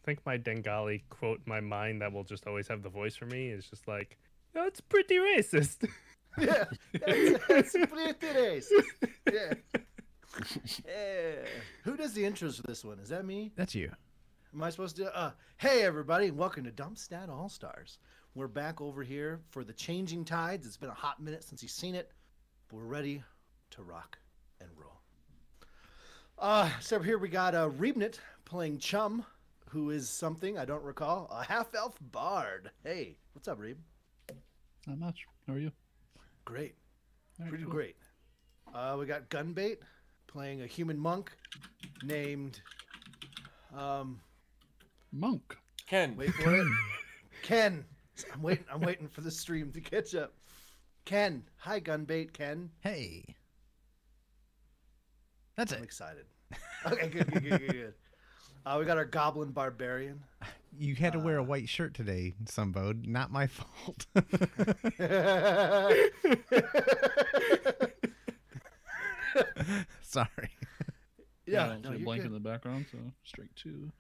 think my Bengali quote in my mind that will just always have the voice for me is just like, "That's pretty racist." Yeah, that's pretty racist. Yeah. Yeah. Who does the intros for this one? Is that me? That's you. Am I supposed to? Hey, everybody, and welcome to Dumpstat All Stars. We're back over here for the Changing Tides. It's been a hot minute since you've seen it, but we're ready to rock and roll. So here we got Reebnit playing Chum, who is something I don't recall. A half-elf bard. Hey, what's up, Reeb? Not much. How are you? Great. All right, Pretty cool. great. We got Gunbait playing a human monk named... Monk. Ken. Wait for it. Ken. I'm waiting for the stream to catch up. Ken. Hi, Gunbait. Ken. Hey. That's I'm it. excited. Okay, good. We got our Goblin Barbarian. You had to wear a white shirt today, Sunbode. Not my fault. Sorry. Yeah, no, no, you're blank good. in the background, so straight two.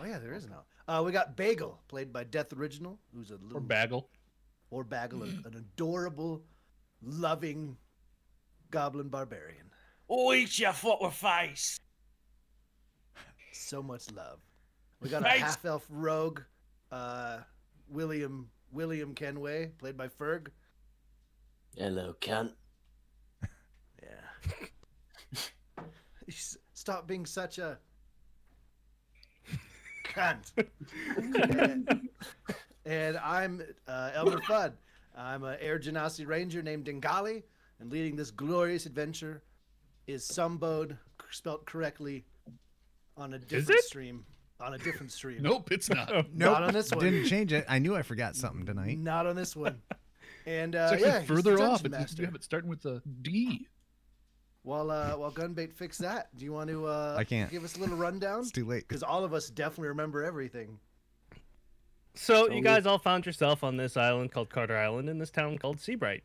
Oh yeah, there is now. We got Bagel, played by Death Original, who's a little Or Bagel. or Bagel, an adorable, loving Goblin Barbarian. Oh, eat your foot with face. So much love. We got a Nice. half-elf rogue, William Kenway, played by Ferg. Hello, cunt. Yeah. Stop being such a cunt. And I'm Elmer Fudd. I'm an Air Genasi Ranger named Dengali, and leading this glorious adventure is Sumbode, spelt correctly, on a different stream. On a different stream. Nope, it's not. Nope. Not on this one. Didn't change it. I knew I forgot something tonight. Not on this one. And It's actually yeah, he's the further off. dungeon It's, master. you have it starting with a D. While Gunbait fix that, do you want to I can't. give us a little rundown? It's too late. Because all of us definitely remember everything. So you guys all found yourself on this island called Carter Island in this town called Seabright.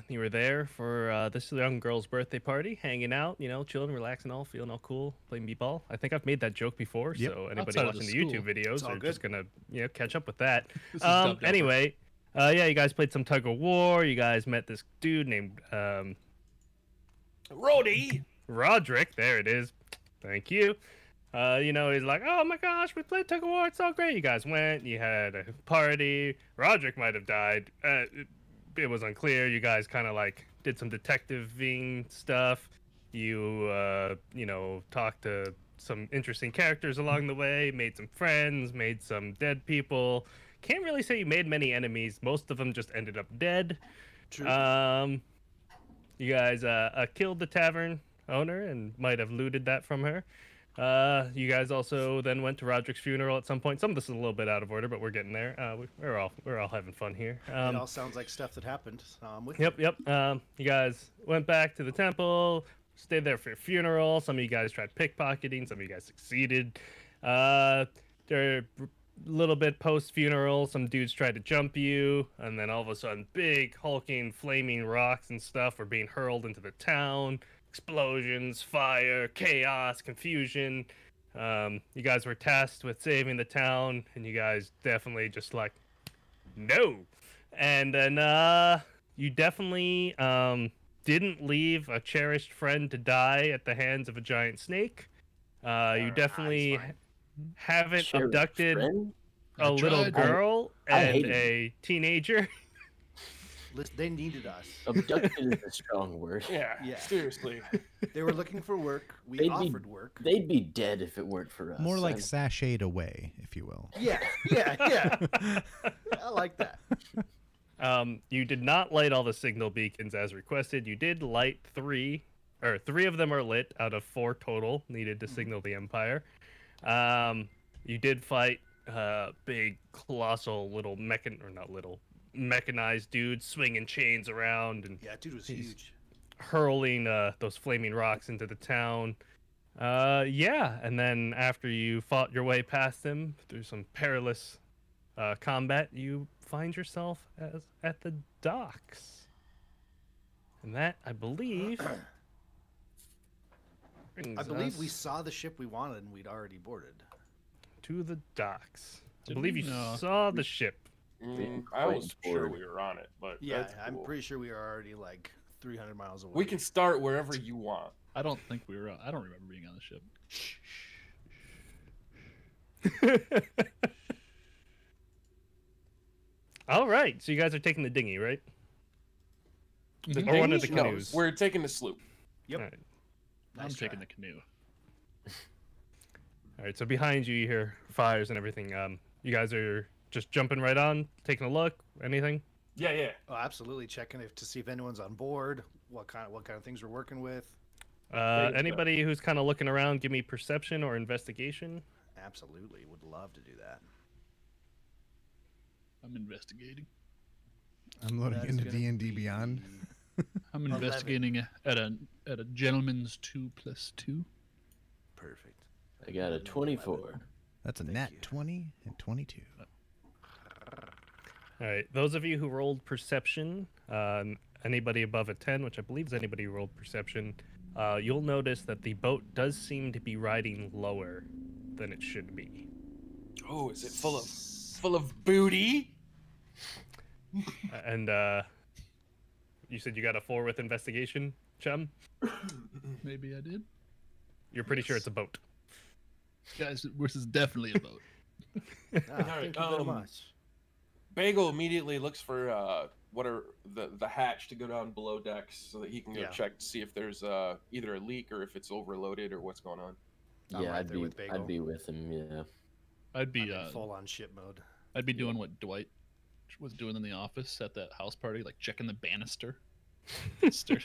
You were there for this young girl's birthday party, hanging out, you know, chilling, relaxing, all feeling all cool, playing b-ball. I think I've made that joke before, Yep. so anybody Outside of the watching the YouTube school. videos all are good. just gonna catch up with that. This is Dumb Dumber. Anyway, yeah, you guys played some tug of war. You guys met this dude named Roddy. Roderick. There it is. Thank you. You know, he's like, oh my gosh, we played tug of war. It's so great. You guys went. You had a party. Roderick might have died. It was unclear. You guys kind of like did some detective-ing stuff. You, talked to some interesting characters along the way. Made some friends. Made some dead people. Can't really say you made many enemies. Most of them just ended up dead. True. You guys killed the tavern owner and might have looted that from her. You guys also then went to Roderick's funeral at some point. Some of this is a little bit out of order, but we're getting there. We're all having fun here. It all sounds like stuff that happened. I'm with you. Yep. You guys went back to the temple, stayed there for your funeral. Some of you guys tried pickpocketing. Some of you guys succeeded. There, a little bit post funeral, some dudes tried to jump you, and then all of a sudden, big hulking, flaming rocks and stuff were being hurled into the town. Explosions, fire, chaos, confusion. You guys were tasked with saving the town, and you guys definitely just like, no. And then you definitely didn't leave a cherished friend to die at the hands of a giant snake. You definitely haven't Cherished abducted friend? a little tried. girl I and hated a teenager. Listen, they needed us. Abducted is a strong word. Yeah, Yeah. seriously. They were looking for work. We They'd be- offered work. They'd be dead if it weren't for us. More like I'm- sashayed away, if you will. Yeah. I like that. You did not light all the signal beacons as requested. You did light three of them are lit out of 4 total needed to signal the Empire. You did fight big, colossal, little mechanized dudes swinging chains around and Yeah, dude was huge. hurling those flaming rocks into the town. Yeah, and then after you fought your way past them through some perilous combat, you find yourself at the docks. And that, I believe, I believe we saw the ship we wanted and we'd already boarded. to the docks. I Did believe we? you No. saw the ship. I was Quite sure bored. we were on it, but Yeah, that's I'm cool. pretty sure we are already like 300 miles away. We can start wherever you want. I don't think we were. I don't remember being on the ship. All right, so you guys are taking the dinghy, right? Mhm. Or one of the No, canoes. we're taking the sloop. Yep. All right. I'm Nice taking try. the canoe. All right, so behind you, you hear fires and everything. You guys are just jumping right on, taking a look. Anything? Yeah, yeah. Oh, absolutely checking to see if anyone's on board. What kind of things we're working with. Anybody who's kind of looking around, give me perception or investigation. Absolutely, would love to do that. I'm investigating. I'm loading That is into gonna D&D be Beyond. I'm 11. investigating at a gentleman's 2+2. Perfect. I got a 24. That's a Thank nat you. 20 and 22. All right, those of you who rolled perception, anybody above a 10, which I believe is anybody who rolled perception, you'll notice that the boat does seem to be riding lower than it should be. Oh, is it full of booty? And you said you got a 4 with investigation, chum? Maybe I did. You're pretty sure it's a boat. Guys, this is definitely a boat. Thank you very much. Bagel immediately looks for what are the hatch to go down below decks so that he can go Yeah. check to see if there's either a leak or if it's overloaded or what's going on. I'm Yeah, right I'd there be with Bagel. I'd be with him. Yeah. I'd be I'm in full on ship mode. I'd be doing what Dwight was doing in the office at that house party, like checking the banister. Sturdy.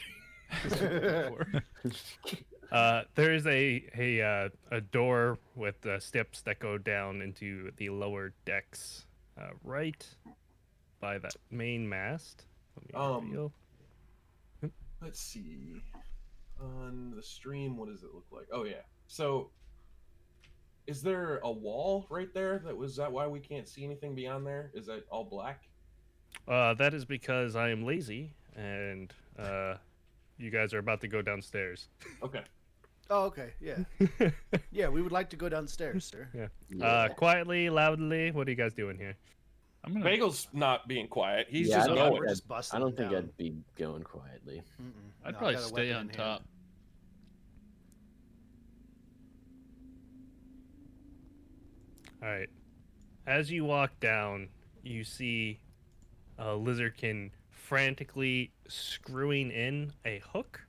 There is a door with steps that go down into the lower decks, right by that main mast. Let me reveal. Let's see. On the stream, what does it look like? Oh yeah. So is there a wall right there? Is that why we can't see anything beyond there? Is that all black? That is because I am lazy, and you guys are about to go downstairs. Okay. Oh, okay. Yeah. Yeah, we would like to go downstairs, sir. Yeah. Quietly, loudly. What are you guys doing here? I'm gonna. Bagel's not being quiet. He's Yeah, just I don't going. think We're I'd- just busting I don't it think down. I'd be going quietly. Mm-mm. I'd No, I probably got a stay weapon on in top. hand. All right. As you walk down, you see a lizardkin frantically screwing in a hook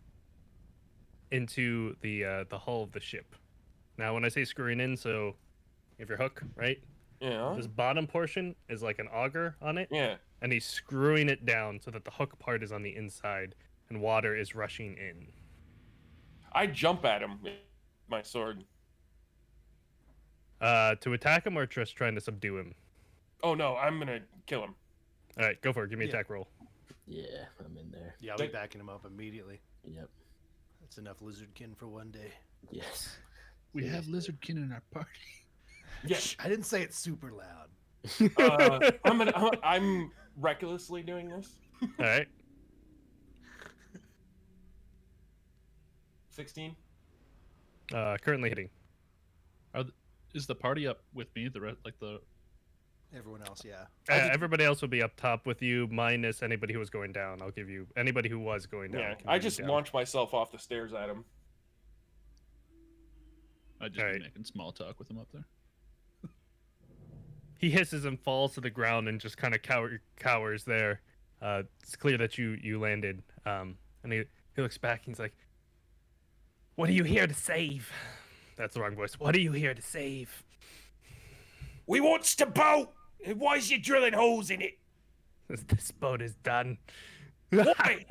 into the hull of the ship. Now, when I say screwing in, so you have your hook, right? Yeah. This bottom portion is like an auger on it, Yeah. and he's screwing it down so that the hook part is on the inside and water is rushing in. I jump at him with my sword. To attack him or just trying to subdue him? Oh no, I'm gonna kill him. All right, go for it. Give me an Yeah. attack roll. Yeah, I'm in there. Yeah, I'll be Thank- backing him up immediately. Yep. That's enough lizardkin for one day. Yes. We have lizardkin in our party. Yeah. Shh, I didn't say it super loud. I'm recklessly doing this. All right. 16. Currently hitting. Is the party up with me? Everyone else, yeah. Everybody else will be up top with you, minus anybody who was going down. I'll give you anybody who was going down. Yeah. can I move just down. launched myself off the stairs at him. I'd just Alright. be making small talk with him up there. He hisses and falls to the ground and just kind of cowers there. It's clear that you landed. And he looks back and he's like, "What are you here to save?" That's the wrong voice. What are you here to save? We wants to boat. Why is you drilling holes in it? This boat is done. Why?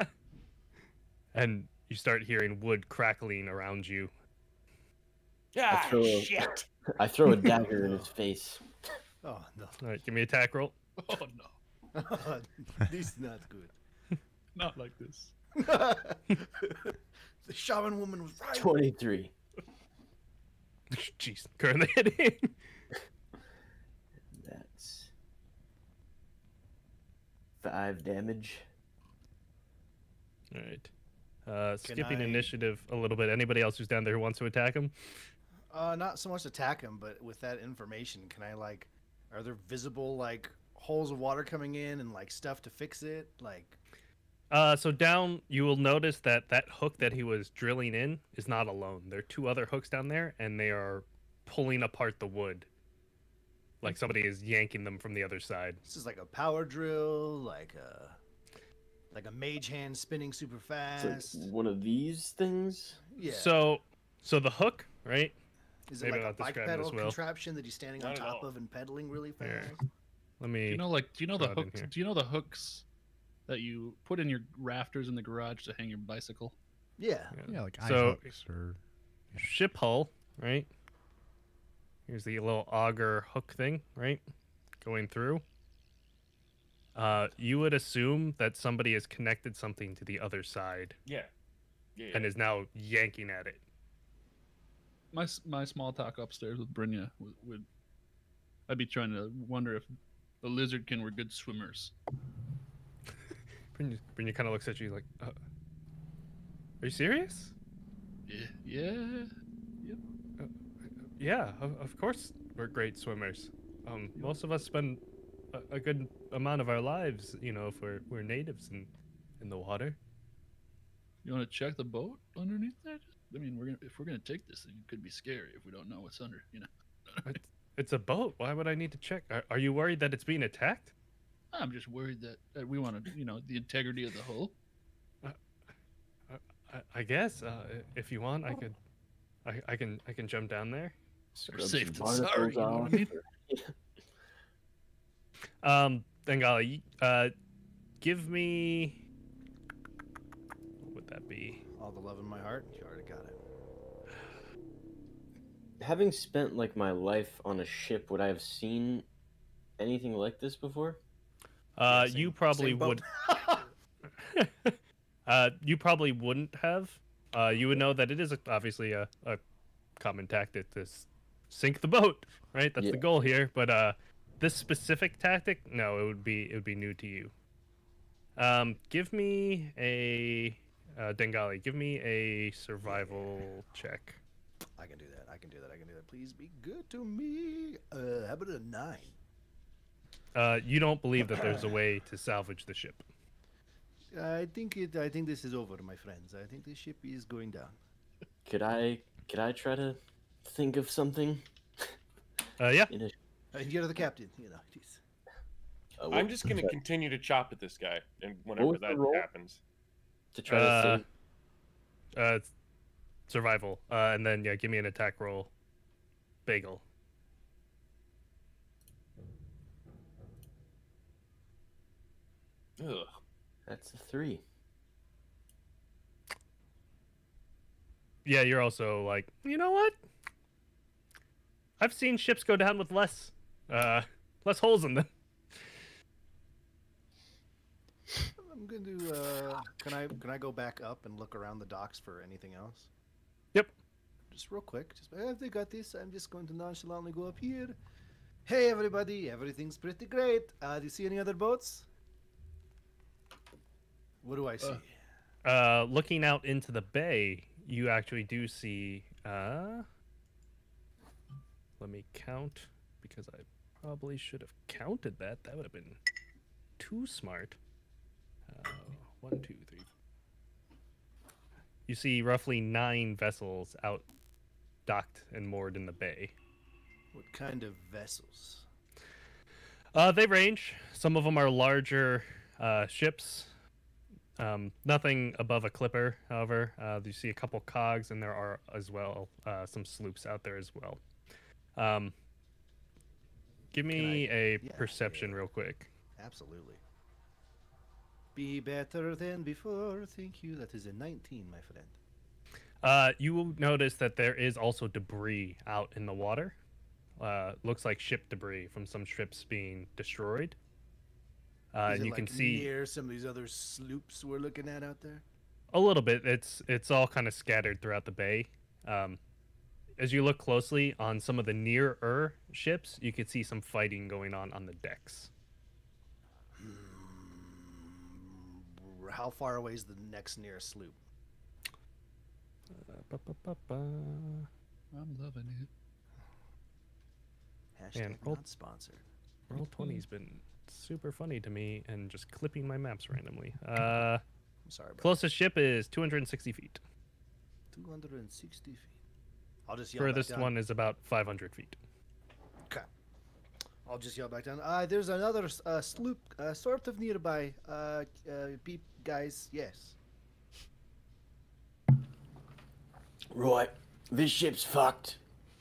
And you start hearing wood crackling around you. Ah, throw- shit. I throw a dagger in his face. Oh, no. All right, give me an attack roll. Oh no, This is not good. not like this. The shaman woman was right. 23. Jeez, currently hitting. That's 5 damage. All right. Skipping I- initiative a little bit. Anybody else who's down there who wants to attack him? Not so much attack him, but with that information, can I like, are there visible like holes of water coming in and like stuff to fix it? Like, So down, you will notice that that hook that he was drilling in is not alone. There are two other hooks down there, and they are pulling apart the wood. Like somebody is yanking them from the other side. this is like a power drill, like a mage hand spinning super It's fast. like one of these things. Yeah. So the hook, right? is it maybe like a I'll bike describe pedal this well. contraption that he's standing on Not at top all. of and pedaling really fast? Here. Let Do me. you know, like, do you know the Draw it in hooks? here. Do you know the hooks that you put in your rafters in the garage to hang your bicycle? Yeah. Yeah, like eye So- hooks or Ship hull, right? Here's the little auger hook thing, right? Going through. You would assume that somebody has connected something to the other side Yeah. Yeah. and is now yanking at it. My small talk upstairs with Brynja would I'd be trying to wonder if the lizardkin were good swimmers. Brynja kind of looks at you like, are you serious? Yeah. Yeah, of course we're great swimmers. Most of us spend a good amount of our lives, you know, if we're natives in the water. You want to check the boat underneath there? I mean, if we're gonna take this thing, it could be scary if we don't know what's under. You know. It's a boat. Why would I need to check? Are you worried that it's being attacked? I'm just worried that we want to, the integrity of the hull. I guess if you want, I can jump down there. Scrub safe some than sorry, barnacles you know what I off. mean? Bengali, give me. What would that be? All the love in my heart. You already got it. Having spent like my life on a ship, would I have seen anything like this before? Yeah, You same- probably same boat. would. You probably wouldn't have. You would know that it is obviously a common tactic to sink the boat, right? That's Yeah. the goal here. But this specific tactic, no, it would be new to you. Give me a Dengali. Give me a survival check. I can do that. I can do that. I can do that. Please be good to me. How about a 9? You don't believe that there's a way to salvage the ship. I think this is over, my friends. I think the ship is going down. Could I try to think of something? Yeah. In a, You're the captain. You know. Jeez. I'm just gonna continue to chop at this guy, and whenever was the that roll? happens, to try to save. It's survival. And then yeah, give me an attack roll. Bagel. ugh. That's a 3. Yeah, you're also like, you know what? I've seen ships go down with less holes in them. I'm going to. Can I go back up and look around the docks for anything else? Yep. Just real quick. Just they got this. I'm just going to nonchalantly go up here. Hey everybody, everything's pretty great. Do you see any other boats? What do I see? Looking out into the bay, you actually do see. Let me count because I probably should have counted that. That would have been too smart. 1, 2, 3. You see roughly 9 vessels out docked and moored in the bay. What kind of vessels? They range. Some of them are larger ships. Nothing above a clipper, however. You see a couple cogs, and there are as well some sloops out there as well. Give me a yeah, perception yeah. real quick. Absolutely. Be better than before. Thank you. That is a 19, my friend. You will notice that there is also debris out in the water. Looks like ship debris from some ships being destroyed. Is And it you like can see near some of these other sloops we're looking at out there. a little bit. It's all kind of scattered throughout the bay. As you look closely on some of the nearer ships, you can see some fighting going on the decks. How far away is the next nearest sloop? I'm loving it. Hashtag And roll- not sponsored. Roll20's been super funny to me and just clipping my maps randomly. I'm sorry, bro. Closest ship is 260 feet. 260 feet. I'll just yell back Furthest down. one is about 500 feet. Okay. I'll just yell back down. There's another sloop sort of nearby. Beep, guys. Yes. Right. This ship's fucked.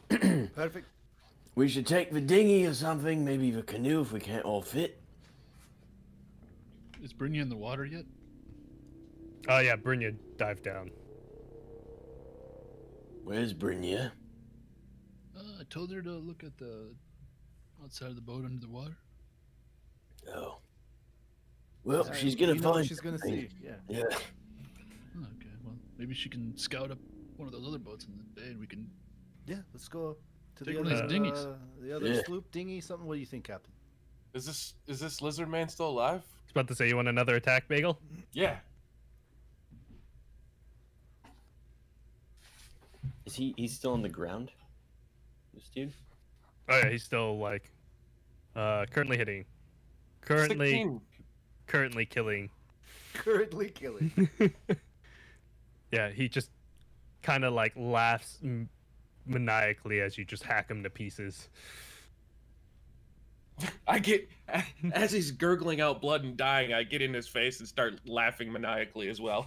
Perfect. We should take the dinghy or something, maybe the canoe if we can't all fit. Is Brynja in the water yet? Oh yeah, Brynja dived down. Where's Brynja? I told her to look at the outside of the boat under the water. Oh. Well, she's gonna you know what find. she's gonna see. Yeah. Yeah. Oh, okay, well, maybe she can scout up one of those other boats in the bay and we can... Yeah. Let's go to Take the one other of these dinghies. The other Yeah. sloop dinghy. Something. What do you think, Captain? Is this lizard man still alive? I was about to say, you want another attack, Bagel? Yeah. Is he's still on the ground? This dude? Oh yeah, he's still like, currently hitting, currently 16. currently killing. Currently killing. Yeah, he just kind of like laughs maniacally as you just hack him to pieces. I get as he's gurgling out blood and dying, I get in his face and start laughing maniacally as well.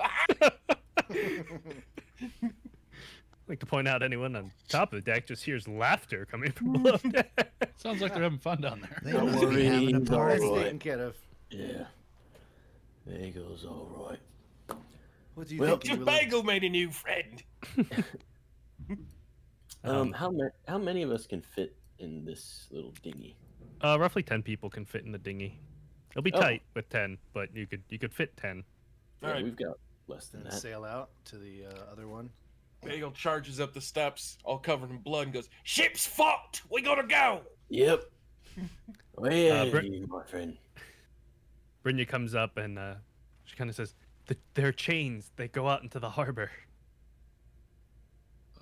I'd like to point out anyone on top of the deck just hears laughter coming from below deck. Sounds like they're having fun down there. They Don't must be having a worry, party. All right. Taken care of. Yeah. Bagel's all right. What do you Well, think? Just Willow? Bagel made a new friend. How many of us can fit in this little dinghy? Roughly 10 people can fit in the dinghy. It'll be Oh. tight with 10, but you could fit 10. Yeah, All right. we've got less than And that. sail out to the other one. Bagel charges up the steps, all covered in blood, and goes, "Ship's fucked. We gotta go." Yep. Hey, Brit- my friend. Brynja comes up and she kind of says, "They're chains. They go out into the harbor."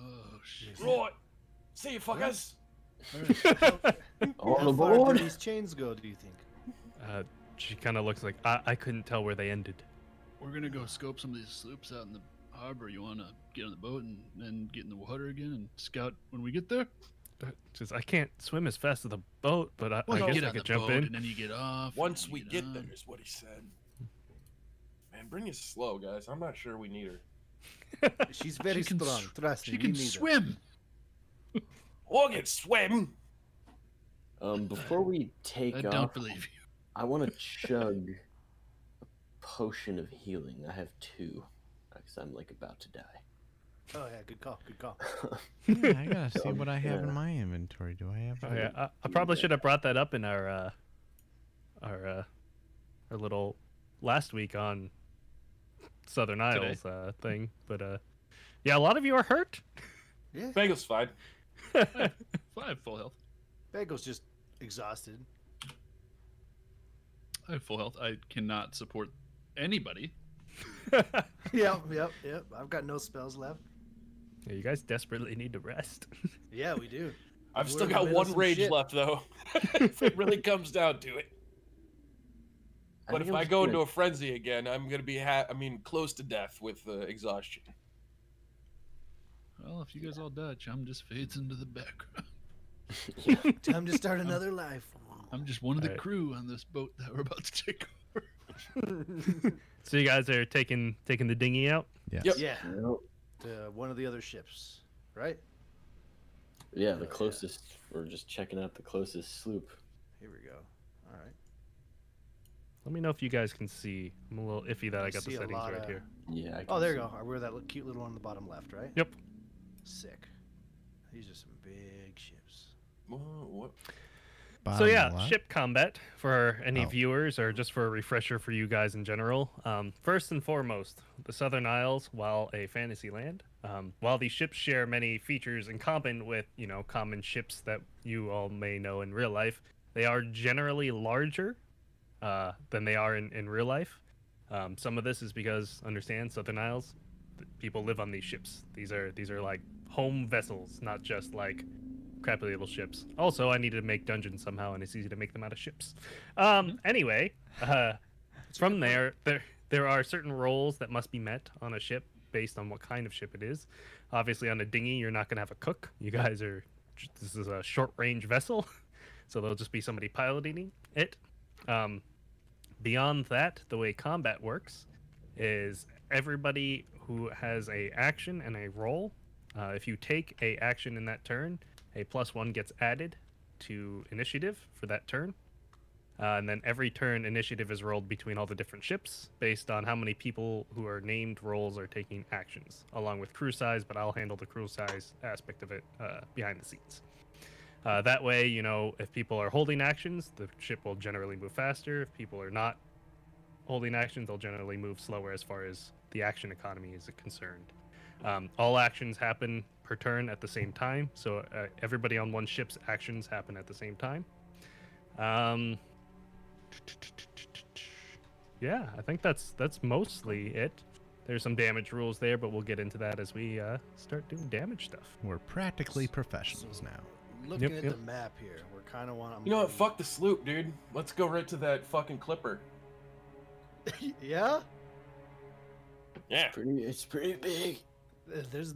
Oh, shit. Right. See you, fuckers. All How far do aboard. these chains go? Do you think? She kind of looks like, I couldn't tell where they ended. We're gonna go scope some of these sloops out in the harbor. You wanna get on the boat and then get in the water again and scout when we get there? She says, I can't swim as fast as the boat, but I You guess get I on could the jump boat in. and then you get off. Once and we you get on. there, is what he said. Man, bring us slow, guys. I'm not sure we need her. She's very She can strong. sw- Trust me. She we can need her. swim. We'll get swim. Before we take I off, don't believe you. I want to chug a potion of healing. I have 2, because I'm like about to die. Oh yeah, good call. Good call. Yeah, I gotta see Um, what I have yeah. in my inventory. Do I have? Oh yeah, I probably should have brought that up in our little last week on Southern Isles thing, but yeah, a lot of you are hurt. Yeah. Bagel's fine. I have full health. Bagel's just exhausted. I have full health. I cannot support anybody. Yep. I've got no spells left. Yeah, you guys desperately need to rest. Yeah, we do. I've We're still in the got middle of one some rage shit. left, though. If it really comes down to it. But think if I'm I just go gonna- into a frenzy again, I'm gonna be close to death with exhaustion. Well, if you guys all die, Chum just fades into the background. Time to start another life. I'm just one of the Alright. crew on this boat that we're about to take over. So you guys are taking the dinghy out. Yes. Yep. Yeah, Nope. to one of the other ships, right? Yeah, Oh, the yeah. closest. We're just checking out the closest sloop. Here we go. All right. Let me know if you guys can see. I'm a little iffy that I got the see a settings lot right of- here. Yeah. I Oh, can there see. you go. We're that cute little one on the bottom left, right? Yep. Sick. These are some big ships. What? So Bottom yeah, left. ship combat for any Oh. viewers or just for a refresher for you guys in general. First and foremost, the Southern Isles, while a fantasy land, while these ships share many features in common with common ships that you all may know in real life, they are generally larger than they are in real life. Some of this is because understand Southern Isles, people live on these ships. These are like home vessels, not just like crappy little ships. Also, I needed to make dungeons somehow, and it's easy to make them out of ships. Anyway, from there are certain roles that must be met on a ship based on what kind of ship it is. Obviously, on a dinghy, you're not going to have a cook. You guys are. This is a short-range vessel, so there'll just be somebody piloting it. Beyond that, the way combat works is everybody who has a action and a roll. If you take a action in that turn, a +1 gets added to initiative for that turn. And then every turn, initiative is rolled between all the different ships based on how many people who are named roles are taking actions, along with crew size, but I'll handle the crew size aspect of it behind the scenes. That way, you know, if people are holding actions, the ship will generally move faster. If people are not holding actions, they'll generally move slower as far as the action economy is concerned. All actions happen per turn at the same time, so everybody on one ship's actions happen at the same time. Yeah, I think that's mostly it. There's some damage rules there, but we'll get into that as we start doing damage stuff. We're practically professionals now. Looking at the map here, we're kind of want. You know what? Fuck the sloop, dude. Let's go right to that fucking clipper. Yeah. Yeah. It's pretty big. There's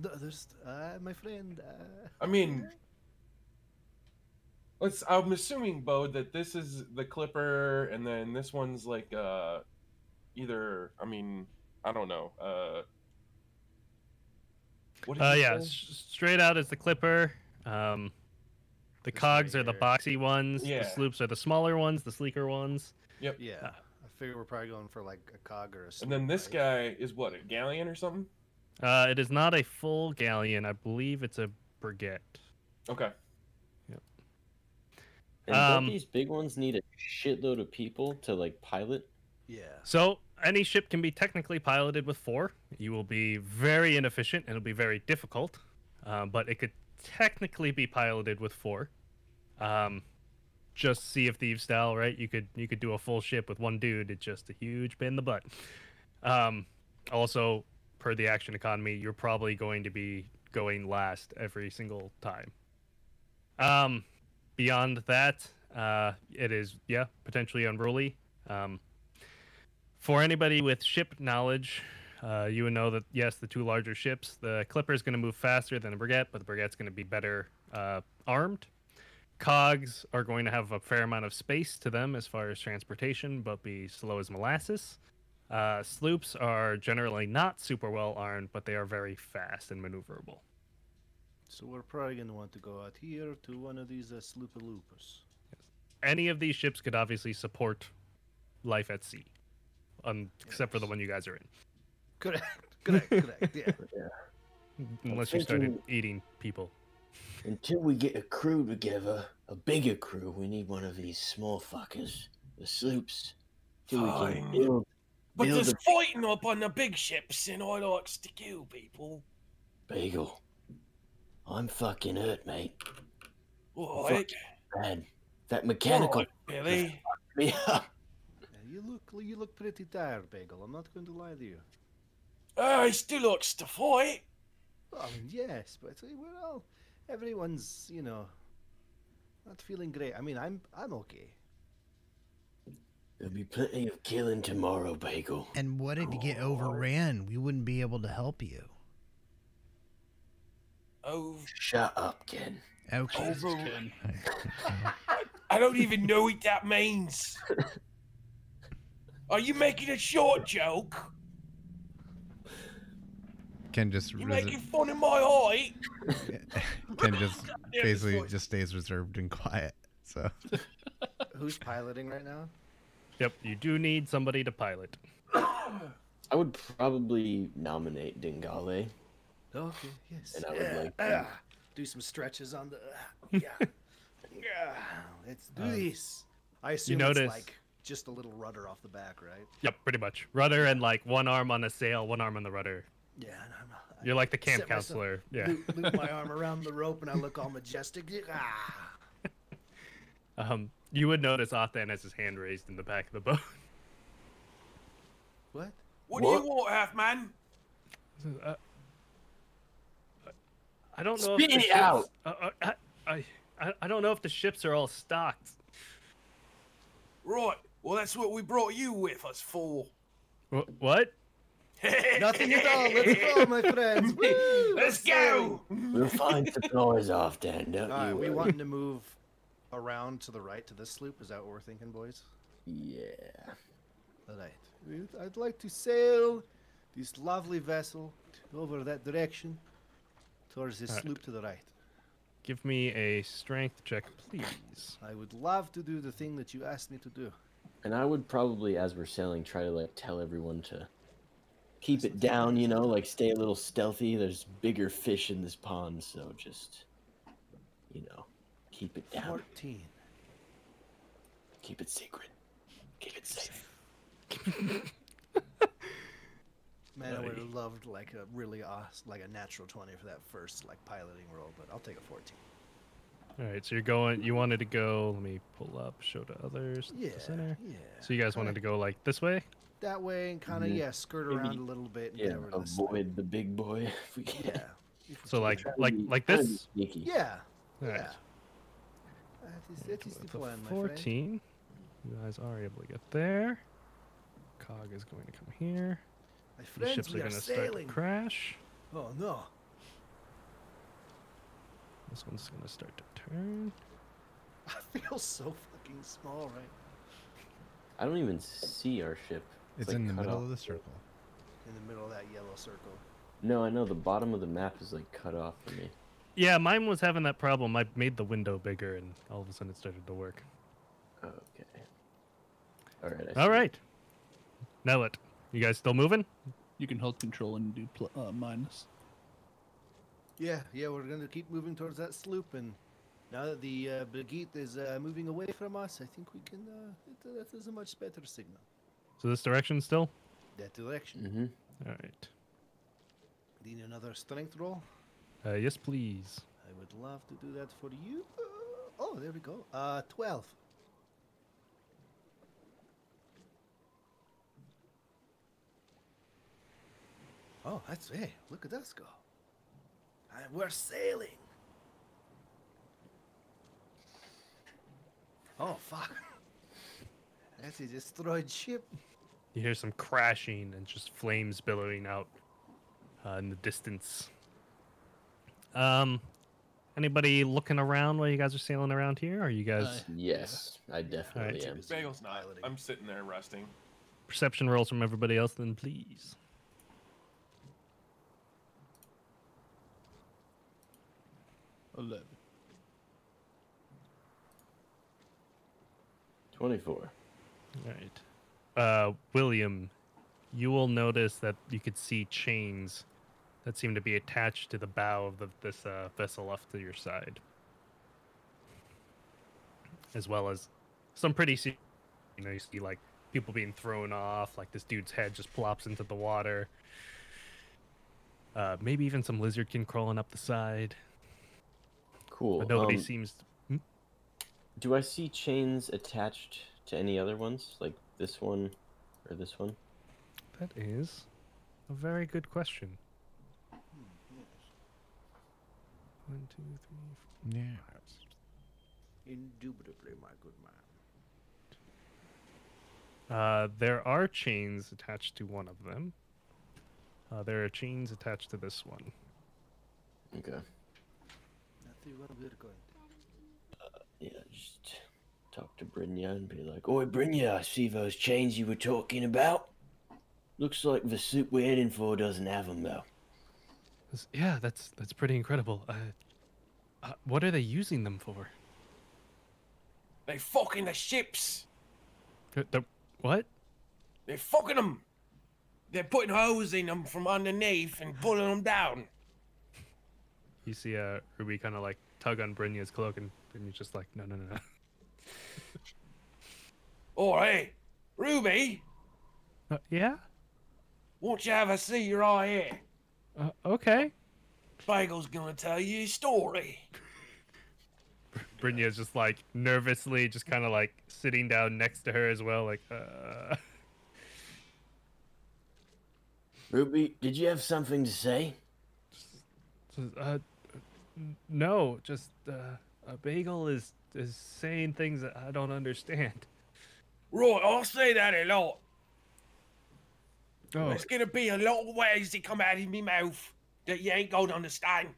my friend. I mean, I'm assuming, Bo, that this is the clipper, and then this one's like either. I mean, I don't know. What did you yeah, say? straight out is the clipper. The This cogs right are the here. boxy ones. Yeah. The sloops are the smaller ones, the sleeker ones. Yep. Yeah. I figure we're probably going for like a cog or a. And then sloop, this right? guy is what, a galleon or something? It is not a full galleon. I believe it's a brigette. Okay. And don't Um, these big ones need a shitload of people to like pilot? Yeah. So any ship can be technically piloted with 4. You will be very inefficient and it'll be very difficult, but it could technically be piloted with 4. Just Sea of Thieves style, right? You could do a full ship with 1 dude. It's just a huge pain in the butt. Also, per the action economy, you're probably going to be going last every single time. Beyond that, it is potentially unruly. For anybody with ship knowledge, you would know that yes, the 2 larger ships, the Clipper is going to move faster than the Brigette, but the Brigette's going to be better armed. Cogs are going to have a fair amount of space to them as far as transportation, but be slow as molasses. Sloops are generally not super well armed, but they are very fast and maneuverable. So we're probably gonna want to go out here to one of these sloopaloopers. Any of these ships could obviously support life at sea, except for the one you guys are in. Correct. Yeah. Unless you started eating people. Until we get a crew together, a bigger crew, we need one of these small fuckers, the sloops. Till we can Fine. build But there's a fighting up on the big ships, and I likes to kill people. bagel. I'm fucking hurt, mate. Alright. Bad. That mechanical Alright, Billy. me up. You look pretty tired, Bagel. I'm not going to lie to you. He still likes to fight. I mean, yes, but everyone's, not feeling great. I mean, I'm okay. There'll be plenty of killing tomorrow, Bagel. And what if you get overran? We wouldn't be able to help you. Oh, Shut up, Ken. Okay. Ken. I don't even know what that means. Are you making a short joke? Ken just You making fun of my height? Ken just Damn, this basically voice. just stays reserved and quiet. So Who's piloting right now? Yep, you do need somebody to pilot. I would probably nominate Dingale, Okay, yes. and I would like to do some stretches on the. Yeah. Let's do this. I assume notice- it's like just a little rudder off the back, right? Yep, pretty much. Rudder and like 1 arm on the sail, 1 arm on the rudder. Yeah, and You're like the camp set myself- counselor. Yeah. loop my arm around the rope and I look all majestic. You would notice Othan has his hand raised in the back of the boat. What? What do you want, half man? I don't know Spit if the it out. I don't know if the ships are all stocked. Right. Well, that's what we brought you with us for. What? Nothing at all. Let's go, my friends. Woo! Let's sailing. go. We'll find supplies off then, don't All right, you we worry. wanting to move around to the right to this sloop? Is that what we're thinking, boys? Yeah. All right. I'd like to sail this lovely vessel over that direction towards this All right. sloop to the right. Give me a strength check, please. I would love to do the thing that you asked me to do. And I would probably, as we're sailing, try to like tell everyone to keep it down, you know, like stay a little stealthy. There's bigger fish in this pond, so just, you know, keep it down. 14. Keep it secret. Keep it safe. Man, I would have loved like a really awesome, like a natural 20 for that first like piloting roll, but I'll take a 14. All right, so you're going. You wanted to go. Let me pull up. Show to others. Yeah, The center. yeah. So you guys wanted to go like this way? That way and kind of Mhm. yeah, skirt Maybe- around a little bit. And Yeah, get over to the sloop. avoid the big boy if we can. Yeah. If we So can. like Try to like be- like try to be this? sneaky. Yeah. All right. Yeah. That is the With plan, a my friend. 14. You guys are able to get there. Cog is going to come here. My The friends, ships we are are going to start to sailing. crash. Oh no. This one's going to start to turn. I feel so fucking small, right? I don't even see our ship. It's like, in the cut middle off. of the circle. In the middle of that yellow circle. No, I know the bottom of the map is like cut off for me. Yeah, mine was having that problem. I made the window bigger, and all of a sudden it started to work. Okay. All right. All right. Now what? You guys still moving? You can hold control and do minus. Yeah, we're gonna keep moving towards that sloop, and now that the Brigitte is moving away from us, I think we can. That is a much better signal. So this direction still? That direction. Mm-hmm. All right. Need another strength roll? Yes, please. I would love to do that for you. Oh, there we go. 12. Oh, that's hey, look at us go. And we're sailing. Oh fuck. That's a destroyed ship. You hear some crashing and just flames billowing out in the distance. Anybody looking around while you guys are sailing around here? Are you guys Yes, I definitely Alright. am. Bagel's not. Piloting. I'm sitting there resting. perception rolls from everybody else? Then please. 11. 24. All right. William, you will notice that you could see chains that seem to be attached to the bow of this vessel off to your side, as well as some pretty you see like people being thrown off, like this dude's head just plops into the water. Maybe even some lizardkin crawling up the side, Cool. but nobody seems. Do I see chains attached to any other ones, like this one or this one? That is a very good question. 1, 2, 3, 4. Yeah. Indubitably, my good man. There are chains attached to one of them. There are chains attached to this one. Okay. I think what we're going. Yeah, just talk to Brynja and be like, "Oi, Brynja, I see those chains you were talking about. Looks like the soup we're heading for doesn't have them, though." Yeah, that's pretty incredible. What are they using them for? They fucking the ships. What? They're fucking them. They're putting hose in them from underneath and pulling them down. You see Ruby kind of like tug on Brynja's cloak, and Brynja's just like, no. Oh, hey, Ruby, Yeah? won't you have a seat right here? Okay. Bagel's gonna tell you a story. Brynja's just like nervously, just kind of like sitting down next to her as well, like, Ruby, did you have something to say? No, just a bagel is saying things that I don't understand. Right, I say that a lot. Oh, There's gonna be a lot of ways that come out of me mouth that you ain't gonna understand.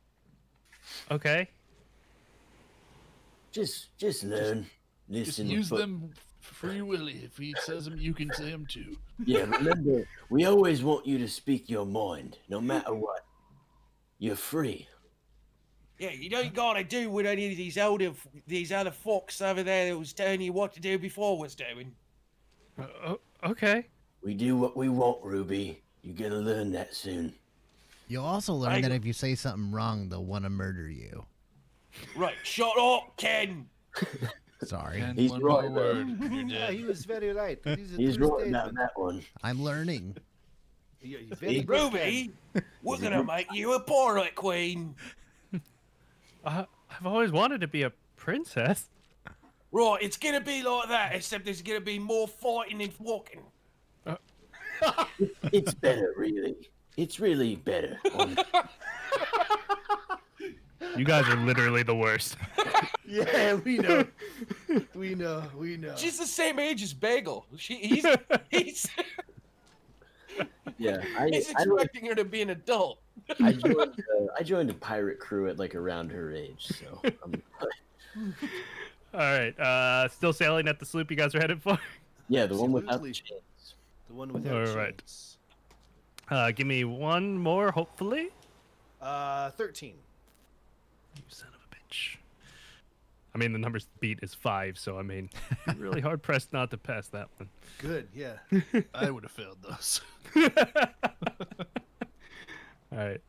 okay. Just learn. Just Listen. use them free willy. If he says them, you can say them too. Yeah, remember, we always want you to speak your mind, no matter what. You're free. Yeah, you don't gotta do what any of these other fucks over there that was telling you what to do before was doing. Okay. We do what we want, Ruby. You're gonna learn that soon. You'll also learn I- that if you say something wrong, they'll want to murder you. Right, shut up, Ken. Sorry. And He's one right, more though. word, and you're Yeah, dead. he was very right. He's right about that one. I'm learning. You're very good, Ken. Ruby, we're gonna make you a pirate queen. I've always wanted to be a princess. Right, it's gonna be like that, except there's gonna be more fighting and walking. It's better, really. It's really better. You guys are literally the worst. Yeah, we know. We know. She's the same age as Bagel. He's Yeah, he's expecting her to be an adult. I joined a pirate crew at like around her age, so All right. Still sailing at the sloop you guys are headed for? yeah, the one without the Absolutely. chains. The one without All right. chains. Give me one more, hopefully. 13. You son of a bitch. I mean, the numbers beat is 5, so I mean, you're really hard pressed not to pass that one. Good, yeah. I would have failed those. All right.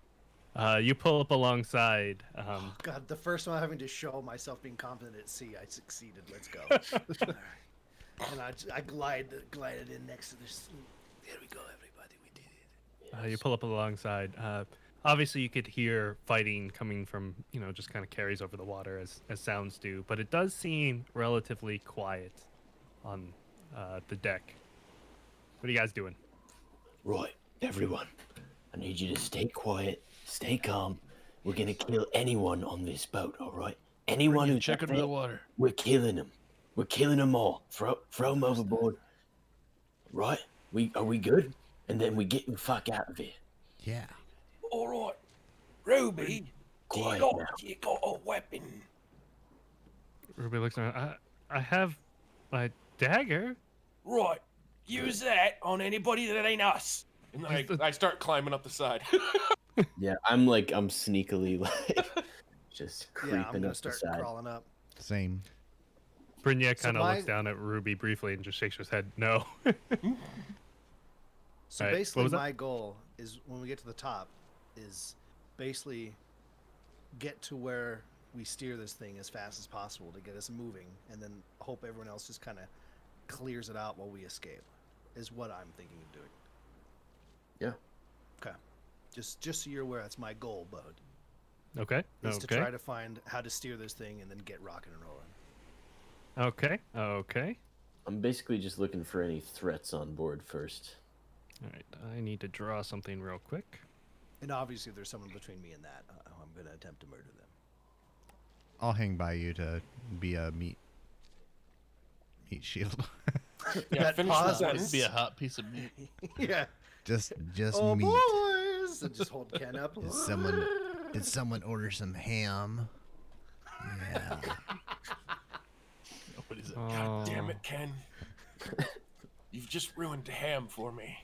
You pull up alongside. God, the first one having to show myself being competent at sea, I succeeded. Let's go. All right. And I glided in next to this. There we go, everybody. We did it. You pull up alongside. Obviously, you could hear fighting coming from, just kind of carries over the water as sounds do, but it does seem relatively quiet on the deck. What are you guys doing? Right, everyone. I need you to stay quiet, stay calm. We're gonna kill anyone on this boat, all right? Anyone who's Check up under the there, water. we're killing them. We're killing them all. Throw them overboard. Right? Are we good? And then we get the fuck out of here. Yeah. All right, Ruby, Quiet now. you got a weapon? Ruby looks around. I have my dagger. Right, use that on anybody that ain't us. And then I start climbing up the side. Yeah, I'm sneakily just creeping Yeah, I'm gonna up the start side. crawling up. Same. Brynja So kind of my- looks down at Ruby briefly and just shakes her head. No. So All right, what basically, was that? my goal is when we get to the top, is basically get to where we steer this thing as fast as possible to get us moving, and then hope everyone else just kind of clears it out while we escape. Is what I'm thinking of doing. Yeah. Okay. Just so you're aware, that's my goal, bud. Okay. Is to Okay. try to find how to steer this thing and then get rocking and rolling. Okay. Okay. I'm basically just looking for any threats on board first. All right. I need to draw something real quick. And obviously, if there's someone between me and that, I'm going to attempt to murder them. I'll hang by you to be a meat shield. Yeah, That finish the pause sentence. was- Be a hot piece of meat. Yeah. just Oh, meat. boys! And just hold Ken up. Did someone order some ham? Yeah. Nobody's God damn Oh. it, Ken. You've just ruined the ham for me.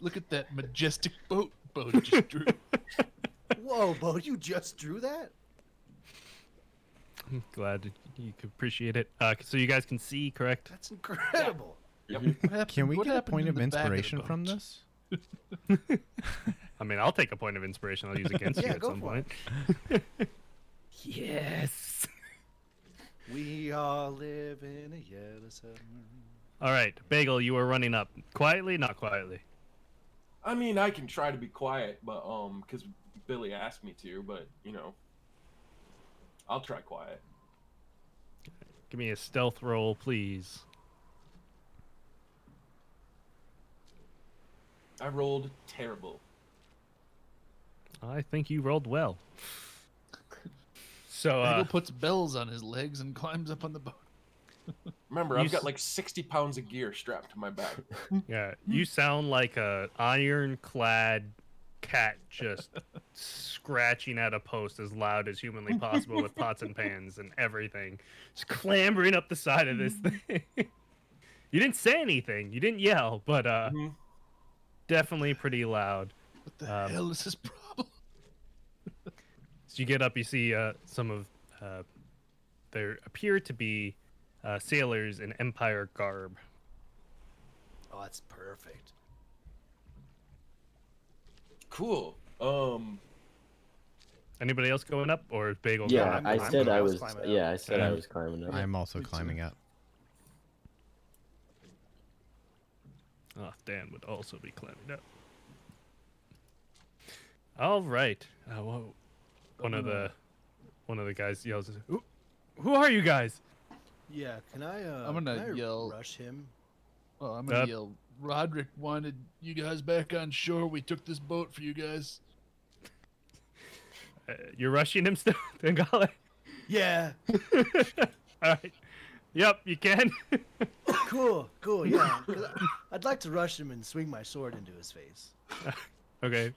Look at that majestic boat Bo just drew. Whoa, Bo, you just drew that? I'm glad you could appreciate it. So you guys can see, correct? That's incredible. What happened- Can we what get a happened point in of the back the inspiration from boat? this? I mean, I'll take a point of inspiration. I'll use against you Yeah, at go some for point. Yes. We all live in a yellow submarine. All right, Bagel, you were running up quietly, not quietly. I mean, I can try to be quiet, but because Billy asked me to, but I'll try quiet. Give me a stealth roll, please. I rolled terrible. I think you rolled well. So, Bagel puts bells on his legs and climbs up on the boat. Remember, You I've got s- like 60 pounds of gear strapped to my back. yeah, you sound like a ironclad cat just scratching at a post as loud as humanly possible with pots and pans and everything, just clambering up the side of this thing. You didn't say anything, you didn't yell, but Mhm. definitely pretty loud. What the hell is his problem? As you get up, you see some of there appear to be sailors in Empire garb. Oh, that's perfect. Cool. Anybody else going up, or is Bagel Yeah, going I up? said I was was. climbing up. Yeah, I said I Yeah. was climbing up. I'm also me too. climbing up. Oh, Dan would also be climbing up. All right. Whoa. One of the guys yells, "Who are you guys?" Yeah, can I? I'm gonna can I yell- rush him. Well, I'm gonna Up. yell. Roderick wanted you guys back on shore. We took this boat for you guys. You're rushing him still, Dengale? Yeah. All right. Yep, you can. Cool. Yeah. 'Cause I'd like to rush him and swing my sword into his face. Okay.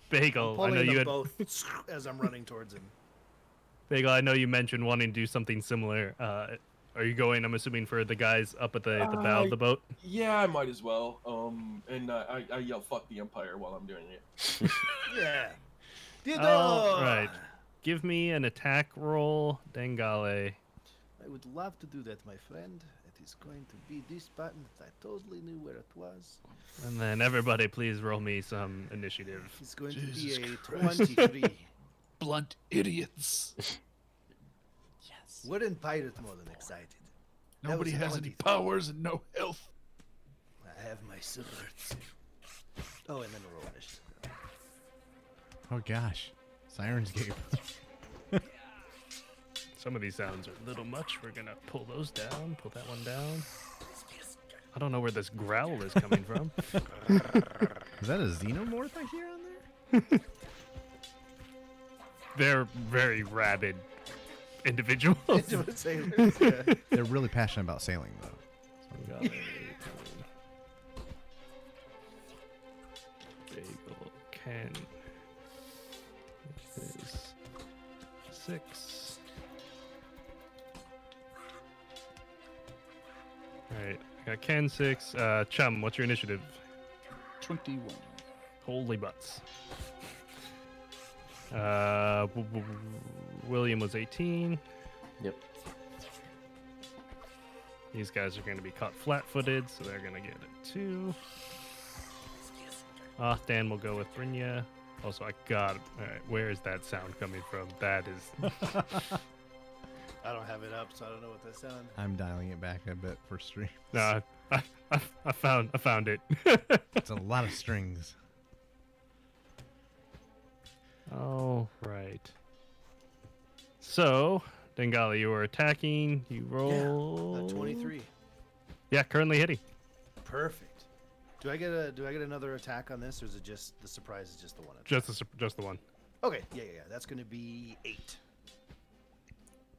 Bagel. I Pulling know them you had both as I'm running towards him. Bagel. I know you mentioned wanting to do something similar. Are you going? I'm assuming for the guys up at the bow of the boat. Yeah, I might as well. And I yell "fuck the Empire" while I'm doing it. Yeah. All right. Give me an attack roll, Dengale. I would love to do that, my friend. It is going to be this button that I totally knew where it was. And then everybody, please roll me some initiative. It's going Jesus to be a Christ. 23. Blunt idiots. We're in pirate mode and excited. That Nobody was a has any 23. powers and no health. I have my swords. Oh, and then a roll initiative. Oh gosh, Siren's Gate. Some of these sounds are a little much. We're gonna pull those down. Pull that one down. I don't know where this growl is coming from. Is that a xenomorph I hear on there? They're very rabid individuals. Intimate sailors, yeah. They're really passionate about sailing though. Bagel can. This is 6. Alright, I got Ken 6. Chum, what's your initiative? 21. Holy butts. William was 18. Yep. These guys are going to be caught flat-footed, so they're going to get a 2. Dan will go with Brynja. Also, I got it. All right, where is that sound coming from? That is... I don't have it up, so I don't know what that sound. I'm dialing it back a bit for stream. No, I found it. It's a lot of strings. All right. So, Dengali, you were attacking. You roll 23. Yeah, currently hitting. Perfect. Do I get another attack on this, or is it just the surprise? Is just the one? Attack? Just the one. Okay. Yeah. That's gonna be 8.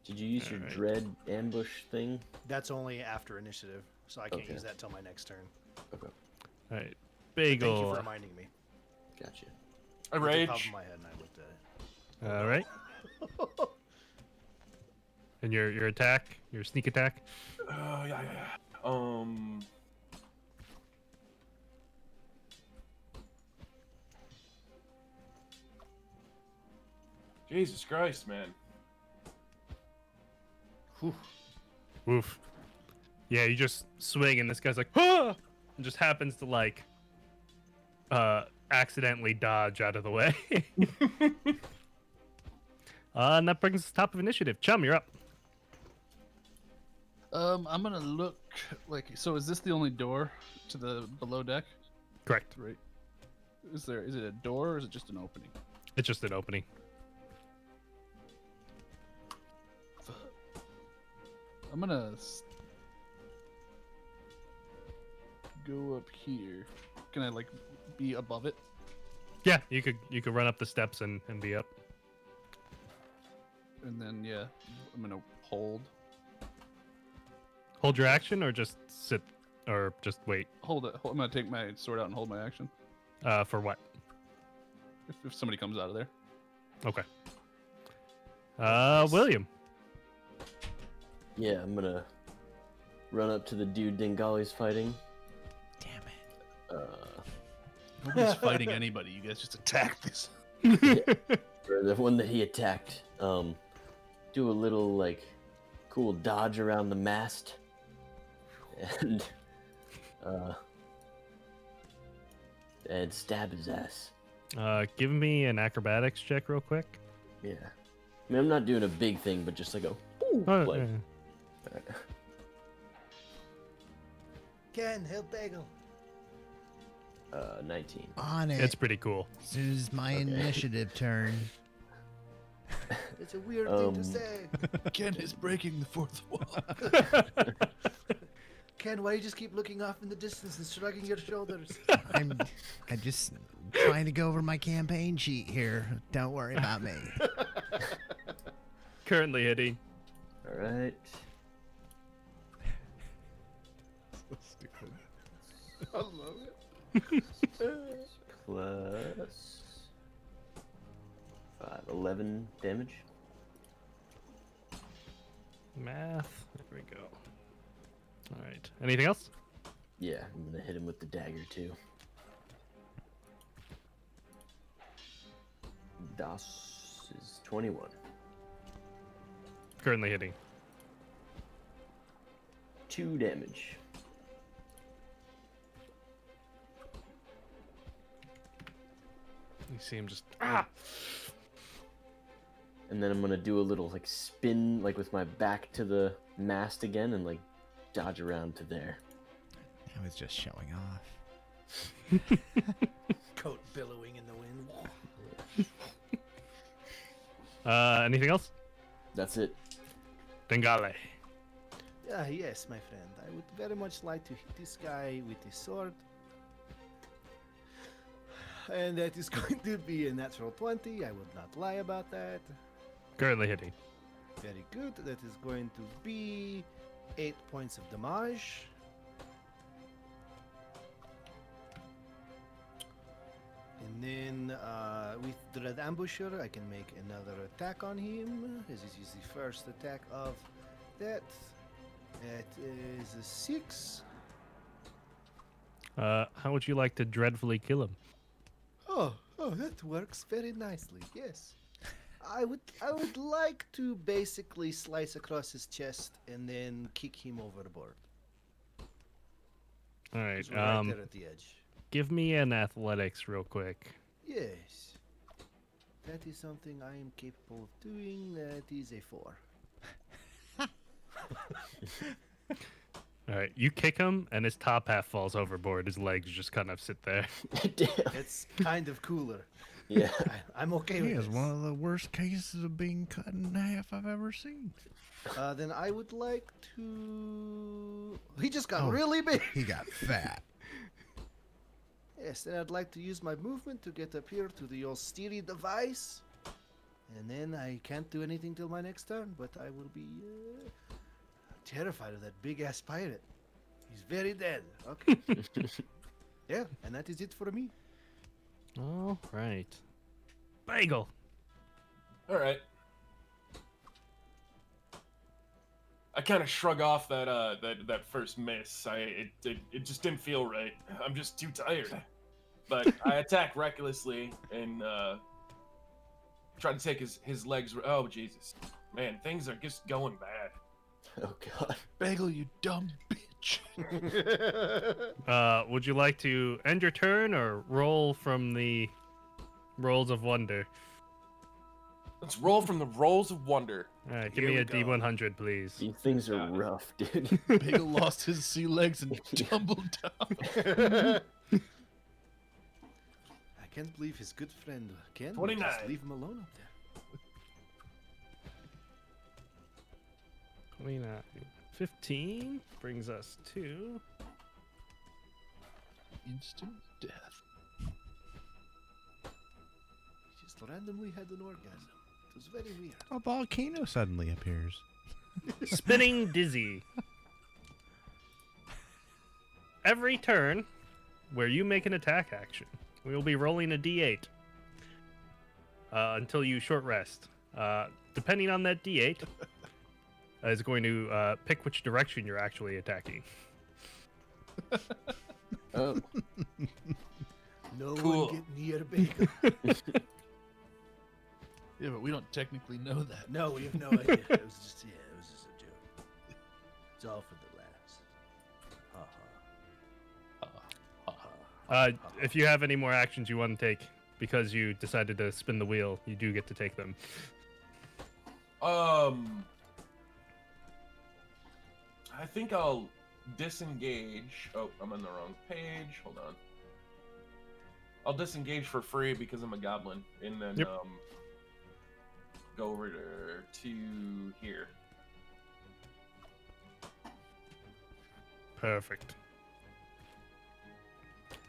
Did you use your Alright. dread ambush thing? That's only after initiative, so I can't Okay. use that till my next turn. Okay, All right, Thank you Bagel. for reminding me. gotcha. I It's at the top rage. of my head, and I looked at it. All right. And your attack, your sneak attack. Yeah. Jesus Christ, man. Oof. Yeah, you just swing, and this guy's like, "Ah!" and just happens to like, accidentally dodge out of the way. And that brings us to the top of initiative. Chum, you're up. I'm gonna look like. So is this the only door to the below deck? Correct. Right. Is it a door or is it just an opening? It's just an opening. I'm gonna go up here. Can I like be above it? Yeah, you could run up the steps and be up. And then yeah, I'm gonna hold. Hold your action or just sit or just wait. Hold it. I'm gonna take my sword out and hold my action. For what? If somebody comes out of there. Okay. William. Yeah, I'm gonna run up to the dude Dingali's fighting. Damn it. Nobody's fighting anybody. You guys just attack this. Or the one that he attacked. Do a little like cool dodge around the mast, and stab his ass. Give me an acrobatics check real quick. Yeah, I mean I'm not doing a big thing, but just like a ooh, Oh, like, yeah. Ken, help Bagel. 19. On it. It's pretty cool. As soon as my initiative turn. It's a weird thing to Um, say. Ken is breaking the fourth wall. Ken, why do you just keep looking off in the distance and shrugging your shoulders? I'm just trying to go over my campaign sheet here. Don't worry about me. Currently hitting. All right. I love it. Plus 5, 11 damage. Math. There we go. All right. Anything else? Yeah, I'm gonna hit him with the dagger too. Das is 21. Currently hitting. 2 damage. You see him just And then I'm gonna do a little like spin, like with my back to the mast again, and like dodge around to there. I was just showing off. Coat billowing in the wind. Anything else? That's it. Dengale. Yes, my friend. I would very much like to hit this guy with the sword. And that is going to be a natural 20. I would not lie about that. Currently hitting. Very good. That is going to be 8 points of damage. And then with Dread Ambusher, I can make another attack on him. This is the first attack of that. That is a 6. How would you like to dreadfully kill him? Oh, that works very nicely. Yes. I would like to basically slice across his chest and then kick him overboard. All right. 'Cause we're right there at the edge. Give me an athletics real quick. Yes. That is something I am capable of doing. That is a 4. All right. You kick him, and his top half falls overboard. His legs just kind of sit there. Damn. It's kind of cooler. Yeah. I'm okay He with is this. one of the worst cases of being cut in half I've ever seen. Then I would like to... He just got Oh. really big. He got fat. Yes, then I'd like to use my movement to get up here to the old steery device. And then I can't do anything till my next turn, but I will be terrified of that big-ass pirate. He's very dead. Okay. Yeah, and that is it for me. All right. Bagel. All right. I kind of shrug off that first miss. It just didn't feel right. I'm just too tired. But I attack recklessly and try to take his legs. Oh Jesus, man, things are just going bad. Oh god. Bagel, you dumb bitch. Would you like to end your turn or roll from the rolls of wonder? Let's roll from the rolls of wonder. All right. Give Here me we a go. D100, please. These things are rough, dude. Bagel lost his sea legs and tumbled down. I can't believe his good friend Ken would 29. just leave him alone up there. 29. 15 brings us to Instant death. Just randomly had an orgasm. It was very weird. A volcano suddenly appears. Spinning dizzy. Every turn where you make an attack action, we will be rolling a d8 until you short rest. Depending on that d8, is going to pick which direction you're actually attacking. Oh, No Cool. one get near bagel. Yeah, but we don't technically know that. No, we have no idea. It was just a joke. It's all for the laughs. If you have any more actions you want to take because you decided to spin the wheel, you do get to take them. I think I'll disengage. Oh, I'm on the wrong page. Hold on. I'll disengage for free because I'm a goblin, and then Yep. go over to here. Perfect.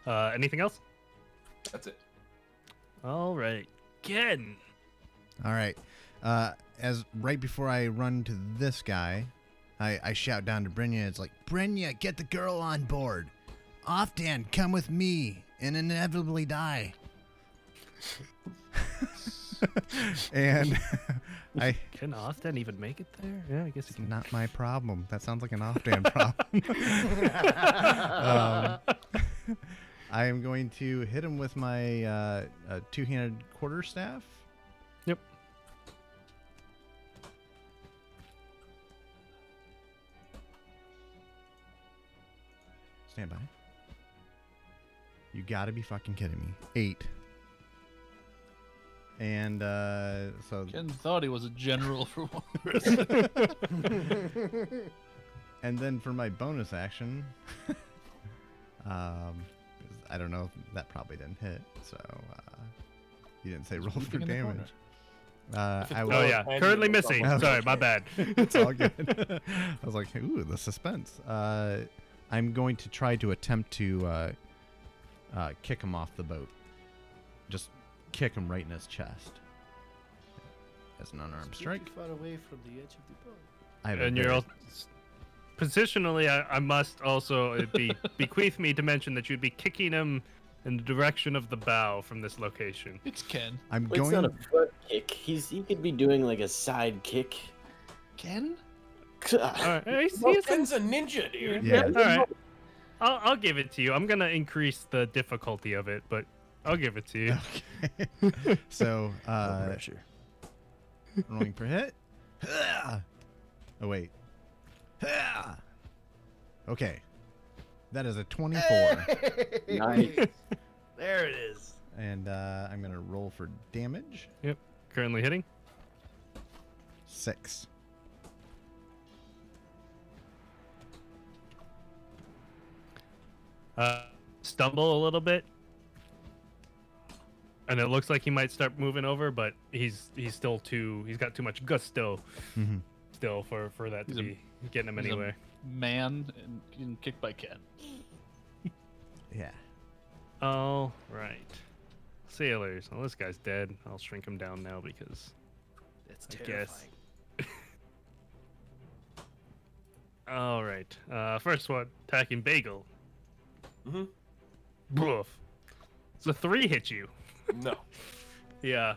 Anything else? That's it. All right. Ken. All right. As right before I run to this guy, I shout down to Brynja. It's like, Brynja, get the girl on board. Oftan, come with me and inevitably die. And Can Austin even make it there? Yeah, I guess he it's can. not my problem. That sounds like an Oftan problem. I am going to hit him with my two-handed quarterstaff. Yep. Stand by. You gotta be fucking kidding me. 8. And so Ken thought he was a general for one. and then for my bonus action, I don't know, that probably didn't hit. So you didn't say roll for Moving in the corner. damage. I Oh will. yeah, currently missing. Okay. Sorry, my bad. It's all good. I was like, ooh, the suspense. I'm going to try to attempt to kick him off the boat. Just kick him right in his chest. As an unarmed strike. Too far away from the edge of the boat. I have a And you're very- all, positionally, I must also bequeath me to mention that you'd be kicking him in the direction of the bow from this location. It's Ken. I'm well, it's going. not a front kick. He could be doing like a side kick. Ken? All right, hey, Well, see, Ken's a ninja, dude. Yeah. all right. I'll give it to you. I'm gonna increase the difficulty of it, but I'll give it to you. Okay. So, No pressure. rolling for hit. Oh, wait. Okay. That is a 24. Nice. There it is. And I'm going to roll for damage. Currently hitting. 6. Stumble a little bit, and it looks like he might start moving over, but he's still he's got too much gusto Mhm. still for that to He's a- be getting him he's a- anywhere. Man and getting kicked by Ken. Yeah. All right, sailors. Well, this guy's dead. I'll shrink him down now because It's I terrifying. guess. All right. First one, attacking Bagel. Mhm. Boof. So 3 hit you. No. Yeah.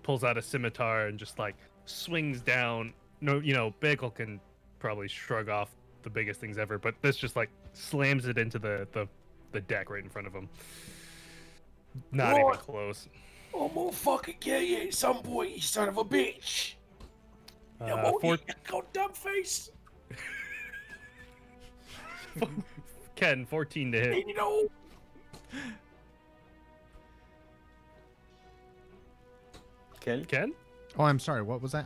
Pulls out a scimitar and just like swings down. No, Bagel can probably shrug off the biggest things ever, but this just like slams it into the deck right in front of him. Not even What? close. I'm gonna fucking kill you at some point, you son of a bitch. Four- Goddamn face. Ken, 14 to hit. You know. Ken? Ken? Oh, I'm sorry. What was that?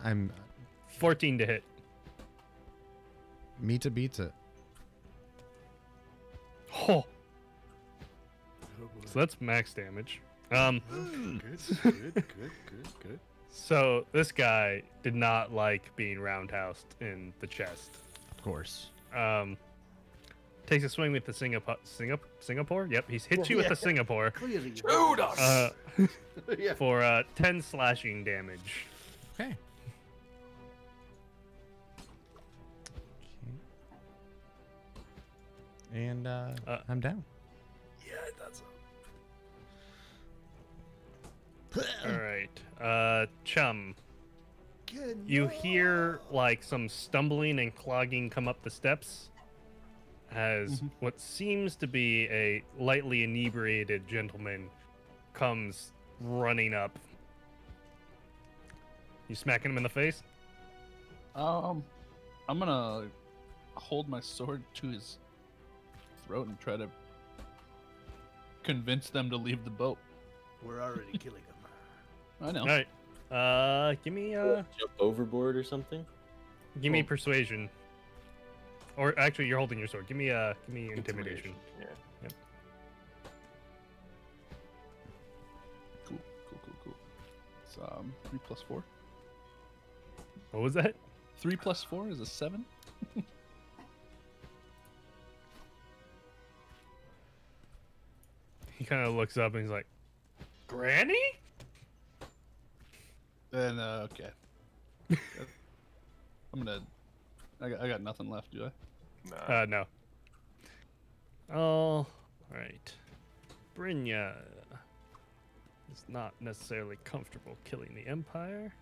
14 to hit. Mita beats it. Oh. So that's max damage. Good, good. So this guy did not like being roundhoused in the chest. Of course. takes a swing with the Singapore. Yep, he's hit you with the Singapore Clearly. Shoot us! Yeah. for 10 slashing damage. Okay. And I'm down. Yeah, that's All right, Chum. good. You hear like some stumbling and clogging come up the steps as what seems to be a lightly inebriated gentleman comes running up. You smacking him in the face? I'm gonna hold my sword to his throat and try to convince them to leave the boat. We're already killing him. I know. All right. Give me Jump overboard or something. persuasion. Or actually, you're holding your sword. Give me intimidation. Yeah. Yep. Cool. So 3 plus 4. What was that? 3 plus 4 is a 7. He kind of looks up and he's like, "Granny?" Then okay. I'm gonna. I got nothing left, do I? Nah. No. All right. Brynja is not necessarily comfortable killing the Empire.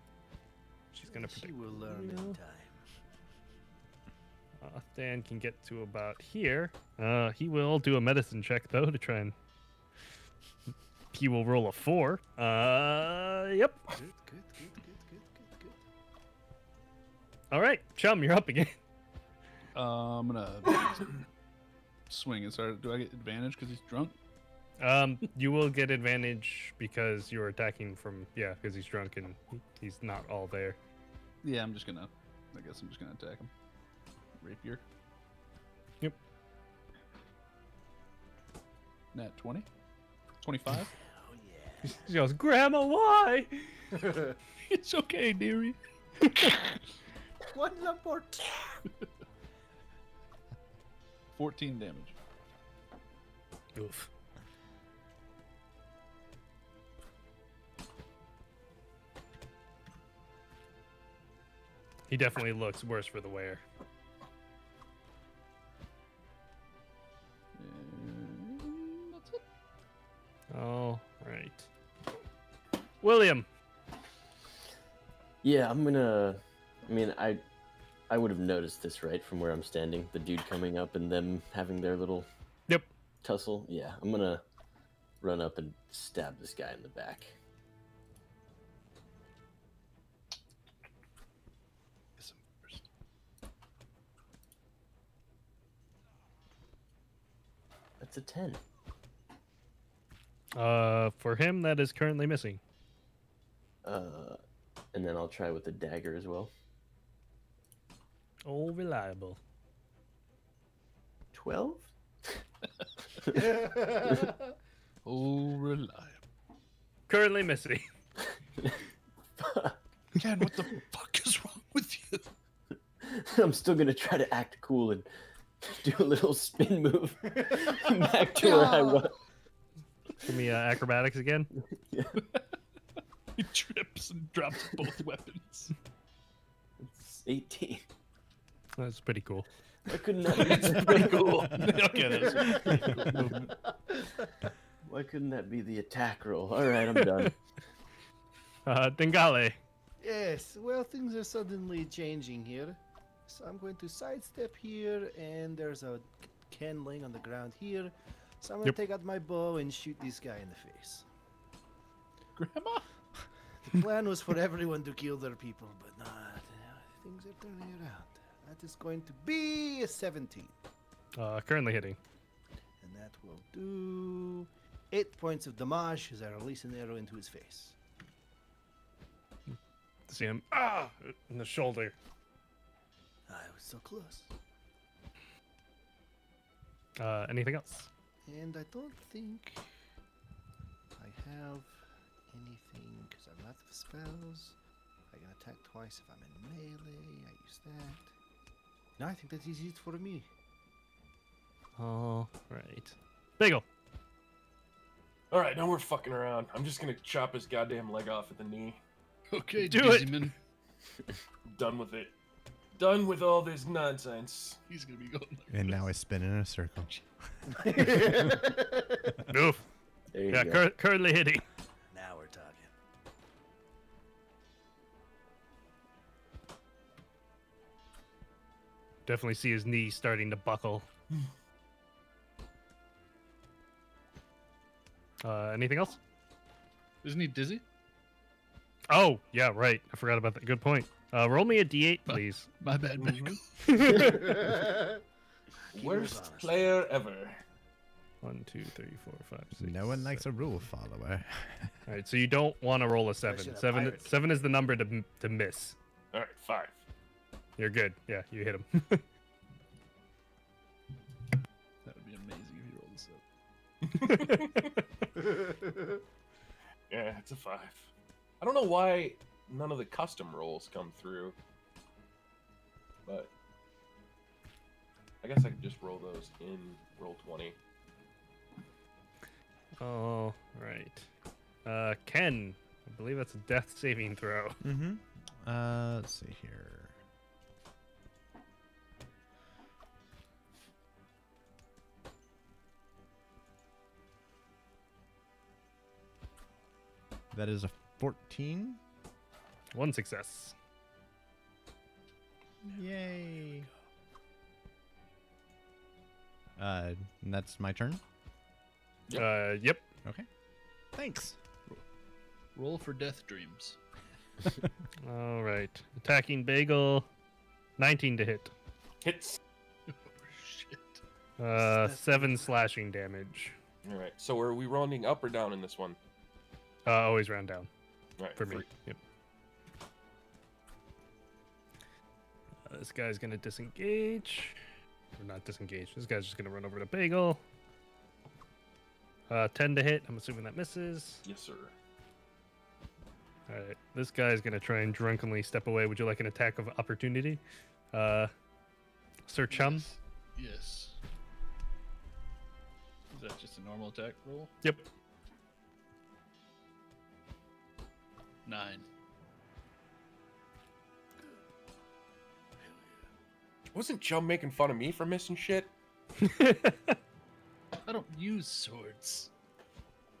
She's gonna She protect. will learn in you. time. Dan can get to about here. He will do a medicine check though to try and. He will roll a 4. Yep. Good. All right, Chum, you're up again. I'm gonna swing and start. Do I get advantage because he's drunk? You will get advantage because you're attacking from because he's drunk and he's not all there. Yeah, I'm just gonna. I guess I'm just gonna attack him. Rapier. Yep. Nat 20. 25. Oh yeah. She goes, "Grandma, why?" It's okay, dearie. One more. 14 damage. Oof. He definitely looks worse for the wear. And that's it. All right. William. Yeah, I'm gonna. I mean, I would have noticed this right from where I'm standing. The dude coming up and them having their little Yep. tussle. Yeah, I'm gonna run up and stab this guy in the back. Kiss him first. That's a 10. For him, that is currently missing. And then I'll try with the dagger as well. Oh, reliable. 12? Oh, reliable. Currently missing. Ken, what the fuck is wrong with you? I'm still gonna try to act cool and do a little spin move back to where I was. Give me acrobatics again. He trips and drops both weapons. It's 18. That's pretty cool. Why couldn't that be pretty cool? Okay, that's pretty cool movement. Why couldn't that be the attack roll? All right, I'm done. Dengale. Yes, well, things are suddenly changing here. So I'm going to sidestep here, and there's a Ken laying on the ground here. So I'm going to take out my bow and shoot this guy in the face. Grandma? The plan was for everyone to kill their people, but not. Things are turning around. That is going to be a 17. Currently hitting. And that will do 8 points of damage as I release an arrow into his face. See him in the shoulder. I was so close. Anything else? And I don't think I have anything because I'm out of spells. I can attack twice if I'm in melee. I use that. No, I think that's easy for me. All right. Bagel. All right, now we're fucking around. I'm just gonna chop his goddamn leg off at the knee. Okay, Do it. Dizzyman. Done with it. Done with all this nonsense. He's gonna be going like And this. now I spin in a circle. Oof. There you Yeah, go. currently hitting. Now we're talking. Definitely see his knee starting to buckle. Anything else? Isn't he dizzy? Oh, yeah, right. I forgot about that. Good point. Roll me a d8, Huh? please. My bad, Bagel. Worst player ever. 1, 2, 3, 4, 5, 6. No one likes a rule follower. All right, so you don't want to roll a 7. Especially the 7, pirates. 7 is the number to miss. All right, 5. You're good. Yeah, you hit him. That would be amazing if he rolled this up. Yeah, it's a 5. I don't know why none of the custom rolls come through, but I guess I could just roll those in roll 20. All right. Ken, I believe that's a death saving throw. Mm-hmm. Let's see here. That is a 14. 1 success. Yay. And that's my turn. Yep. Okay. Thanks. Roll for death dreams. All right. Attacking Bagel. 19 to hit. Hits. Oh, shit. 7 slashing damage. All right, so are we rounding up or down in this one? Always round down All right, for me. Yep. This guy's gonna disengage. Or not disengage. This guy's just gonna run over to Bagel. 10 to hit. I'm assuming that misses. Yes, sir. All right. This guy's gonna try and drunkenly step away. Would you like an attack of opportunity, Sir Chum? Yes. Is that just a normal attack roll? Yep. 9. Wasn't Chum making fun of me for missing shit? I don't use swords.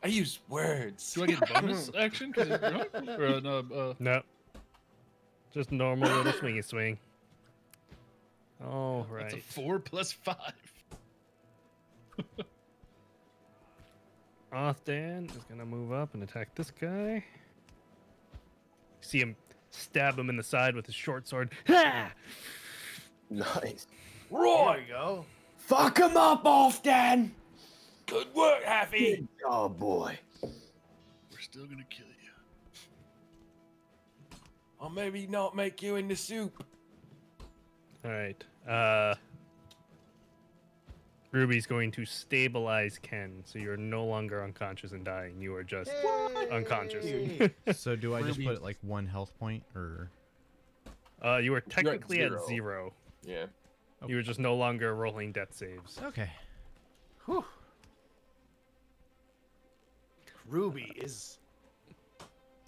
I use words. Do I get bonus action because he's drunk? Or no? No. Just normal little swingy swing. All That's a right. 4 plus 5. Othdan is gonna move up and attack this guy. See him stab him in the side with his short sword. Ha! Nice. There Right. we go. Fuck him up, Often. Good work, Happy. Good job, boy. We're still gonna kill you. Or maybe not make you into soup. All right. Ruby's going to stabilize Ken, so you're no longer unconscious and dying. You are just unconscious. So do I just Ruby. put it like 1 health point or? You are technically at zero. 0. Yeah. You are just no longer rolling death saves. Okay. Whew. Ruby is.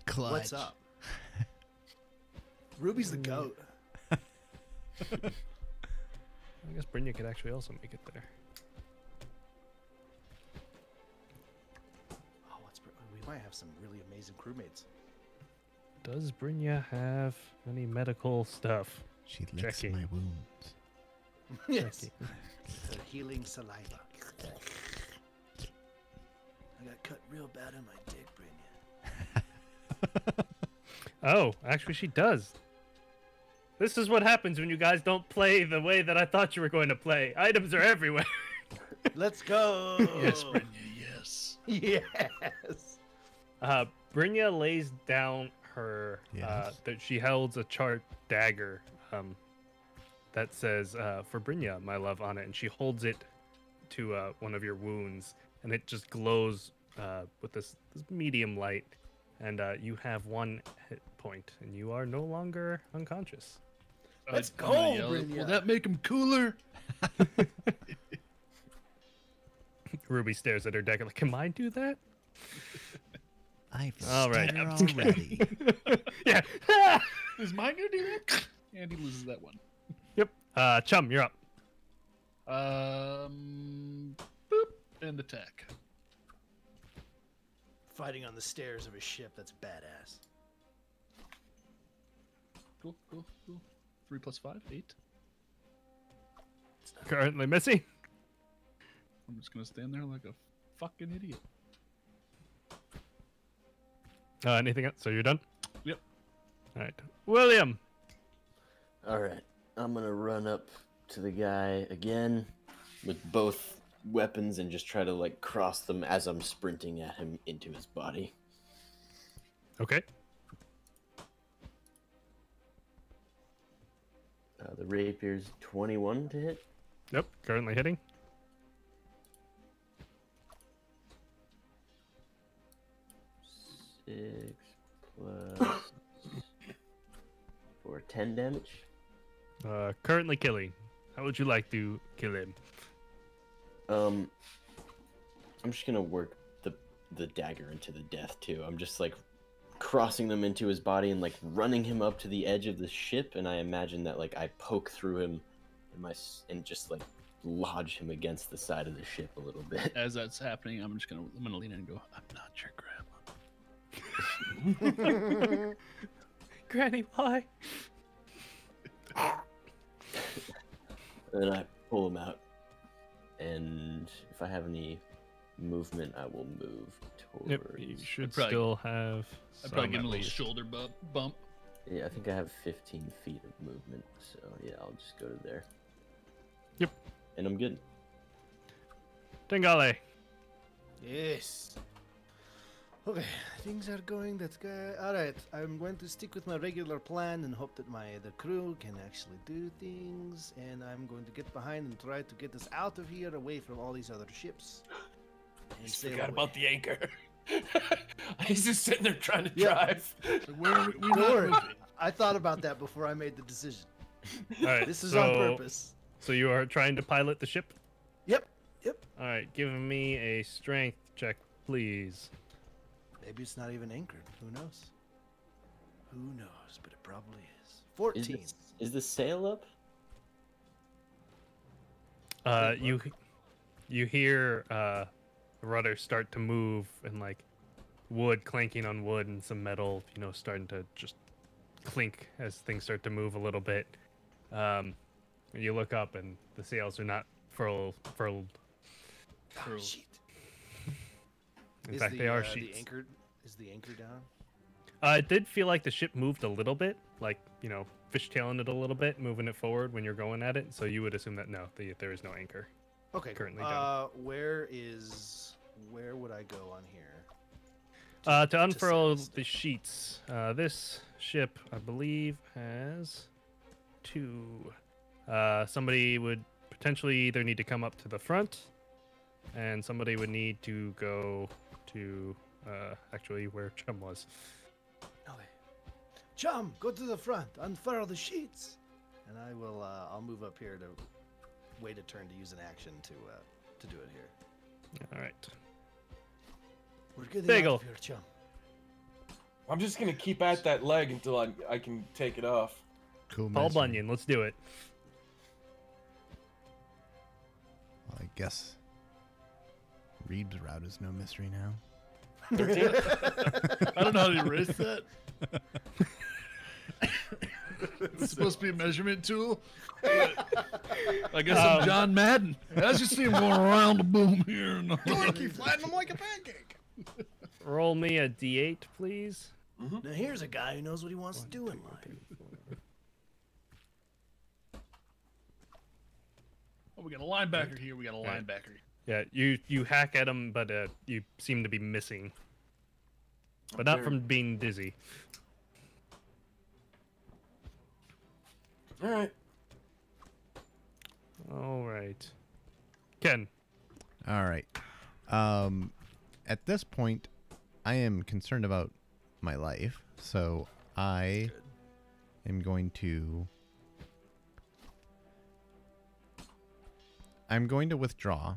Clutch. What's up? Ruby's the goat. I guess Brynja could actually also make it there. Oh, we might have some really amazing crewmates. Does Brynja have any medical stuff? She licks Checking. my wounds. Yes. The healing saliva. I got cut real bad on my dick, Brynja. Oh, actually, she does. This is what happens when you guys don't play the way that I thought you were going to play. Items are everywhere. Let's go. Yes, Brynja, yes. Yes. Brynja lays down her. Yes. That she holds a chart dagger. That says "For Brynja, my love" on it, and she holds it to one of your wounds, and it just glows with this medium light, and you have 1 hit point, and you are no longer Let's I'm gonna go, yell, Brynja. will that make him cooler? Ruby stares at her deck like, can mine do that? I've All right. stutter already. Yeah. Is mine gonna do that? And he loses that one. Yep. Chum, you're up. Boop, and attack. Fighting on the stairs of a ship, that's badass. Cool. 3 + 5, 8. Currently missing. I'm just gonna stand there like a fucking idiot. Anything else? So you're done? Yep. All right. William. All right, I'm gonna run up to the guy again with both weapons and just try to like cross them as I'm sprinting at him into his body. Okay. The rapier's 21 to hit. Yep. Currently hitting. 6 plus 4, 10 damage. Currently killing. How would you like to kill him? I'm just gonna work the dagger into the death too. I'm just like crossing them into his body and like running him up to the edge of the ship, and I imagine that like I poke through him and just like lodge him against the side of the ship a little bit. As that's happening, I'm gonna lean in and go, I'm not your grandma. Granny, why? And then I pull him out, and if I have any movement, I will move towards. Yep. You should probably- still have. I'd probably some give him at a little least. shoulder bump. Yeah, I think I have 15 feet of movement, so yeah, I'll just go to there. Yep. And I'm good. Dengale. Yes. Okay, things are going. That's good. All right, I'm going to stick with my regular plan and hope that the crew can actually do things. And I'm going to get behind and try to get us out of here, away from all these other ships. And Just sail forgot away. about the anchor. He's just sitting there trying to Yeah. drive. So where are we Don't not worry. moving? I thought about that before I made the decision. All right. This is so, on purpose. So you are trying to pilot the ship? Yep. All right. Give me a strength check, please. Maybe it's not even anchored. Who knows? Who knows? But it probably is. Is 14. is the sail up? You hear the rudder start to move and like wood clanking on wood and some metal, starting to just clink as things start to move a little bit. You look up and the sails are not furled. Oh, shit. In Is fact, the, they are the sheets. anchor, is the anchor down? It did feel like the ship moved a little bit, like, fishtailing it a little bit, moving it forward when you're going at it. So you would assume that there is no anchor. Okay. Currently down. Where would I go on here? To unfurl set the sheets, this ship, I believe, has 2. Somebody would potentially either need to come up to the front, and somebody would need to go to actually where Chum was. Okay. Chum, go to the front, unfurl the sheets, and I will. I'll move up here to wait a turn to use an action to do it here. All right. We're getting Bagel. out of here, Chum. I'm just gonna keep at that leg until I can take it off. Cool. Paul mystery. Bunyan, let's do it. Well, I guess Reed's route is no mystery now. 13. I don't know how to erase that. It's supposed to be a measurement tool. I guess I'm John Madden. I just see him going around the boom here. And flatten him like a pancake. Roll me a d8, please. Now here's a guy who knows what he wants to do in life. Oh, we got a linebacker here. We got a linebacker. Yeah, you hack at him, but you seem to be missing. But not from being dizzy. All right. All right. Ken. All right. At this point, I am concerned about my life, so I am going to. I'm going to withdraw.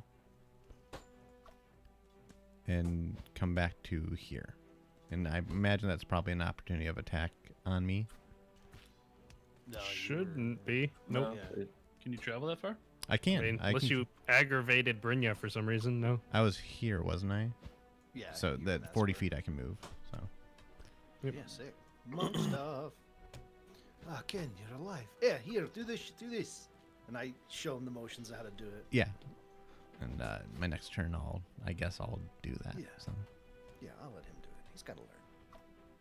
and come back to here. And I imagine that's probably an opportunity of attack on me. No, you Shouldn't be. Nope. Yeah. Can you travel that far? I can. I mean, I unless can- you aggravated Brynja for some reason, no. I was here, wasn't I? Yeah. So you that mess 40 with it. feet I can move. So Yep. Yeah, sick. Monk stuff. Ah, Ken, you're alive. Yeah, here, do this, do this. And I show him the motions of how to do it. yeah. And my next turn, I guess I'll do that. Yeah. So Yeah, I'll let him do it. He's got to learn.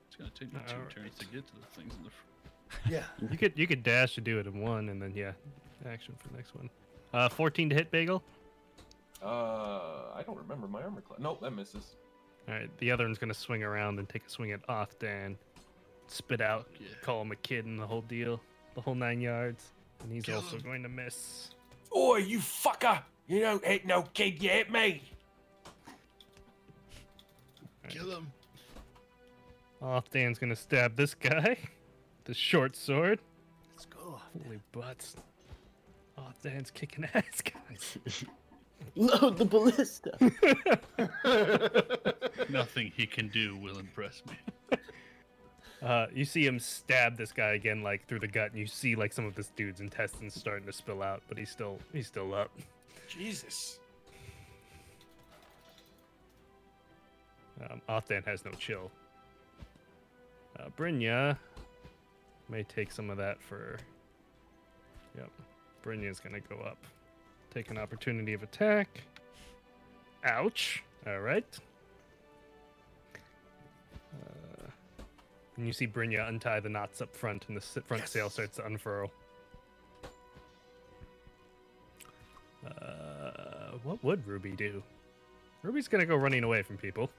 It's gonna take me two Alright. turns to get to the things in the. Yeah. You could dash to do it in one, and then yeah, action for the next one. 14 to hit, Bagel. I don't remember my armor class. Nope, that misses. All right, the other one's gonna swing around and take a swing at off Dan, spit out, Yeah. call him a kid and the whole deal, the whole 9 yards, and he's Kill also him. going to miss. Oi, you fucker! You don't hit no kid, you hit me! Kill him. Off Dan's gonna stab this guy, the short sword. Let's go. Holy butts! Off Dan's kicking ass, guys. Load the ballista. Nothing he can do will impress me. You see him stab this guy again, like through the gut, and you see like some of this dude's intestines starting to spill out, but he's still up. Jesus. Othdan has no chill. Brynja may take some of that for. Yep, Brynja's gonna go up, take an opportunity of attack. Ouch! All right. And you see Brynja untie the knots up front, and the front sail starts to unfurl. What would Ruby do? Ruby's gonna go running away from people.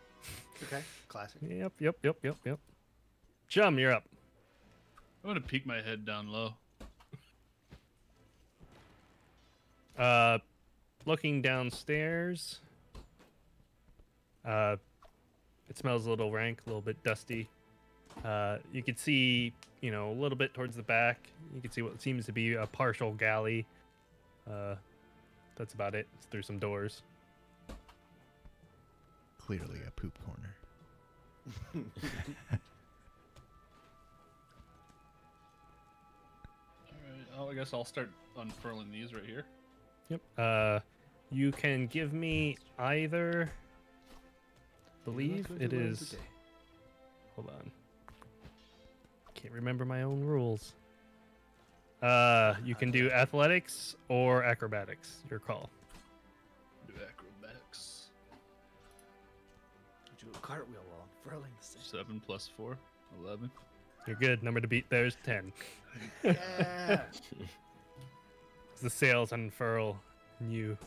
Okay, classic. Yep. Chum, you're up. I'm gonna peek my head down low. Looking downstairs. It smells a little rank, a little bit dusty. You could see, a little bit towards the back. You can see what seems to be a partial galley. That's about it. It's through some doors. clearly a poop corner. Alright, oh, I guess I'll start unfurling these right here. Yep. You can give me either. Believe it is. Hold on. Can't remember my own rules. You can do athletics or acrobatics. Your call. Do acrobatics. Do a cartwheel while I'm furling the same. 7 plus 4, 11. You're good. Number to beat there is 10. Yeah. As the sails unfurl, and you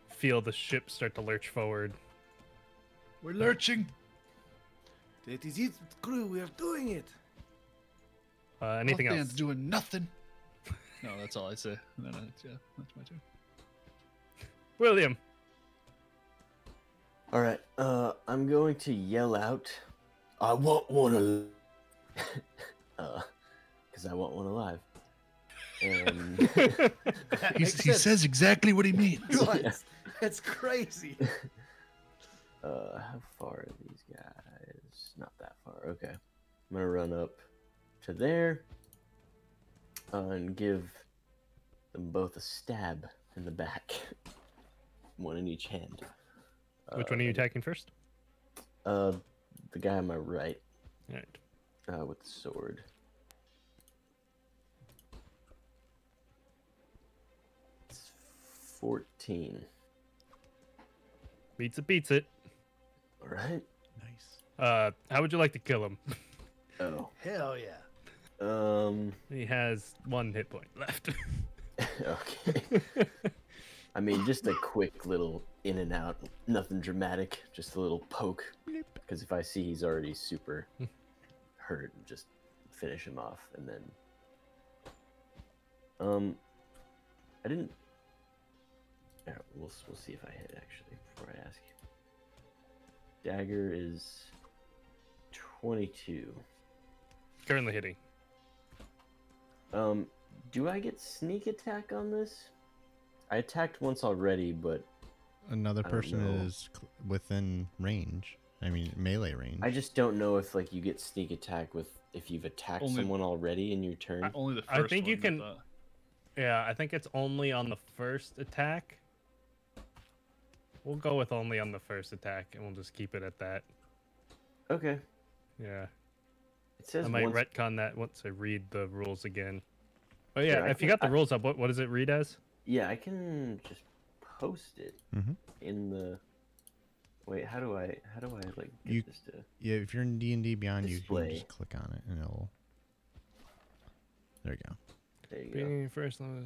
feel the ship start to lurch forward. We're lurching. That is it, crew. We are doing it. Anything else? Dan's doing nothing. No, that's all I say. No, yeah, that's my turn. William. All right, I'm going to yell out, "I want one because I want one alive." And That He makes sense. says exactly what he means. What? That's crazy. how far are these guys? Not that far. Okay, I'm gonna run up to there and give them both a stab in the back, one in each hand. Which one are you attacking first? The guy on my right, All right. with the sword. It's 14. Beats it. All right. Nice. How would you like to kill him? Oh. Hell yeah. He has 1 hit point left. Okay. I mean, just a quick little in and out, nothing dramatic, just a little poke. Because if I see he's already super hurt, just finish him off, and then. I didn't. Yeah, we'll see if I hit actually before I ask you. Dagger is 22. Currently hitting. Do I get sneak attack on this? I attacked once already, but another I don't person know. is within range. I mean, melee range. I just don't know if like you get sneak attack with if you've attacked Only- someone already in your turn. Only the I first think you one, can- but, Yeah, I think it's only on the first attack. We'll go with only on the first attack, and we'll just keep it at that. Okay. Yeah. It says I might once. retcon that once I read the rules again. But yeah, Here, I if you can- got the rules up, what does it read as? Yeah, I can just post it Mhm. in the. Wait, how do I like get You- this to? Yeah, if you're in D&D Beyond, you can Display. just click on it and it'll. There you go. There you go. Being first level,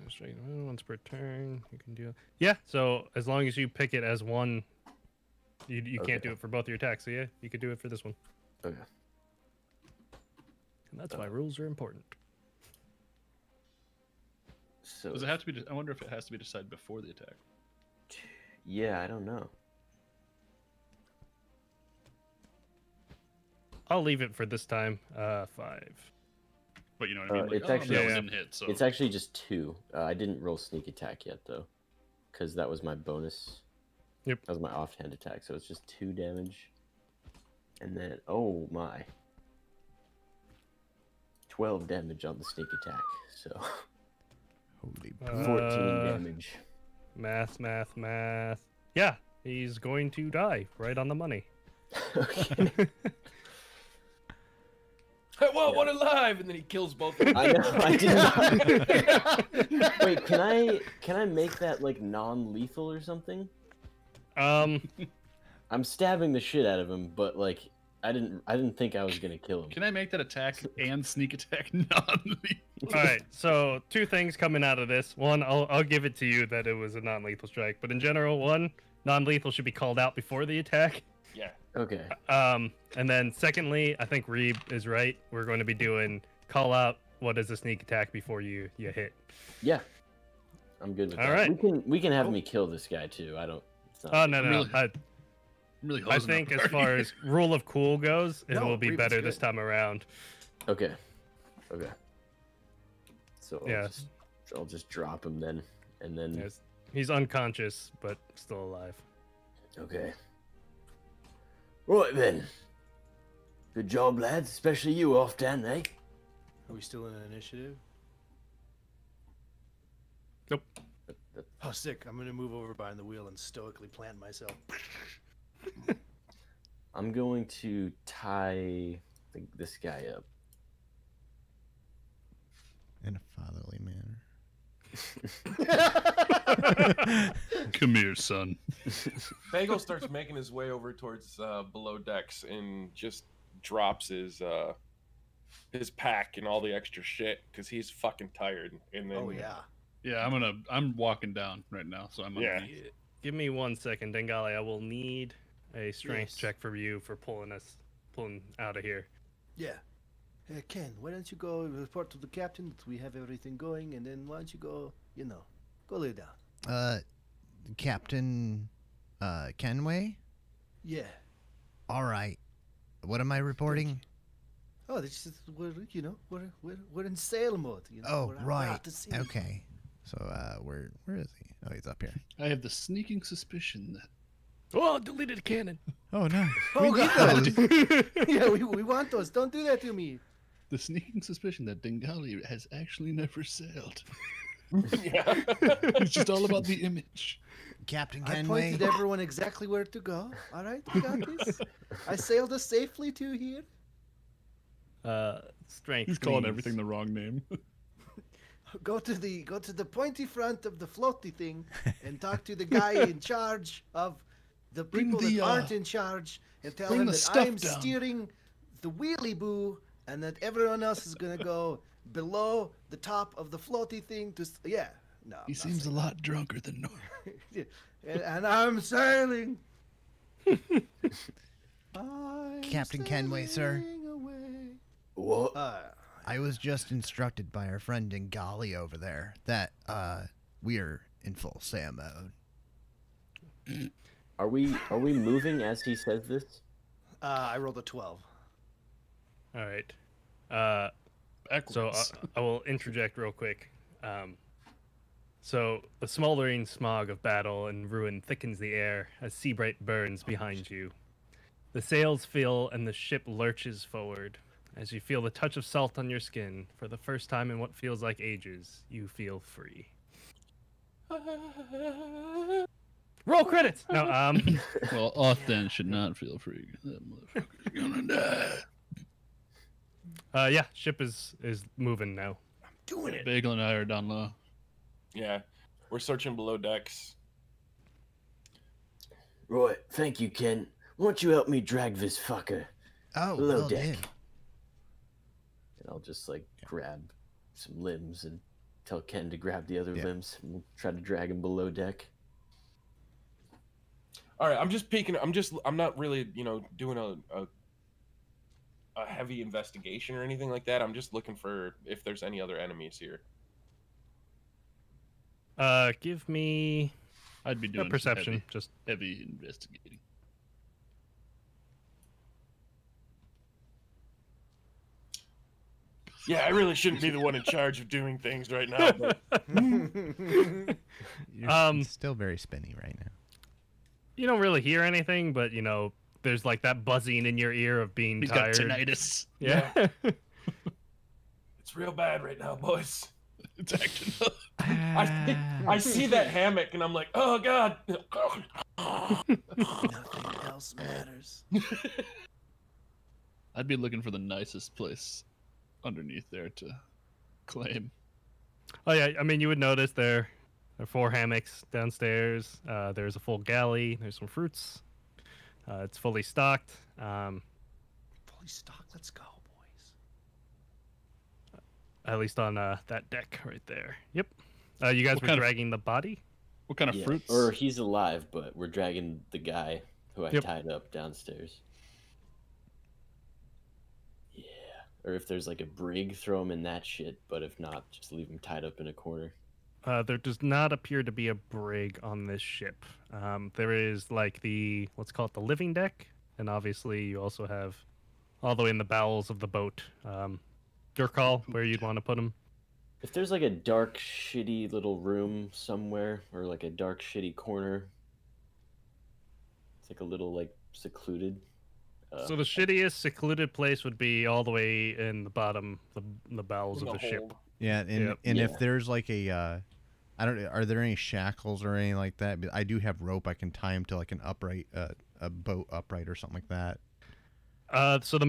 straight once per turn. You can do. Yeah, so as long as you pick it as one, you can't Okay. do it for both your attacks. So yeah, you could do it for this one. Okay. And that's why rules are important. So does it have to be? I wonder if it has to be decided before the attack. yeah, I don't know. I'll leave it for this time. 5. But you know what I mean? Like, It's oh, actually- that one Yeah. didn't hit. So It's actually just 2. I didn't roll sneak attack yet though, because that was my bonus. Yep. That was my offhand attack, so it's just 2 damage. And then, oh my, 12 damage on the sneak attack. So Holy. 14 damage. Math. Yeah, he's going to die right on the money. Okay. I want one alive, and then he kills both of them. I know. I did. Wait, can I make that like non-lethal or something? Um, I'm stabbing the shit out of him, but like I didn't think I was gonna kill him. can I make that attack and sneak attack non-lethal? all right. So 2 things coming out of this. One, I'll give it to you that it was a non-lethal strike, but in general, one, non-lethal should be called out before the attack. Yeah. Okay. And then secondly, I think Reeb is right. We're going to be doing call out what is a sneak attack before you hit. Yeah. I'm good with All that. right. We can have me kill this guy too. I don't. It's not, Oh no. Really? I I'm really I hosing that think as party. far as rule of cool goes, it No, will be Reeb is better good. this time around. Okay. Okay. So Yeah. I'll just drop him then, and then. Yes. He's unconscious but still alive. Okay. Right then. Good job, lads. Especially you, Off-Dan, eh? Are we still in initiative? Nope. Oh, sick. I'm going to move over behind the wheel and stoically plant myself. I'm going to tie this guy up. In a fatherly manner. Come here, son. Bagel starts making his way over towards below decks and just drops his pack and all the extra shit because he's fucking tired. And then Oh, yeah. Yeah, I'm walking down right now, so I'm Yeah. underneath. Give me 1 second, Dengali. I will need a strength Yes. check for you for pulling out of here. Yeah. Hey, Ken, why don't you go report to the captain that we have everything going, and then why don't you go, go lay down. Captain Kenway? Yeah. All right. What am I reporting? Oh, this is, we're in sail mode. Oh, we're out right. to sea. Okay. So, where is he? Oh, he's up here. I have the sneaking suspicion that Oh, deleted cannon. Oh, no. Oh, We need God. those. Yeah, we want those. Don't do that to me. Dengali has actually never sailed. Yeah. It's just all about the image. Captain I Kenway? pointed everyone exactly where to go. All right, we got this. I sailed us safely to here. Strength. He's calling please. everything the wrong name. Go to the pointy front of the floaty thing and talk to the guy in charge of the Bring people the, that aren't in charge and tell bring him the that stuff I'm down. steering the wheelie boo and that everyone else is gonna go below the top of the floaty thing to yeah. No. He not seems a saying lot drunker than normal. that. and I'm sailing. I'm Captain Kenway, sir. sailing away. What? I was just instructed by our friend Dengali over there that we are in full sail mode. Are we moving as he says this? I rolled a 12. All right. So Backwards. I will interject real quick. So the smoldering smog of battle and ruin thickens the air as Seabright burns behind you. The sails fill and the ship lurches forward. As you feel the touch of salt on your skin, for the first time in what feels like ages, you feel free. Roll credits! No, Well, Othan should not feel free. That motherfucker's gonna die. yeah, ship is moving now. Doing it. Bagel and I are down low. Yeah, we're searching below decks. Roy, thank you, Ken. Won't you help me drag this fucker? Oh, Below well deck. did. And I'll just like grab some limbs and tell Ken to grab the other Yeah. limbs and we'll try to drag him below deck. All right, I'm just peeking. I'm not really, doing a heavy investigation or anything like that. I'm just looking for if there's any other enemies here. Give me I'd be a doing some perception. Just heavy investigating. Yeah, I really shouldn't be the one in charge of doing things right now. But You're still very spinny right now. you don't really hear anything, but there's like that buzzing in your ear of being He's tired. got tinnitus. Yeah. it's real bad right now, boys. It's acting up. I see that hammock and I'm like, oh god. Nothing else matters. I'd be looking for the nicest place underneath there to claim. Oh yeah, I mean you would notice there are 4 hammocks downstairs. There's a full galley. There's some fruits. It's fully stocked. Fully stocked. Let's go, boys. At least on that deck right there. Yep. You guys What were kind of- dragging the body. What kind of Yeah, fruits? or he's alive, but we're dragging the guy who I Yep. tied up downstairs. Yeah. Or if there's like a brig, throw him in that shit. But if not, just leave him tied up in a corner. There does not appear to be a brig on this ship. There is like let's call it the living deck, and obviously you also have all the way in the bowels of the boat. Your call where you'd want to put them. If there's like a dark, shitty little room somewhere, or like a dark, shitty corner, it's like a little like secluded. So the shittiest secluded place would be all the way in the bottom, the bowels In of the the ship. hold. Yeah, and Yep. and Yeah. if there's like a, I don't. Are there any shackles or anything like that? But I do have rope. I can tie him to like an upright, a boat upright or something like that. So the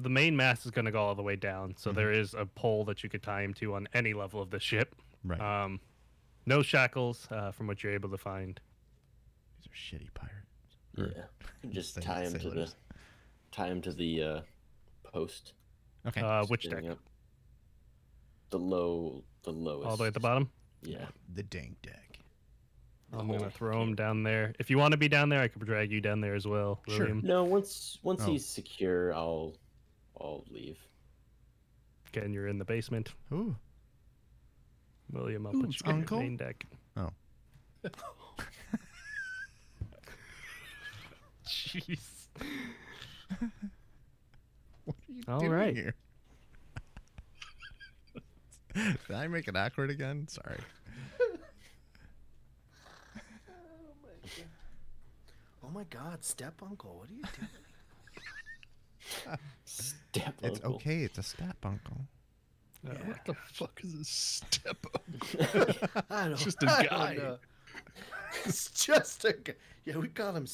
main mast is going to go all the way down. So there is a pole that you could tie him to on any level of the ship. Right. No shackles from what you're able to find. These are shitty pirates. Yeah. Just Say- tie him to the sailors. post. Okay. Which deck? Standing up. The lowest. All the way at the bottom. Yeah. The dank deck. I'm going to Oh, throw him down there. If you want to be down there, I could drag you down there as well, Sure. William. No, once Oh. he's secure, I'll leave. Again, you're in the basement. Ooh. William, I'll Ooh, put it's you on Uncle? your main deck. Oh. Jeez. What are you All doing right. here? Did I make it awkward again? Sorry. Oh my God, step uncle, what are you doing? Step It's uncle. okay. It's a step, uncle. What the fuck is a step up? I don't, Just a I don't guy. know. It's just a guy. Yeah, we call him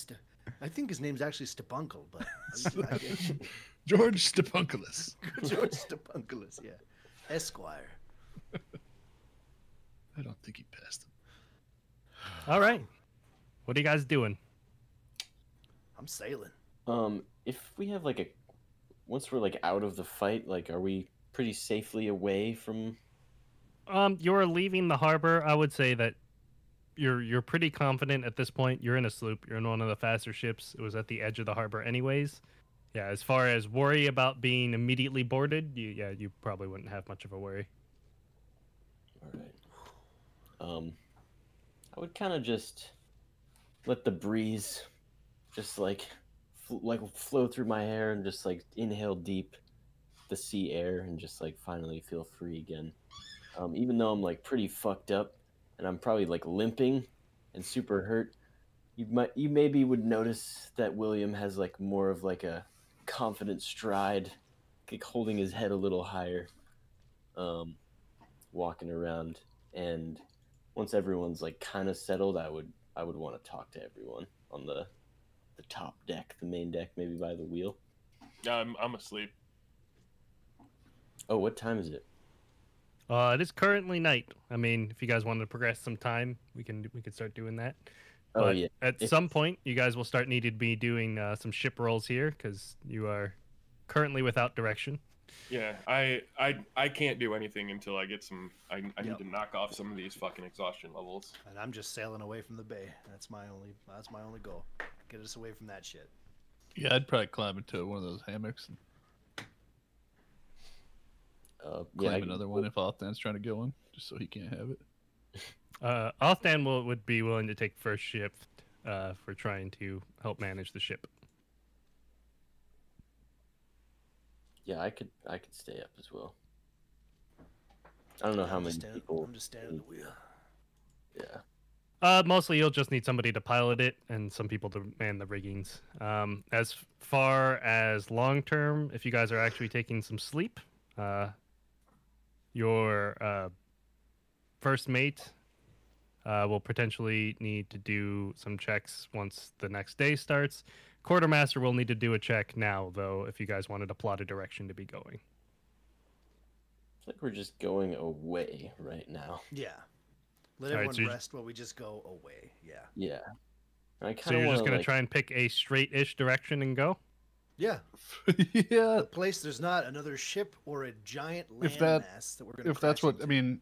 I think his name's actually Stepuncle, but George Stepunculus. George Stepunculus, yeah, Esquire. I don't think he passed him. All right. What are you guys doing? I'm sailing. If we have like once we're like out of the fight, like, are we pretty safely away from? You're leaving the harbor. I would say that you're pretty confident at this point. You're in a sloop. You're in one of the faster ships. It was at the edge of the harbor anyways. Yeah, as far as worry about being immediately boarded, you probably wouldn't have much of a worry. All right. I would kind of just let the breeze just like flow through my hair and just like inhale deep the sea air and just like finally feel free again. Even though I'm like pretty fucked up and I'm probably like limping and super hurt, you maybe would notice that William has like more of like a confident stride, like holding his head a little higher, walking around. And once everyone's like kind of settled, I would want to talk to everyone on the top deck, the main deck, maybe by the wheel. Yeah, I'm asleep. Oh, what time is it? It is currently night. I mean, if you guys wanted to progress some time, we can start doing that. Oh But yeah. at some point, you guys will start needing to be doing some ship rolls here because you are currently without direction. Yeah, I can't do anything until I get some. I need to knock off some of these fucking exhaustion levels. And I'm just sailing away from the bay. That's my only goal. Get us away from that shit. Yeah, I'd probably climb into one of those hammocks and claim another one if Althan's trying to get one, just so he can't have it. Althan would be willing to take first shift for trying to help manage the ship. Yeah, I could stay up as well. I don't know how many people. I'm just standing at the wheel. Yeah. Mostly you'll just need somebody to pilot it and some people to man the riggings. As far as long term, if you guys are actually taking some sleep, your first mate will potentially need to do some checks once the next day starts. Quartermaster will need to do a check now, though, if you guys wanted to plot a direction to be going. It's like we're just going away right now. Yeah. Let All right, everyone so rest while we just go away. Yeah. Yeah. I So you're just going to try and pick a straight-ish direction and go? Yeah. Yeah. A place there's not another ship or a giant If landmass that we're going to If that's what I mean,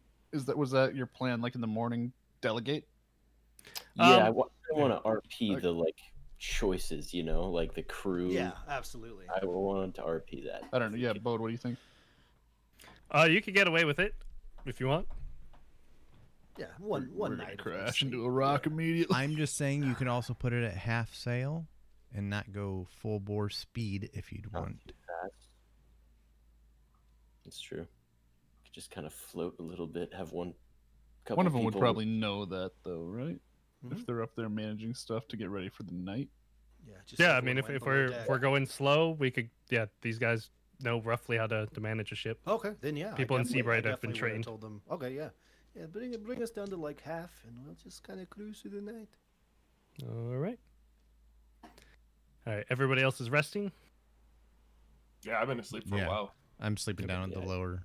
was that your plan? Like in the morning, delegate? Yeah, I want to RP the like choices, you know, like the crew. Yeah, absolutely. I wanted to RP that. I don't know. Yeah, Bode, what do you think? You could get away with it if you want. Yeah, one We're night. gonna crash into a rock immediately. I'm just saying you can also put it at half sail and not go full bore speed if you'd Not want. too fast. It's true. Could just kind of float a little bit. Have one. Couple One of them would people- probably know that, though, right? Mhm. If they're up there managing stuff to get ready for the night. Yeah, just Yeah, I everyone mean, went if below we're deck. if we're going slow, we could. Yeah, these guys know roughly how to manage a ship. Okay, then yeah. People in definitely- Seabright I have been definitely would've trained. Told them, okay, yeah, yeah, bring us down to like half, and we'll just kind of cruise through the night. All right. All right. Everybody else is resting. Yeah, I've been asleep for Yeah. a while. I'm sleeping down at the Yeah. lower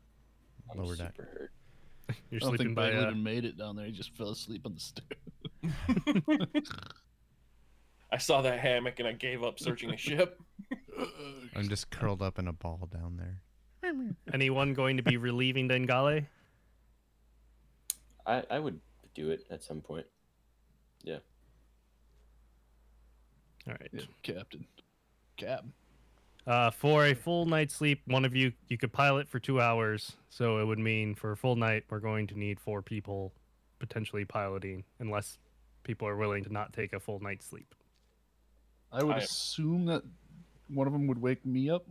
I'm deck. super hurt. You're I don't sleeping think by. Bagley even made it down there. He just fell asleep on the stairs. I saw that hammock and I gave up searching a ship. I'm just curled up in a ball down there. Anyone going to be relieving Dengale? I would do it at some point. Yeah. All right. Yeah, Captain. Cap. For a full night's sleep, one of you could pilot for 2 hours. So it would mean for a full night, we're going to need 4 people potentially piloting, unless people are willing to not take a full night's sleep. I would I- assume that one of them would wake me up,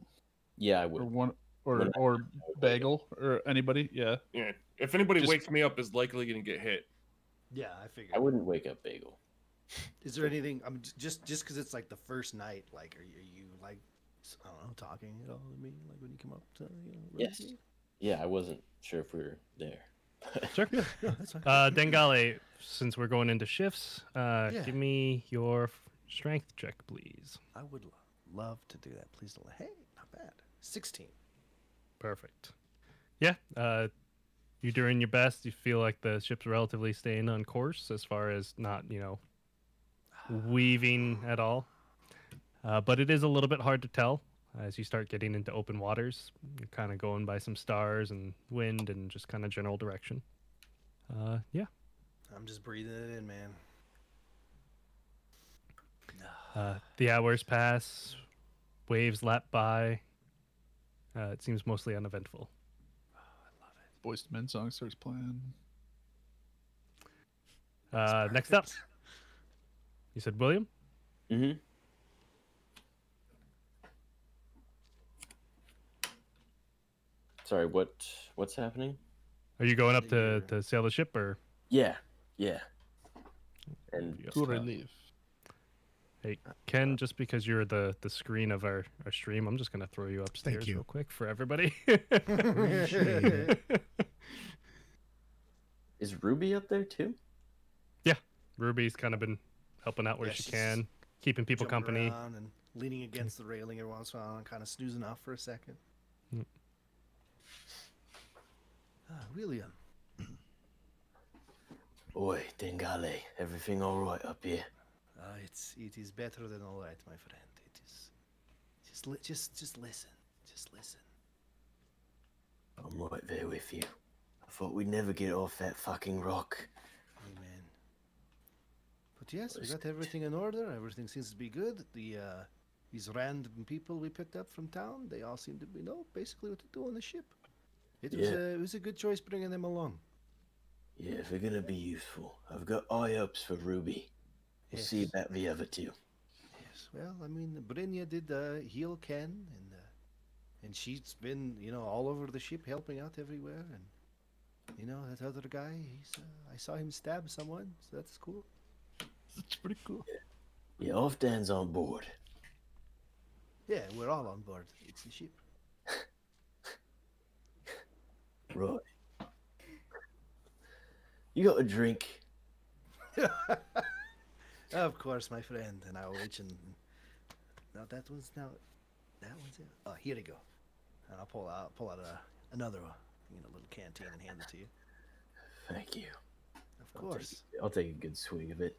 Yeah, I or would. or Bagel, or anybody. Yeah. Yeah. If anybody Just- wakes me up, is likely going to get hit. Yeah, I figured. I wouldn't wake up Bagel. Is there anything? I'm just because it's like the first night. Like, are you like, I don't know, talking at all to me? Like when you come up to Yes. Yeah, I wasn't sure if we were there. Sure. Yeah, that's fine. Dengale, since we're going into shifts, give me your strength check, please. I would love to do that. Please don't. Hey, not bad. 16. Perfect. Yeah. You're doing your best. You feel like the ship's relatively staying on course as far as not, weaving at all. But it is a little bit hard to tell as you start getting into open waters. You're kind of going by some stars and wind and just kind of general direction. Yeah. I'm just breathing it in, man. The hours pass. Waves lap by. It seems mostly uneventful. Boys to Men song starts playing. Next up, you said William? Mm-hmm. Sorry, what's happening? Are you going up to sail the ship or? Yeah. Yeah. And Yes. To relief. Hey, Ken, just because you're the screen of our stream, I'm just gonna throw you upstairs you. real quick for everybody. Appreciate it. is Ruby up there too? Yeah, Ruby's kind of been helping out where Yeah, she she's can, keeping people Jumping company. around and leaning against the railing every once in a while and kind of snoozing off for a second. Mm. William. Oi, Dengale, everything all right up here? It is better than all right, my friend. It is just listen. Just listen. I'm right there with you. I thought we'd never get off that fucking rock. Amen. But yes, we got everything in order. Everything seems to be good. These random people we picked up from town, they all seem to be know basically what to do on the ship. It was a good choice bringing them along. Yeah, if they're gonna be useful, I've got eye ups for Ruby. We'll see Yes. about the other two. Yes. Well, I mean, Brynja did heal Ken, and she's been all over the ship helping out everywhere. And that other guy, I saw him stab someone, so that's cool. It's pretty cool. Yeah, off Dan's on board. Yeah, we're all on board. It's the ship. Right. You got a drink? Of course, my friend. And I'll reach and that one's it. Oh, here you go. And I'll pull out another little canteen and hand it to you. Thank you. Of course. I'll take a good swig of it.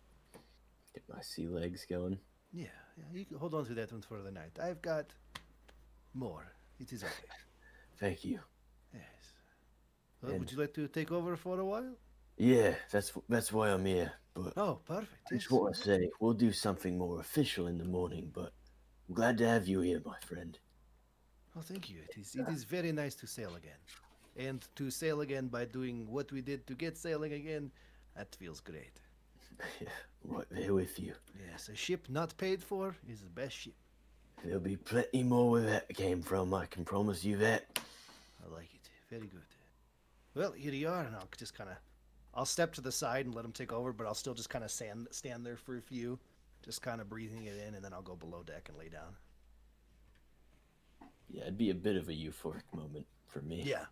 Get my sea legs going. Yeah. You can hold on to that one for the night. I've got more. It is okay. Thank you. Yes. Well, And- would you like to take over for a while? Yeah, that's why I'm here. But Oh, perfect. I Yes. just want to say we'll do something more official in the morning. But I'm glad to have you here, my friend. Oh, thank you. It is very nice to sail again. And to sail again by doing what we did to get sailing again, that feels great. Yeah, right there with you. Yes, a ship not paid for is the best ship. There'll be plenty more where that came from. I can promise you that. I like it. Very good. Well, here you are, and I'll step to the side and let him take over, but I'll still just kind of stand there for a few, just kind of breathing it in, and then I'll go below deck and lay down. Yeah, it'd be a bit of a euphoric moment for me. Yeah.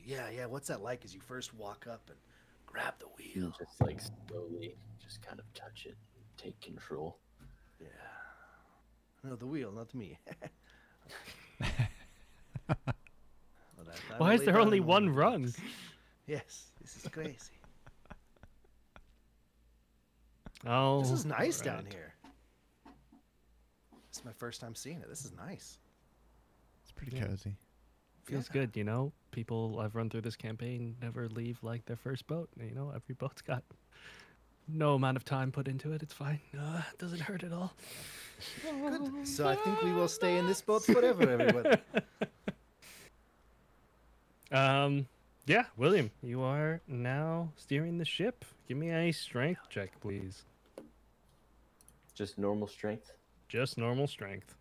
Yeah. What's that like as you first walk up and grab the You wheel? just like slowly, just kind of touch it, take control. Yeah. No, the wheel, not me. Why is there only one rung? Yes, this is crazy. Oh, This is nice down right. here. This is my first time seeing it. This is nice. It's pretty Yeah. cozy. Feels Yeah. good, People I've run through this campaign never leave like their first boat. Every boat's got no amount of time put into it. It's fine. It doesn't hurt at all. Good. So I think we will stay in this boat forever, everyone. Yeah, William, you are now steering the ship. Give me a strength check, please. Just normal strength. Just normal strength.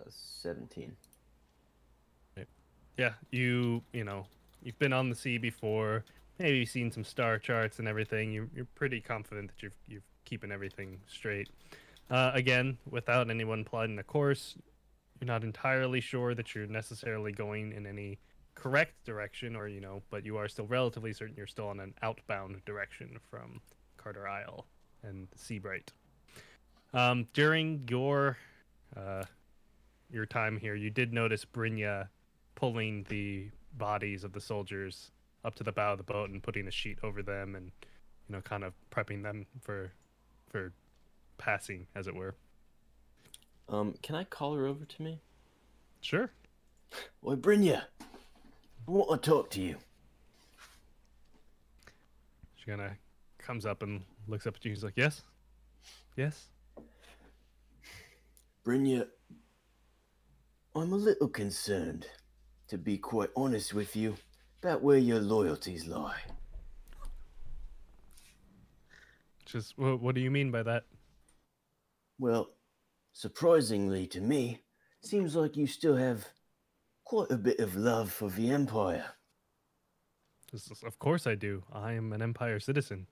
17. Yeah, you've been on the sea before. Maybe you've seen some star charts and everything. You're pretty confident that you're keeping everything straight. Again, without anyone plotting a course, you're not entirely sure that you're necessarily going in any correct direction, but you are still relatively certain you're still on an outbound direction from Carter Isle and Seabright. During your time here, you did notice Brynja pulling the bodies of the soldiers up to the bow of the boat and putting a sheet over them and kind of prepping them for passing, as it were. Can I call her over to me? Sure. Oi, Brynja, I want to talk to you. She kind of comes up and looks up at you. She's like, yes? Yes? Brynja, I'm a little concerned, to be quite honest with you, about where your loyalties lie. Just, what do you mean by that? Well, surprisingly to me, seems like you still have quite a bit of love for the Empire. Of course I do. I am an Empire citizen.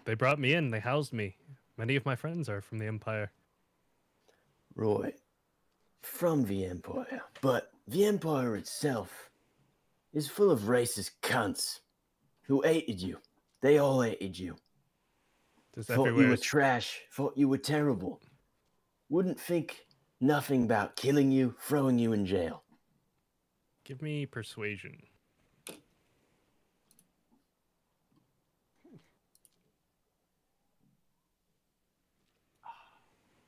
They brought me in. They housed me. Many of my friends are from the Empire. Right. From the Empire. But the Empire itself is full of racist cunts who hated you. They all hated you. Just Thought you everywhere. were trash. Thought you were terrible. Wouldn't think nothing about killing you, throwing you in jail. Give me persuasion.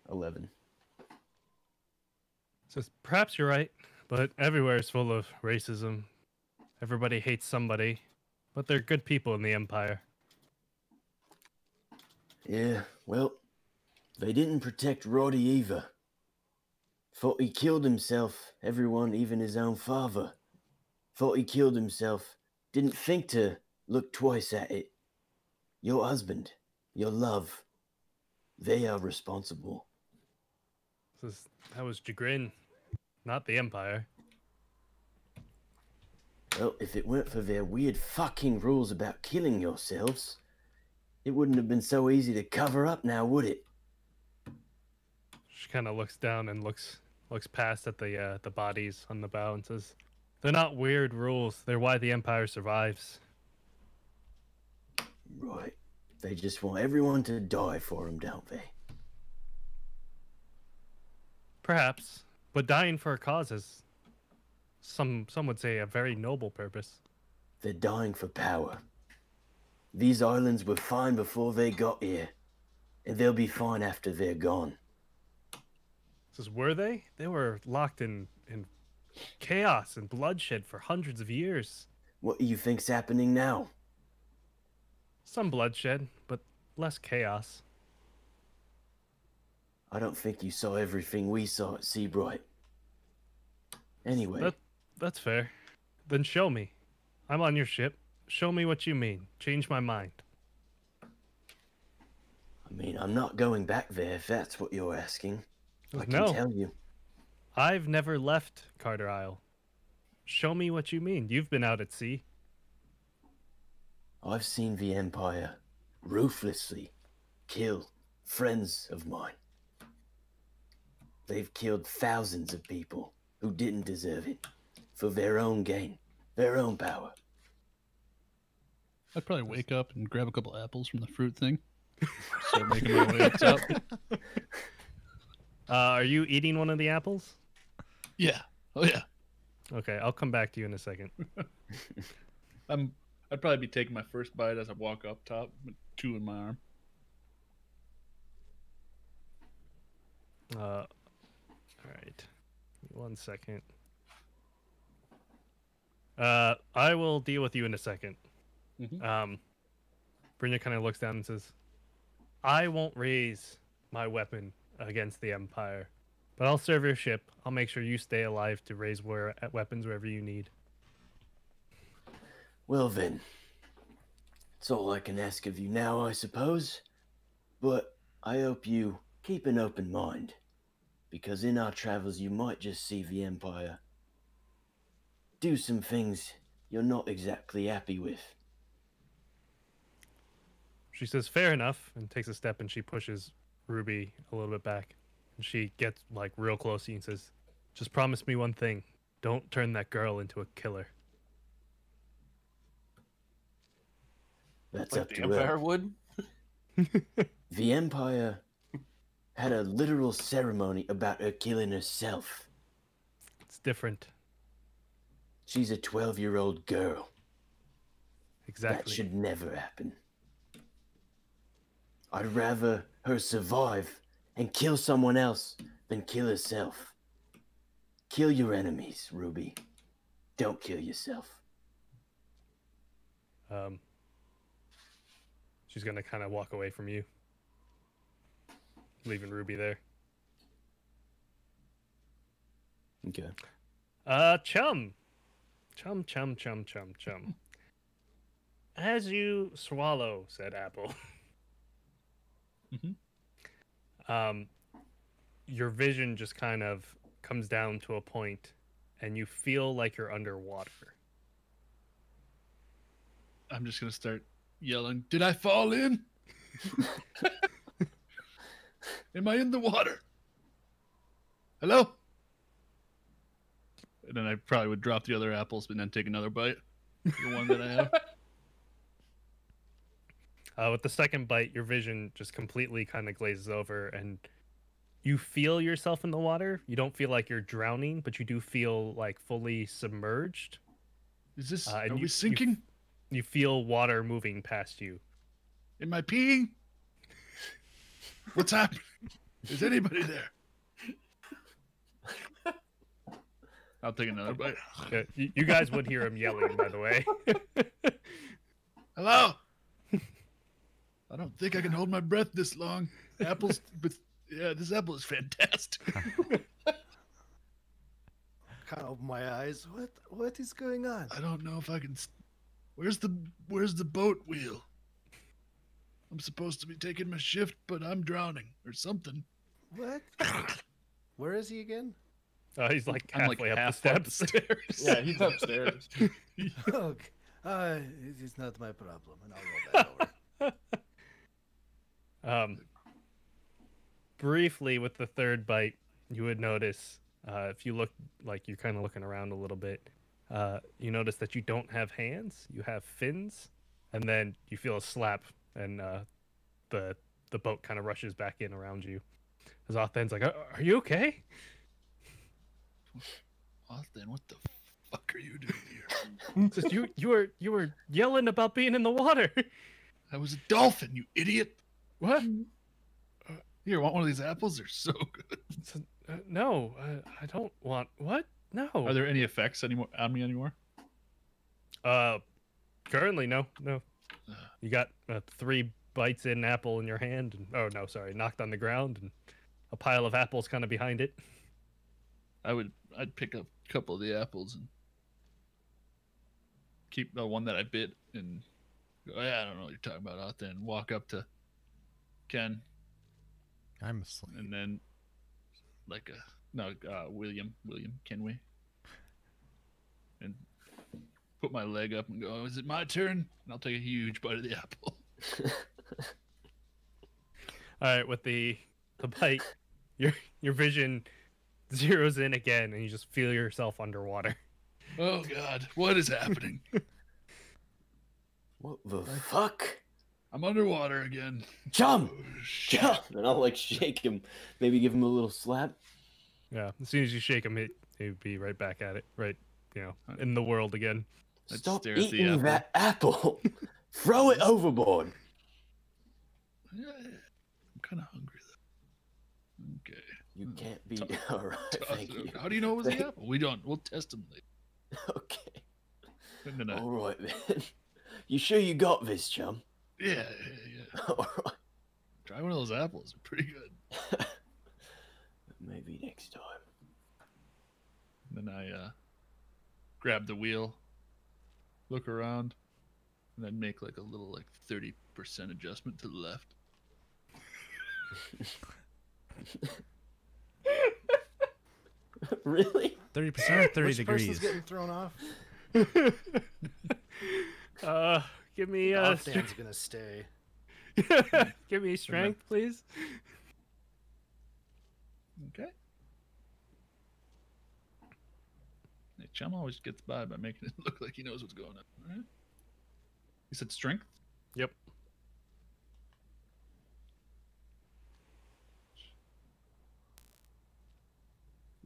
11. Says perhaps you're right, but everywhere is full of racism. Everybody hates somebody, but they're good people in the Empire. Yeah, well, they didn't protect Roddy either. Thought he killed himself, everyone, even his own father. Thought he killed himself. Didn't think to look twice at it. Your husband, your love, they are responsible. Says that was Jagrin, not the Empire. Well, if it weren't for their weird fucking rules about killing yourselves, it wouldn't have been so easy to cover up now, would it? She kind of looks down and looks past at the bodies on the bow and says, "They're not weird rules. They're why the Empire survives." Right. They just want everyone to die for them, don't they? Perhaps, but dying for a cause is some would say a very noble purpose. They're dying for power. These islands were fine before they got here, and they'll be fine after they're gone. Says, were they? They were locked in chaos and bloodshed for hundreds of years. What do you think's happening now? Some bloodshed, but less chaos. I don't think you saw everything we saw at Seabright. Anyway, That's fair. Then show me. I'm on your ship. Show me what you mean. Change my mind. I mean, I'm not going back there if that's what you're asking. I can No. tell you. I've never left Carter Isle. Show me what you mean. You've been out at sea. I've seen the Empire ruthlessly kill friends of mine. They've killed thousands of people who didn't deserve it for their own gain, their own power. I'd probably wake up and grab a couple apples from the fruit thing. Start making my way up top. Are you eating one of the apples? Yeah. Oh yeah. Okay, I'll come back to you in a second. I'd probably be taking my first bite as I walk up top with 2 in my arm. All right. 1 second. I will deal with you in a second. Mhm. Brynja kind of looks down and says, "I won't raise my weapon against the Empire, but I'll serve your ship. I'll make sure you stay alive to raise weapons wherever you need." Well then, it's all I can ask of you now, I suppose. But I hope you keep an open mind, because in our travels you might just see the Empire do some things you're not exactly happy with. She says, "Fair enough," and takes a step and she pushes Ruby a little bit back. And she gets like real close to you and says, "Just promise me one thing. Don't turn that girl into a killer." That's Like up the to Empire her. would. The Empire had a literal ceremony about her killing herself. It's different. She's a 12-year-old girl. That Exactly. should never happen. I'd rather her survive and kill someone else than kill herself. Kill your enemies, Ruby. Don't kill yourself. She's gonna kind of walk away from you, leaving Ruby there. Okay. Chum. As you swallow said apple, Mhm. your vision just kind of comes down to a point and you feel like you're underwater. I'm just gonna start yelling, "Did I fall in? Am I in the water? Hello?" And then I probably would drop the other apples, but then take another bite. The one that I have. With the second bite, your vision just completely kind of glazes over, and you feel yourself in the water. You don't feel like you're drowning, but you do feel like fully submerged. Is this? And Are you- we sinking? You feel water moving past you. Am I peeing? What's happening? Is anybody there? I'll take another bite. Yeah, you guys would hear him yelling, by the way. Hello? I don't think I can hold my breath this long. Apples, but yeah, this apple is fantastic. Kind of open my eyes. What is going on? I don't know if I can. Where's the boat wheel? I'm supposed to be taking my shift, but I'm drowning or something. What? Where is he again? He's like I'm halfway like up half the up the steps. stairs. Yeah, he's upstairs. Okay. It is not my problem, and I'll roll that over. Briefly, with the third bite, you would notice if you look like you're kind of looking around a little bit, you notice that you don't have hands. You have fins, and then you feel a slap, and the boat kind of rushes back in around you. Azothan's like, "Are you okay?" Austin, what the fuck are you doing here? It's just, you were yelling about being in the water. I was a dolphin, you idiot. What? Here, want one of these apples? They're so good. No, I don't want. What? No. Are there any effects anymore on me anymore? Currently, no. You got 3 bites in apple in your hand, and oh no, sorry, knocked on the ground, and a pile of apples kind of behind it. I'd pick up a couple of the apples and keep the one that I bit and go, yeah, I don't know what you're talking about out there, and walk up to Ken I'm asleep. and then William, can we? And put my leg up and go, is it my turn? And I'll take a huge bite of the apple. All right, with the bite, your vision zeroes in again, and you just feel yourself underwater. Oh God, what is happening? What the fuck? I'm underwater again. Chum! Oh, shit. Chum! And I'll like shake him, maybe give him a little slap. Yeah, as soon as you shake him, he'd be right back at it, right, in the world again. I'd Stop stare at the eating apple. that apple. Throw it overboard. Yeah, I'm kind of hungry though. Okay. You can't be. Toss- All right, thank you. How do you know it was the apple? We don't. We'll test them later. Okay. And then All right, then. You sure you got this, chum? yeah. All right. Try one of those apples. They're pretty good. Maybe next time. And then I grab the wheel, look around, and then make like a little 30% adjustment to the left. Really? 30% or 30 Which degrees? person's getting thrown off? Give me Offdan's gonna stay. give me strength, please. Okay. Hey, Chum always gets by making it look like he knows what's going on. All right. You said strength? Yep.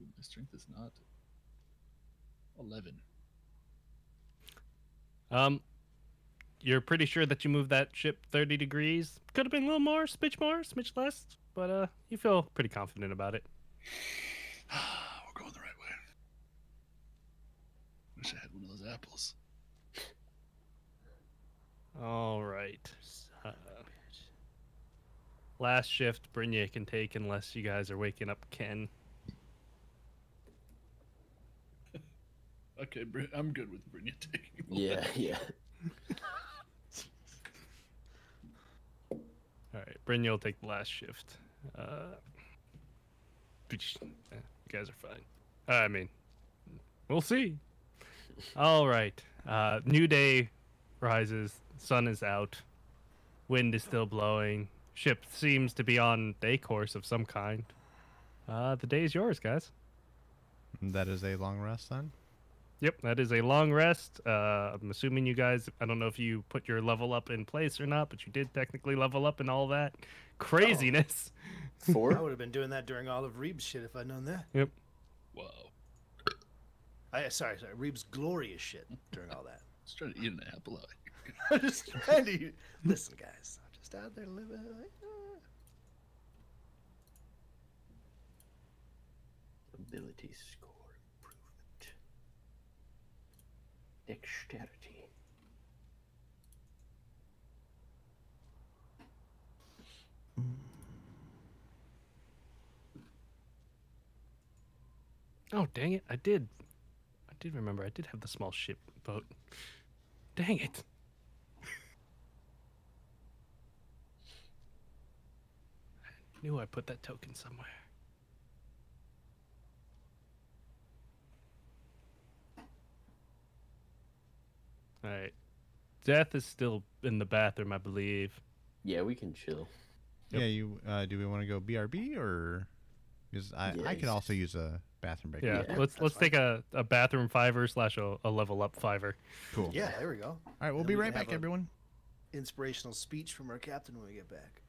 Ooh, my strength is not 11. You're pretty sure that you moved that ship 30 degrees. Could have been a little more, smidge less, but you feel pretty confident about it. We're going the right way. Wish I had one of those apples. All right. Last shift, Brynja can take unless you guys are waking up Ken. Okay, I'm good with Brynja taking him. Yeah. All right, Brynja will take the last shift. You guys are fine. I mean, We'll see. All right. New day rises. Sun is out. Wind is still blowing. Ship seems to be on a course of some kind. The day is yours, guys. That is a long rest then? Yep, that is a long rest. I'm assuming you guys, I don't know if you put your level up in place or not, but you did technically level up and all that craziness. I 4? would have been doing that during all of Reeb's shit if I'd known that. Yep. Whoa. Sorry, Reeb's glorious shit during all that. I was trying to eat an apple out. I'm just trying to listen, guys. I'm just out there living. Ability score improvement. Dexterity. Oh, dang it. I did remember. I did have the small ship boat. Dang it. I knew I put that token somewhere. All right. Death is still in the bathroom, I believe. Yeah, we can chill. Yep. Yeah, you do we want to go BRB or because I could Yes. also use a bathroom break. Yeah, Yeah, let's that's take a bathroom fiver / a level up fiver. Cool. Yeah, there we go. All right, we'll Then be we right can have back, a- everyone. Inspirational speech from our captain when we get back.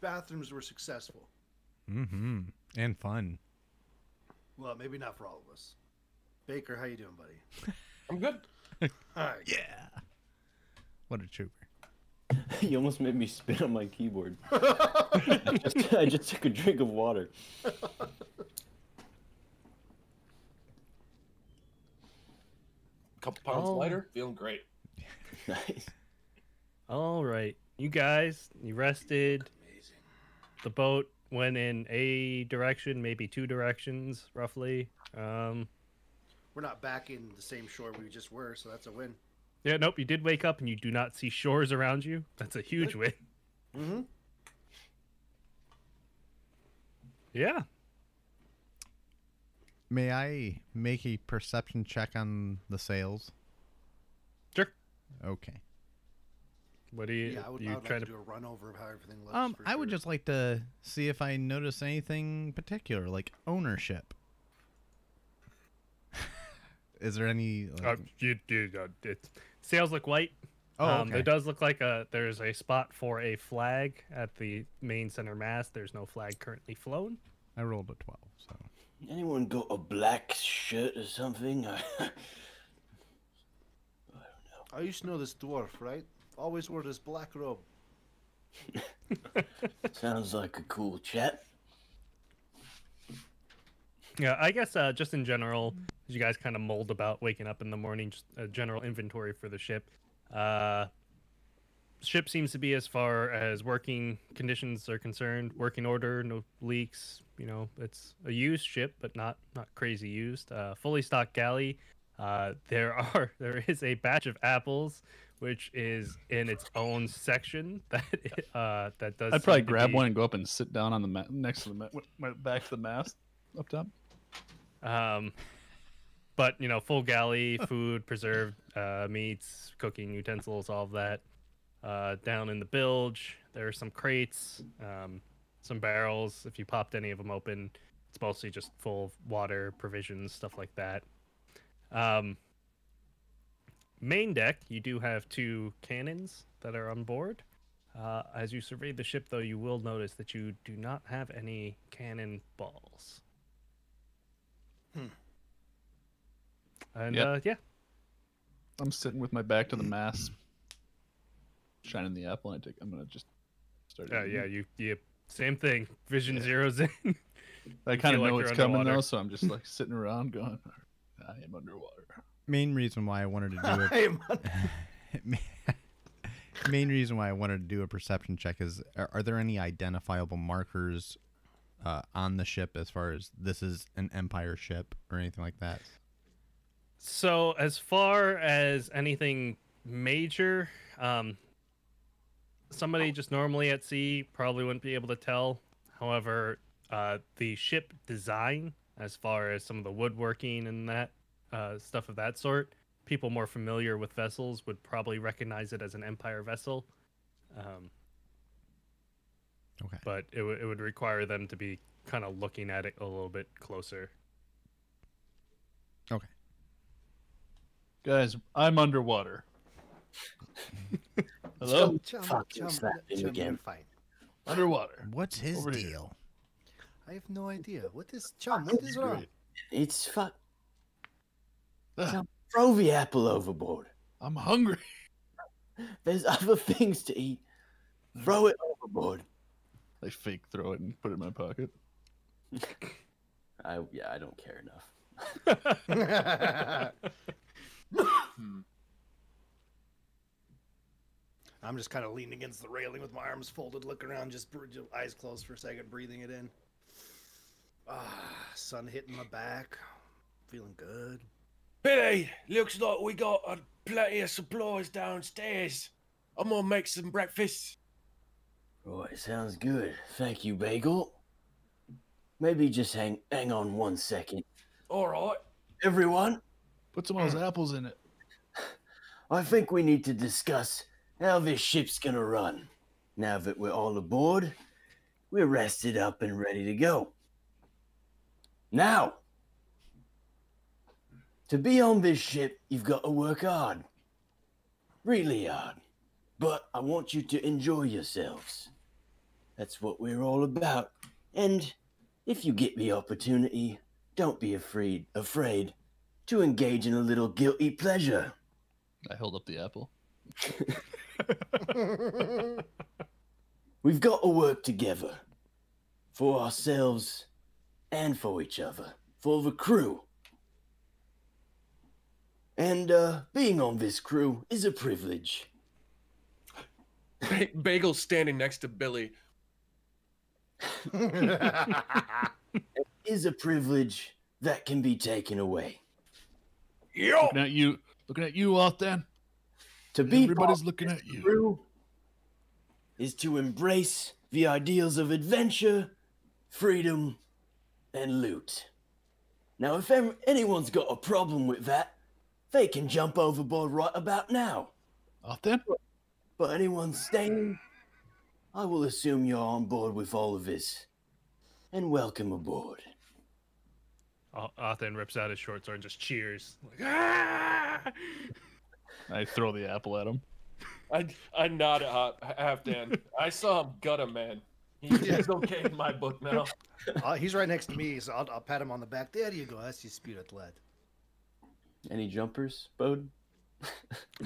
bathrooms were successful. Mm-hmm. And fun. Well, maybe not for all of us. Baker, how you doing, buddy? I'm good. All right. Yeah. What a trooper. You almost made me spit on my keyboard. I just took a drink of water. Couple pounds Oh. lighter, feeling great. Nice. All right, you guys, you rested. Amazing. The boat went in a direction, maybe two directions, roughly. We're not back in the same shore we just were, so that's a win. Yeah, nope. You did wake up and you do not see shores around you. That's a huge win. Mm-hmm. Yeah. May I make a perception check on the sails? Sure. Okay. What do you? Yeah, I would you like try to to? do a run over of how everything looks. for I would sure. just like to see if I notice anything particular, like ownership. Is there any? Like... It sails look white. Oh, okay. It does look like there's a spot for a flag at the main center mast. There's no flag currently flown. I rolled a 12, so. Anyone got a black shirt or something? I used to know this dwarf, right? Always wore this black robe. Sounds like a cool chap. Yeah, I guess just in general, as you guys kind of mulled about waking up in the morning, just a general inventory for the ship. Ship seems to be, as far as working conditions are concerned, working order, no leaks. You know, it's a used ship, but not crazy used. Fully stocked galley. There is a batch of apples, which is in its own section that does. I'd probably seem to grab be- one and go up and sit down on the next to my back to the mast up top. But you know, full galley, food, preserved meats, cooking utensils, all of that. Down in the bilge, there are some crates, some barrels. If you popped any of them open, it's mostly just full of water, provisions, stuff like that. Main deck, you do have 2 cannons that are on board. As you survey the ship, though, you will notice that you do not have any cannon balls. And Yep. yeah, I'm sitting with my back to the mast, shining the apple, and I'm gonna just start. eating yeah, it. you same thing. Vision zeroes in. I kind feel of like know you're it's coming underwater. though, so I'm just like sitting around going, I am underwater. Main reason why I wanted to do I am main reason why I wanted to do a perception check is: are there any identifiable markers on the ship as far as this is an Empire ship or anything like that? So as far as anything major, somebody just normally at sea probably wouldn't be able to tell. However, the ship design, as far as some of the woodworking and that stuff of that sort, people more familiar with vessels would probably recognize it as an Empire vessel. Okay. But it would require them to be kind of looking at it a little bit closer. Okay. Guys, I'm underwater. Hello? Fucking slapped him again. you're fine. Underwater. What's his Over here. deal? I have no idea. What is Chum? What is wrong? It's fuck. Ugh, Throw the apple overboard. I'm hungry. There's other things to eat. Throw it overboard. I fake throw it and put it in my pocket. I don't care enough. I'm just kind of leaning against the railing with my arms folded, looking around, just eyes closed for a second, breathing it in. Sun hitting my back. Feeling good. Billy, looks like we got plenty of supplies downstairs. I'm gonna make some breakfast. Right, sounds good. Thank you, Bagel. Maybe just hang on 1 second. All right. Everyone, Put some of those apples in it. I think we need to discuss how this ship's gonna run. Now that we're all aboard, we're rested up and ready to go. Now, to be on this ship, you've got to work hard. Really hard. But I want you to enjoy yourselves. That's what we're all about. And if you get the opportunity, don't be afraid to engage in a little guilty pleasure. I held up the apple. We've got to work together for ourselves and for each other, for the crew. And being on this crew is a privilege. Bagel's standing next to Billy. It is a privilege that can be taken away. Yo! Looking at you, out then. To be Everybody's part looking of at this you. crew is to embrace the ideals of adventure, freedom, and loot. Now, if anyone's got a problem with that, they can jump overboard right about now. Out then. But anyone staying, I will assume you're on board with all of this. And welcome aboard. Othen rips out his short sword and just cheers. Like, ah! I throw the apple at him. I nod at Halfdan. I saw him gut a man. He's okay in my book now. He's right next to me, so I'll pat him on the back. There you go. That's your spirit lad. Any jumpers, Bode?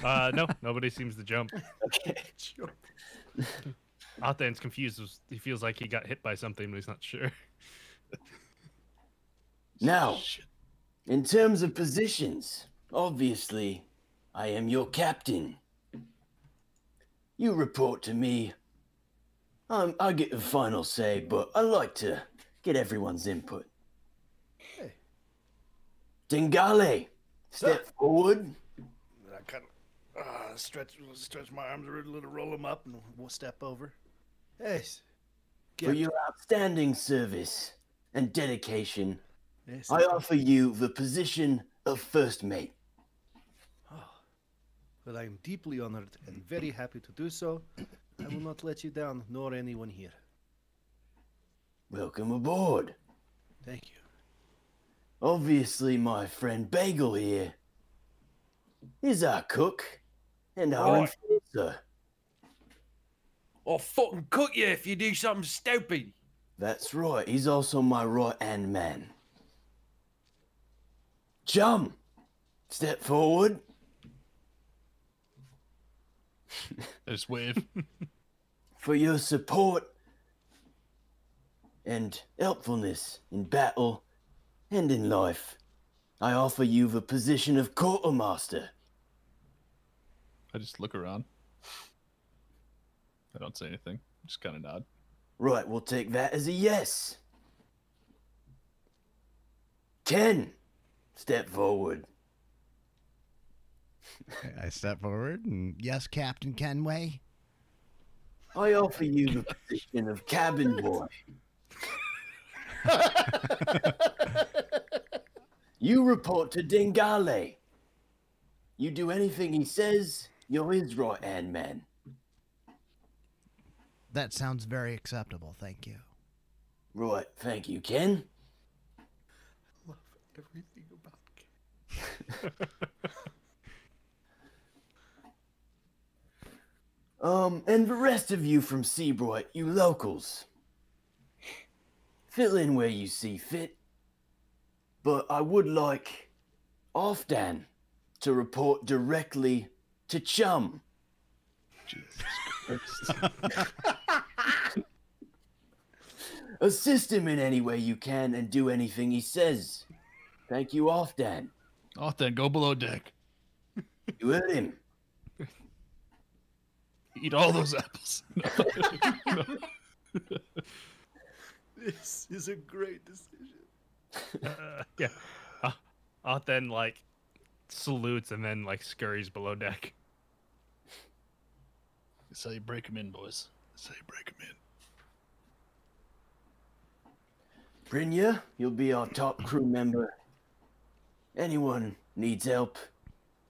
No, nobody seems to jump. Okay. Othen's confused. He feels like he got hit by something, but he's not sure. Now, in terms of positions, obviously, I am your captain. You report to me. I get the final say, but I like to get everyone's input. Hey. Dingale, step forward. And I kind of stretch my arms a little, roll them up, and we'll step over. Hey. For your outstanding service and dedication, Yes. I offer you the position of first mate. Well, I am deeply honored and very happy to do so. I will not let you down, nor anyone here. Welcome aboard. Thank you. Obviously, my friend Bagel here is our cook and our Right. enforcer. I'll fucking cook you if you do something stupid. That's right, he's also my right-hand man. Chum, step forward. I just wave. For your support and helpfulness in battle and in life, I offer you the position of quartermaster. I just look around. I don't say anything. Just kind of nod. Right, we'll take that as a yes. Ken, step forward. I step forward and yes, Captain Kenway. I offer you the position of cabin boy. You report to Dingale. You do anything he says, you're his right-hand man. That sounds very acceptable, thank you. Right, thank you, Ken. Love everything about And the rest of you from Seabright, you locals. Fill in where you see fit. But I would like Halfdan to report directly to Chum. Jesus Christ. Assist him in any way you can and do anything he says. Thank you, Halfdan. Oh, then go below deck. You heard him. Eat all those apples. No. This is a great decision. Yeah. Othen like salutes and then like scurries below deck. That's how you break them in, boys. That's how you break them in. Brynja, you'll be our top crew member. Anyone needs help,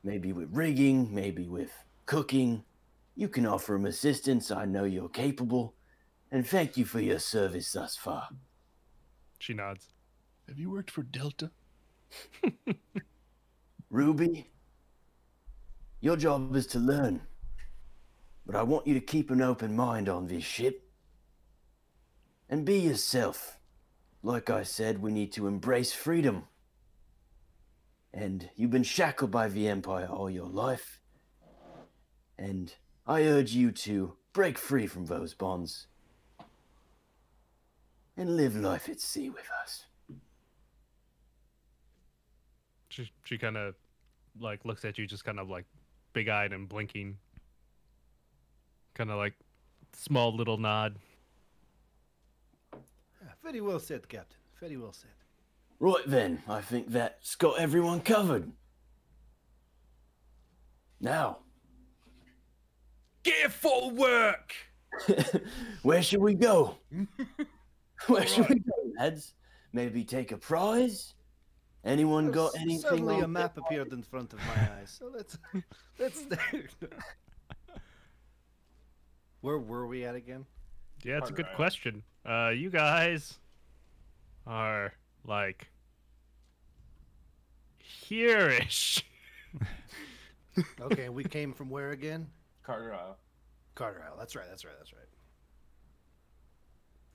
maybe with rigging, maybe with cooking, you can offer him assistance. I know you're capable. And thank you for your service thus far. She nods. Have you worked for Delta? Ruby, your job is to learn. But I want you to keep an open mind on this ship. and be yourself. Like I said, we need to embrace freedom. And you've been shackled by the Empire all your life. And I urge you to break free from those bonds and live life at sea with us. She kind of like looks at you, just kind of like big-eyed and blinking. Kind of like small little nod. Very well said, Captain. Very well said. Right then, I think that's got everyone covered. Now, Get full work. where should we go? Where should we go, lads? Maybe take a prize? Anyone got anything? Suddenly on a map appeared in front of my eyes. So let's Where were we at again? Yeah, it's a good Alright. question. You guys are like here-ish. Okay, we came from where again? Carter Isle. Carter Isle. That's right.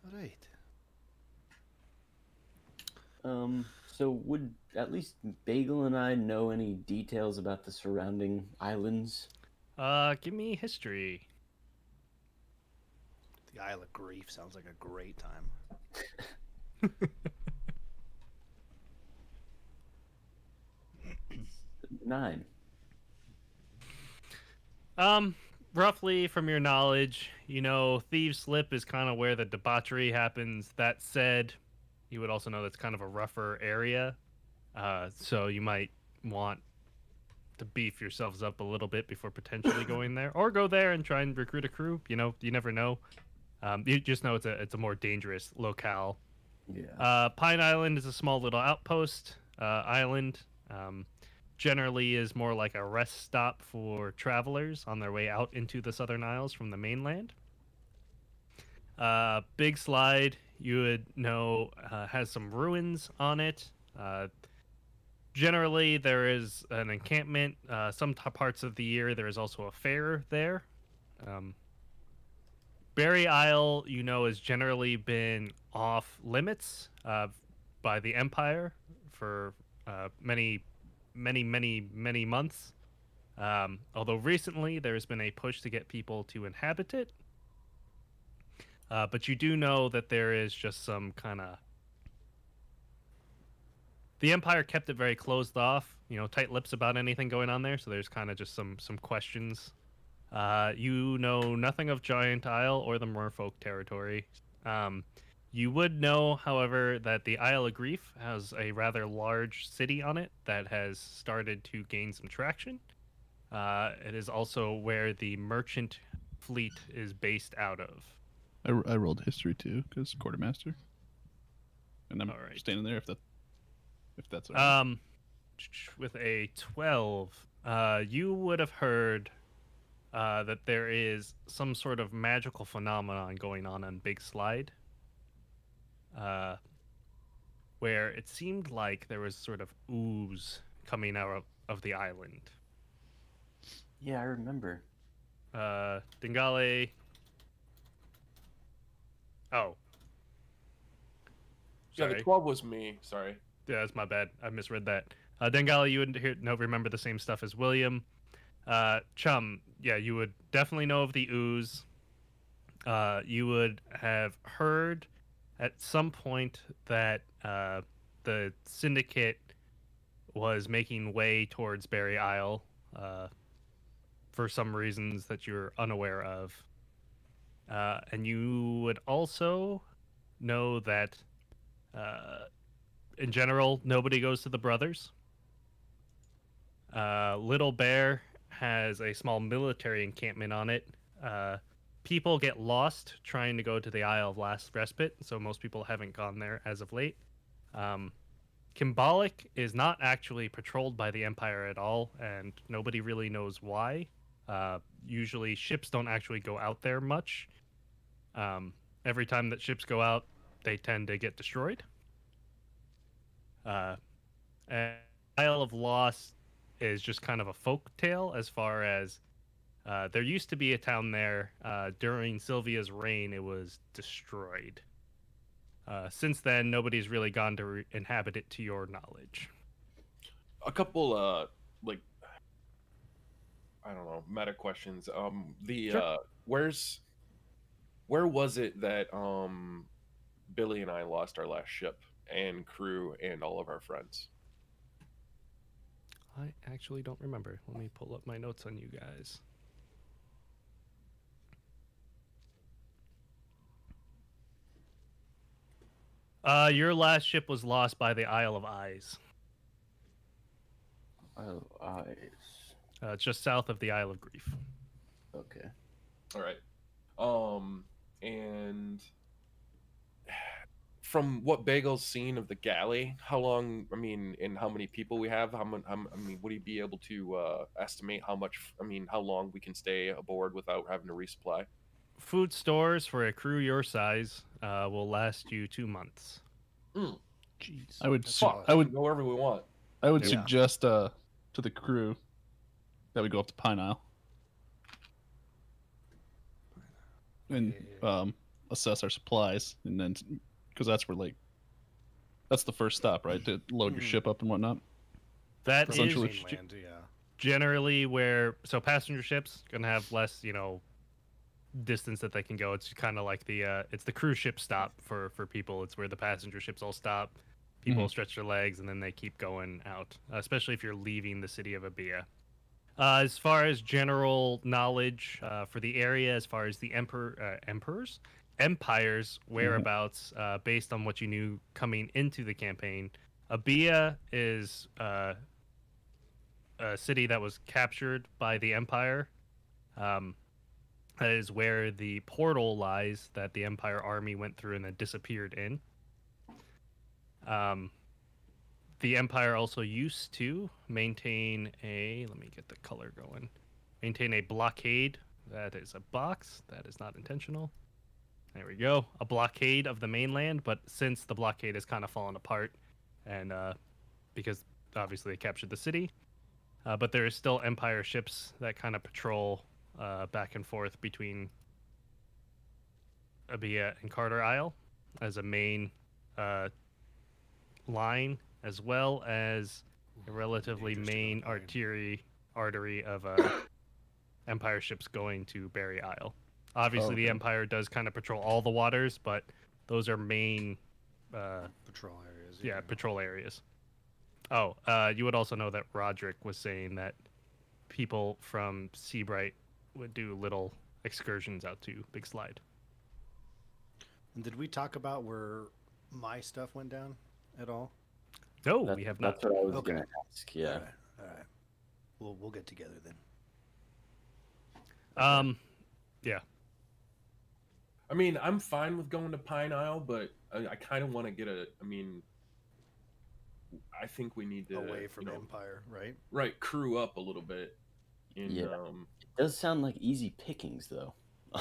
All right. So would at least Bagel and I know any details about the surrounding islands? Give me history. The Isle of Grief sounds like a great time. 9. Roughly from your knowledge, you know, Thieves' Slip is kind of where the debauchery happens. That said, you would also know that's kind of a rougher area. So you might want to beef yourselves up a little bit before potentially going there, or go there and try and recruit a crew. You know, you never know. You just know it's a more dangerous locale. Yeah. Pine Island is a small little outpost island. Generally is more like a rest stop for travelers on their way out into the Southern Isles from the mainland. Big Slide, you would know, has some ruins on it. Generally, there is an encampment. Some parts of the year, there is also a fair there. Berry Isle, you know, has generally been off limits by the Empire for many months. Although recently there's been a push to get people to inhabit it. But you do know that there is just some kind of... The Empire kept it very closed off, you know, tight lips about anything going on there, so there's kind of just some questions. You know nothing of Giant Isle or the Merfolk territory. You would know, however, that the Isle of Grief has a rather large city on it that has started to gain some traction. It is also where the merchant fleet is based out of. I rolled history too, because quartermaster. And I'm Alright. standing there if that's all right. With a 12, you would have heard that there is some sort of magical phenomenon going on Big Slide. Where it seemed like there was sort of ooze coming out of the island. Yeah, I remember. Dingale. Oh. Yeah, Sorry. the 12 was me. Sorry. Yeah, that's my bad. I misread that. Dengala, you would remember the same stuff as William. Chum, yeah, you would definitely know of the ooze. You would have heard at some point that the syndicate was making way towards Berry Isle for some reasons that you're unaware of. And you would also know that in general, nobody goes to the Brothers. Little Bear has a small military encampment on it. People get lost trying to go to the Isle of Last Respite, so most people haven't gone there as of late. Kimbalik is not actually patrolled by the Empire at all, and nobody really knows why. Usually ships don't actually go out there much. Every time that ships go out, they tend to get destroyed. And Isle of Lost is just kind of a folk tale as far as there used to be a town there. During Sylvia's reign, it was destroyed. Since then, nobody's really gone to inhabit it to your knowledge. A couple like I don't know, meta questions. Sure. Where was it that Billy and I lost our last ship and crew and all of our friends? I actually don't remember. Let me pull up my notes on you guys. Your last ship was lost by the Isle of Eyes. Oh, eyes. It's just south of the Isle of Grief. Okay. All right. And from what Bagel's seen of the galley, how long? I mean, and how many people we have? I mean, would he be able to estimate how much? I mean, how long we can stay aboard without having to resupply? Food stores for a crew your size will last you 2 months. Mm. Jeez. I would Fuck, I would go wherever we want. Yeah. suggest to the crew that we go up to Pine Isle and assess our supplies, and then because that's where that's the first stop, right? To load your ship up and whatnot. That is Essentially. Mainland, yeah. generally where passenger ships gonna have less, distance that they can go. It's kind of like it's the cruise ship stop for people. It's where the passenger ships all stop. People stretch their legs and then they keep going out, especially if you're leaving the city of Abia. As far as general knowledge for the area, as far as the empire's whereabouts, based on what you knew coming into the campaign, Abia is a city that was captured by the Empire. That is where the portal lies that the Empire army went through and then disappeared in. The Empire also used to maintain let me get the color going, maintain a blockade. That is a box. That is not intentional. There we go. A blockade of the mainland, but since the blockade has kind of fallen apart, and because obviously they captured the city, but there is still Empire ships that kind of patrol back and forth between Abia and Carter Isle as a main line, as well as a relatively main artery of Empire ships going to Barry Isle. Obviously, the Empire does kind of patrol all the waters, but those are main Patrol areas. yeah, patrol areas. Oh, you would also know that Roderick was saying that people from Seabright would do little excursions out to Big Slide. And did we talk about where my stuff went down at all? No, we have not. That's what I was Okay. gonna ask. Yeah. All right. We'll get together then. Yeah. I mean, I'm fine with going to Pine Isle, but I kind of want to get I think we need to Away from Empire, right? right crew up a little bit. And, Yeah. It does sound like easy pickings though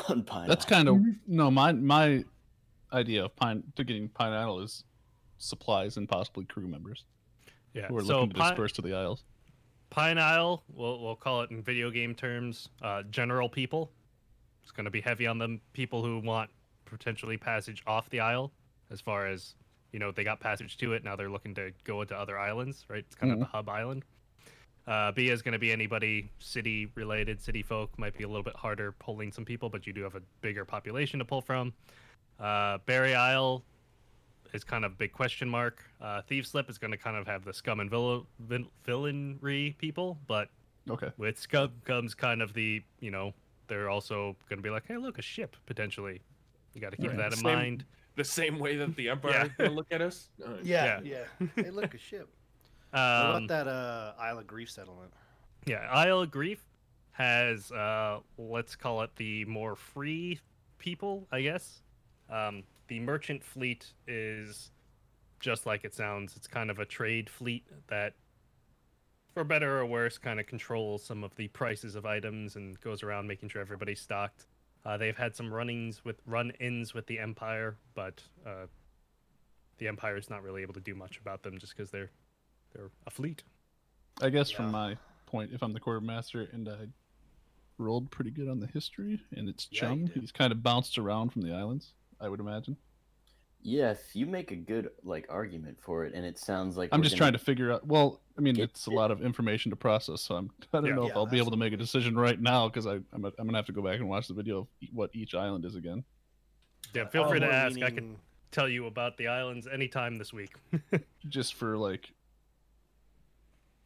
on Pine That's Isle. kind of no my idea of getting Pine Isle is supplies and possibly crew members Yeah. who are So looking to disperse to the Isles. Pine Isle, we'll call it in video game terms, general people. It's going to be heavy on them people who want potentially passage off the Isle, as far as, they got passage to it. Now they're looking to go into other islands, right? It's kind of the hub island. B is going to be anybody city-related. City folk might be a little bit harder pulling some people, but you do have a bigger population to pull from. Barry Isle is kind of a big question mark. Thieves Slip is going to kind of have the scum and villainry people, but Okay. with scum comes kind of the, they're also going to be like, hey, look, a ship, potentially. You got to keep that in mind. the same way that the Empire Yeah. is gonna look at us. Yeah. Hey, look, a ship. What Um, about that Isle of Grief settlement? Yeah, Isle of Grief has, let's call it the more free people, I guess. The merchant fleet is just like it sounds. It's kind of a trade fleet that, for better or worse, kind of controls some of the prices of items and goes around making sure everybody's stocked. They've had some run-ins with the Empire, but the Empire is not really able to do much about them just because they're a fleet. I guess Yeah. from my point, if I'm the quartermaster and I rolled pretty good on the history and it's Yeah, Chum, you did. he's kind of bounced around from the islands, I would imagine. Yeah, if you make a good like argument for it, and it sounds like I'm we're just gonna trying to figure out. Well, I mean, get it's a lot of information to process, so I don't Yeah. know if Yeah, I'll be able to make a absolutely. decision right now because I'm gonna have to go back and watch the video of what each island is again. Yeah, But feel I'm free to more ask. I could leaning- tell you about the islands anytime this week. Just for like,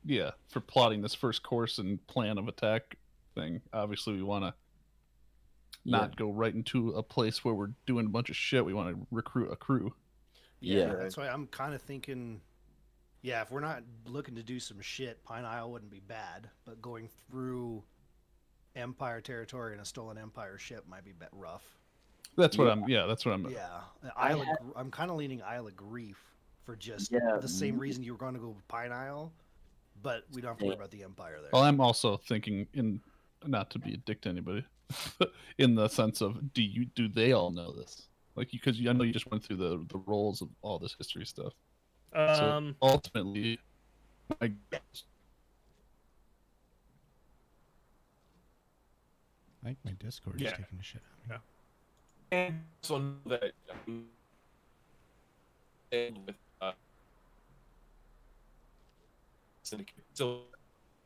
yeah, for plotting this first course and plan of attack thing. Obviously, we want to not go right into a place where we're doing a bunch of shit. We want to recruit a crew. Yeah, Yeah. that's why I'm kind of thinking. Yeah, if we're not looking to do some shit, Pine Isle wouldn't be bad. But going through Empire territory in a stolen Empire ship might be rough. That's what I'm. Yeah, that's what I'm. Yeah, I I'm kind of leaning Isle of Grief for just Yeah, the same me- reason you were going to go with Pine Isle, but we don't have to worry about the Empire there. Well, I'm also thinking in not to be a dick to anybody, in the sense of do they all know this? Like, because I know you just went through the roles of all this history stuff. So ultimately, I guess, I think my Discord is Yeah. taking a shit. And also know that with syndicate. So,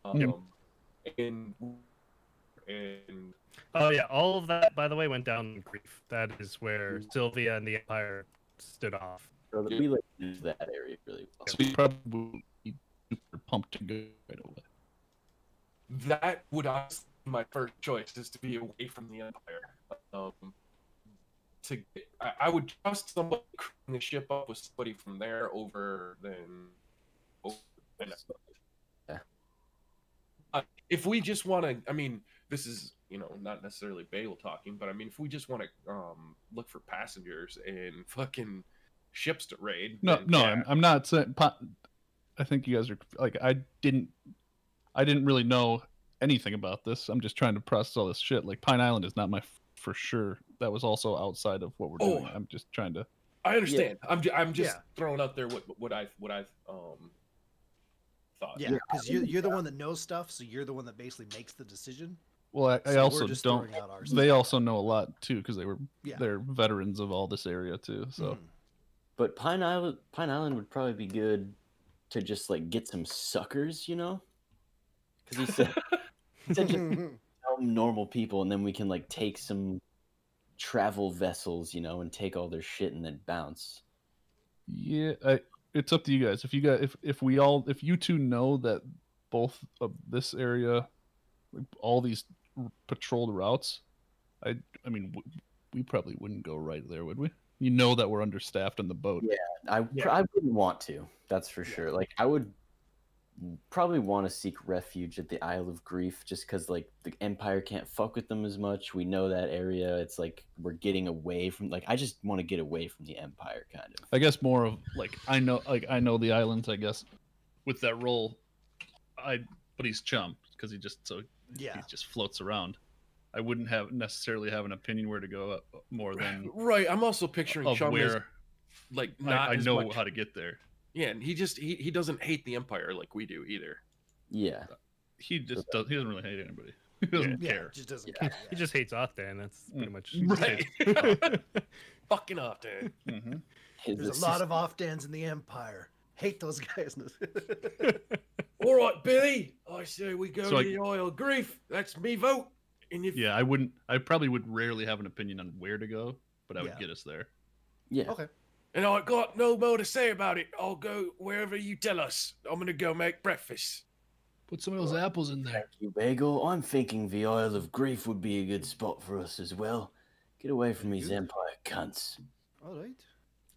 and Oh yeah, all of that, by the way, went down in Grief. That is where Sylvia and the Empire stood off. So that we like use that area really well. so we probably would be super pumped to go right away. that would honestly be my first choice is to be away from the Empire. I would trust somebody crewing the ship up with somebody from there over than. Yeah. If we just want to, I mean, this is not necessarily Bagel talking, but I mean, if we just want to look for passengers and fucking ships to raid. No, then no, yeah. I'm not saying. I think you guys are like I didn't really know anything about this. I'm just trying to process all this shit. Like Pine Island is not my for sure. That was also outside of what we're doing. I'm just trying to. I understand. I'm just Yeah. throwing out there what I've thought. Yeah, because you're the one that knows stuff, so you're the one that basically makes the decision. Well, I So we're also just don't. throwing out our They stuff. also know a lot too because Yeah. they're veterans of all this area too. So Mhm. But Pine Island would probably be good to just like get some suckers, because he said just some normal people, and then we can like take some travel vessels, and take all their shit and then bounce. yeah, it's up to you guys. If you two know that both of this area, like, all these patrolled routes, I mean, we probably wouldn't go right there, would we? You know that we're understaffed on the boat. Yeah. I wouldn't want to. That's for Yeah. sure. Like I would probably want to seek refuge at the Isle of Grief, just because like the Empire can't fuck with them as much. We know that area. It's like we're getting away from. Like I just want to get away from the Empire, kind of. I guess more of like I know the islands. I guess with that role, but he's chum because he just floats around. I wouldn't necessarily have an opinion where to go more than Right. I'm also picturing of Chum as where like not I as know much- how to get there. Yeah, and he doesn't hate the Empire like we do either. Yeah. He just does. He doesn't really hate anybody. He doesn't Yeah, care. just doesn't Yeah. care. He just hates Othdan. That's pretty much Right. Fucking off, dude. Mm-hmm. There's a lot of off-dans in the Empire. Hate those guys. All right, Billy. I say we go So to I- the Isle of Grief. That's me vote. And if Yeah, I probably would rarely have an opinion on where to go, but I would Yeah. get us there. Yeah. Okay. and I got no more to say about it, I'll go wherever you tell us. I'm gonna go make breakfast. Put some of those apples in there. Thank you, Bagel. I'm thinking the Isle of Grief would be a good spot for us as well. Get away from these Empire cunts. All right.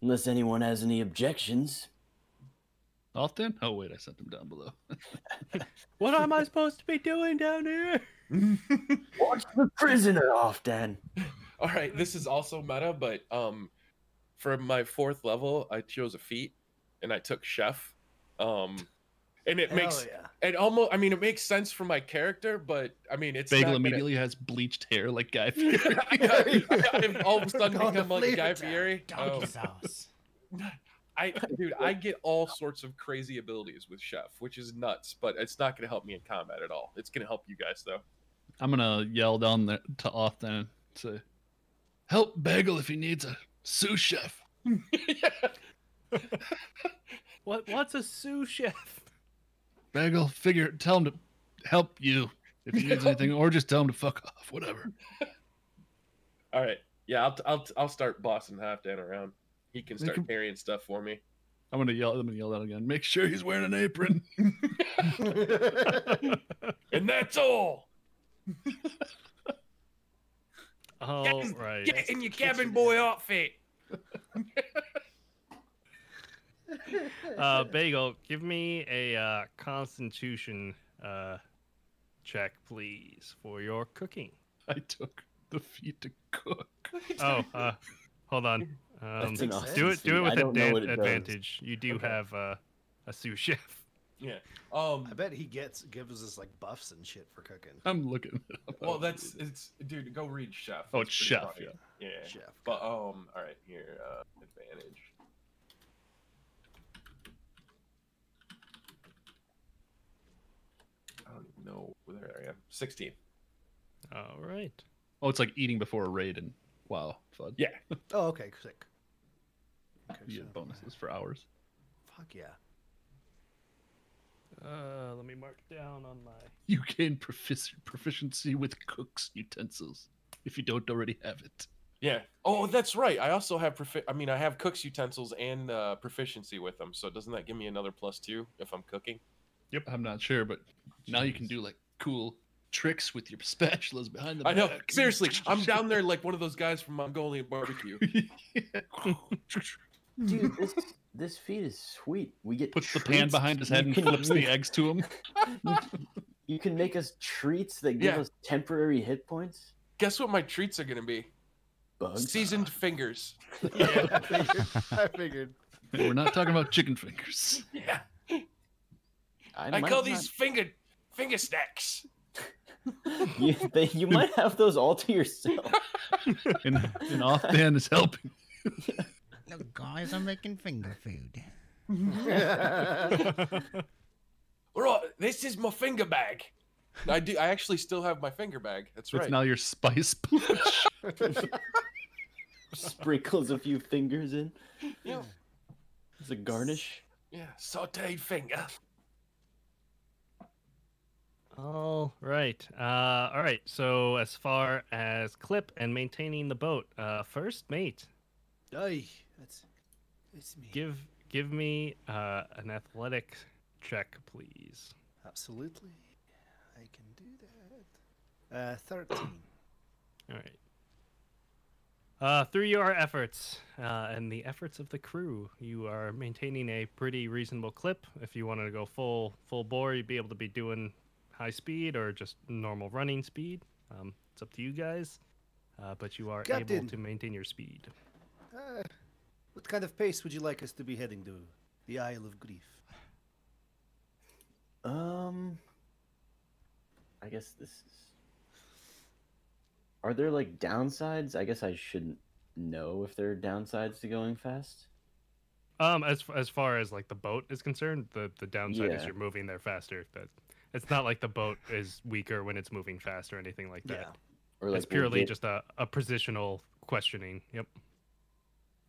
Unless anyone has any objections. Often? Oh wait, I sent them down below. What am I supposed to be doing down here? Watch the prisoner off, Dan. All right, this is also meta, but for my 4th level, I chose a feat, and I took chef. And it makes it almost. I mean, it makes sense for my character, but I mean, it's Bagel not gonna- immediately has bleached hair like Guy Fieri. I've all of a sudden Going to become like Flavor Guy Town. Fieri. Donkey sauce. I get all sorts of crazy abilities with chef, which is nuts, but it's not going to help me in combat at all. It's going to help you guys though. I'm gonna yell down there to Often and say, "Help Bagel if he needs a sous chef." What's a sous chef? Bagel, tell him to help you if he needs anything, or just tell him to fuck off, whatever. All right. Yeah, I'll start bossing Halfdan around. He can Make start him- carrying stuff for me. I'm gonna yell that again. Make sure he's wearing an apron. And that's all. All right. Get in your cabin boy outfit. Bagel, give me a Constitution check, please, for your cooking. I took the feat to cook. Oh, hold on. That's an awesome Do it feat. with I don't know what it does. advantage. You do Okay. have a sous chef. Yeah. I bet he gives us like buffs and shit for cooking. I'm looking it up. Well, it's dude. Go read chef. Oh, That's it's pretty chef, funny. Yeah. Chef. But all right, here advantage. I don't even know. There I am. 16. All right. Oh, it's like eating before a raid and wow, FUD. Yeah. Oh, okay, sick. Okay, You get bonuses for hours. Fuck yeah. Let me mark down on my. You gain proficiency with cook's utensils if you don't already have it. Yeah. Oh, that's right. I also have I have cook's utensils and proficiency with them. So doesn't that give me another +2 if I'm cooking? Yep. I'm not sure, but now you can do like cool tricks with your spatulas behind the I know. back. Seriously, I'm down there like one of those guys from Mongolian barbecue. Dude, this feat is sweet. We get Puts the pan treats. behind his head You and can- flips the eggs to him. You can make us treats that give Yeah. us temporary hit points. Guess what my treats are gonna be? Bugs. Seasoned fingers. Yeah, I figured. We're not talking about chicken fingers. Yeah. I might call not- these finger snacks. You might have those all to yourself. And Off-Dan is helping. Look, guys, I'm making finger food. Right, this is my finger bag. I actually still have my finger bag. That's right. It's now your spice pouch. Sprinkles a few fingers in Yeah. as a garnish. Yeah. Sauteed finger. All right. All right. So as far as clip and maintaining the boat, first mate, Aye, it's me. give me an athletic check, please. Absolutely, I can do that. 13. All right. Through your efforts and the efforts of the crew, you are maintaining a pretty reasonable clip. If you wanted to go full bore, you'd be able to be doing high speed or just normal running speed. It's up to you guys, but you are able Captain. to maintain your speed. What kind of pace would you like us to be heading to? The Isle of Grief. I guess this is. Are there like downsides? I guess I shouldn't know if there are downsides to going fast. As far as like the boat is concerned, the downside is Yeah. you're moving there faster. But it's not like the boat is weaker when it's moving fast or anything like that. Yeah. Or like It's purely we'll get- just a positional questioning. Yep.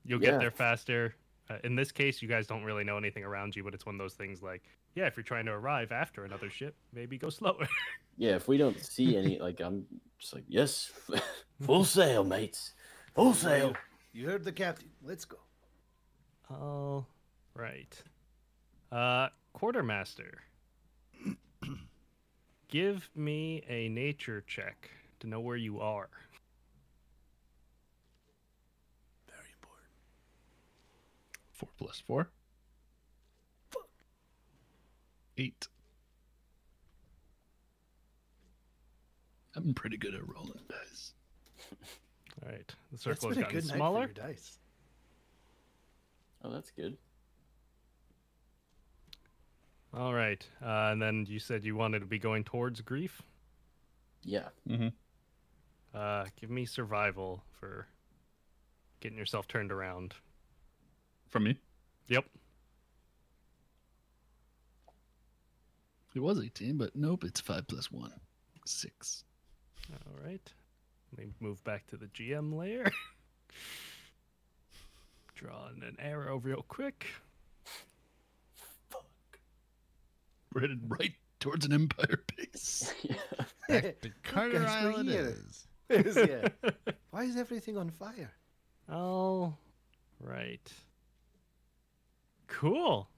You'll Yeah. get there faster. In this case, you guys don't really know anything around you, but it's one of those things like, yeah, if you're trying to arrive after another ship, maybe go slower. Yeah, if we don't see any, like I'm just like, yes, full sail, mates, full sail. You heard the captain. Let's go. All right. Quartermaster. Give me a nature check to know where you are. Very important. 4 plus 4. 8. I'm pretty good at rolling dice. All right. The That's circle has been a gotten good night smaller. for your dice. Oh, that's good. All right. And then you said you wanted to be going towards grief. Yeah. Mm-hmm. Give me survival for getting yourself turned around. From me? Yep. It was 18, but nope, it's 5 plus 1. 6. All right. Let me move back to the GM layer. Drawing an arrow real quick. We're headed right towards an Empire base. Back to Carter Guys, we're Island here. is. Yeah. Why is everything on fire? All right. Cool.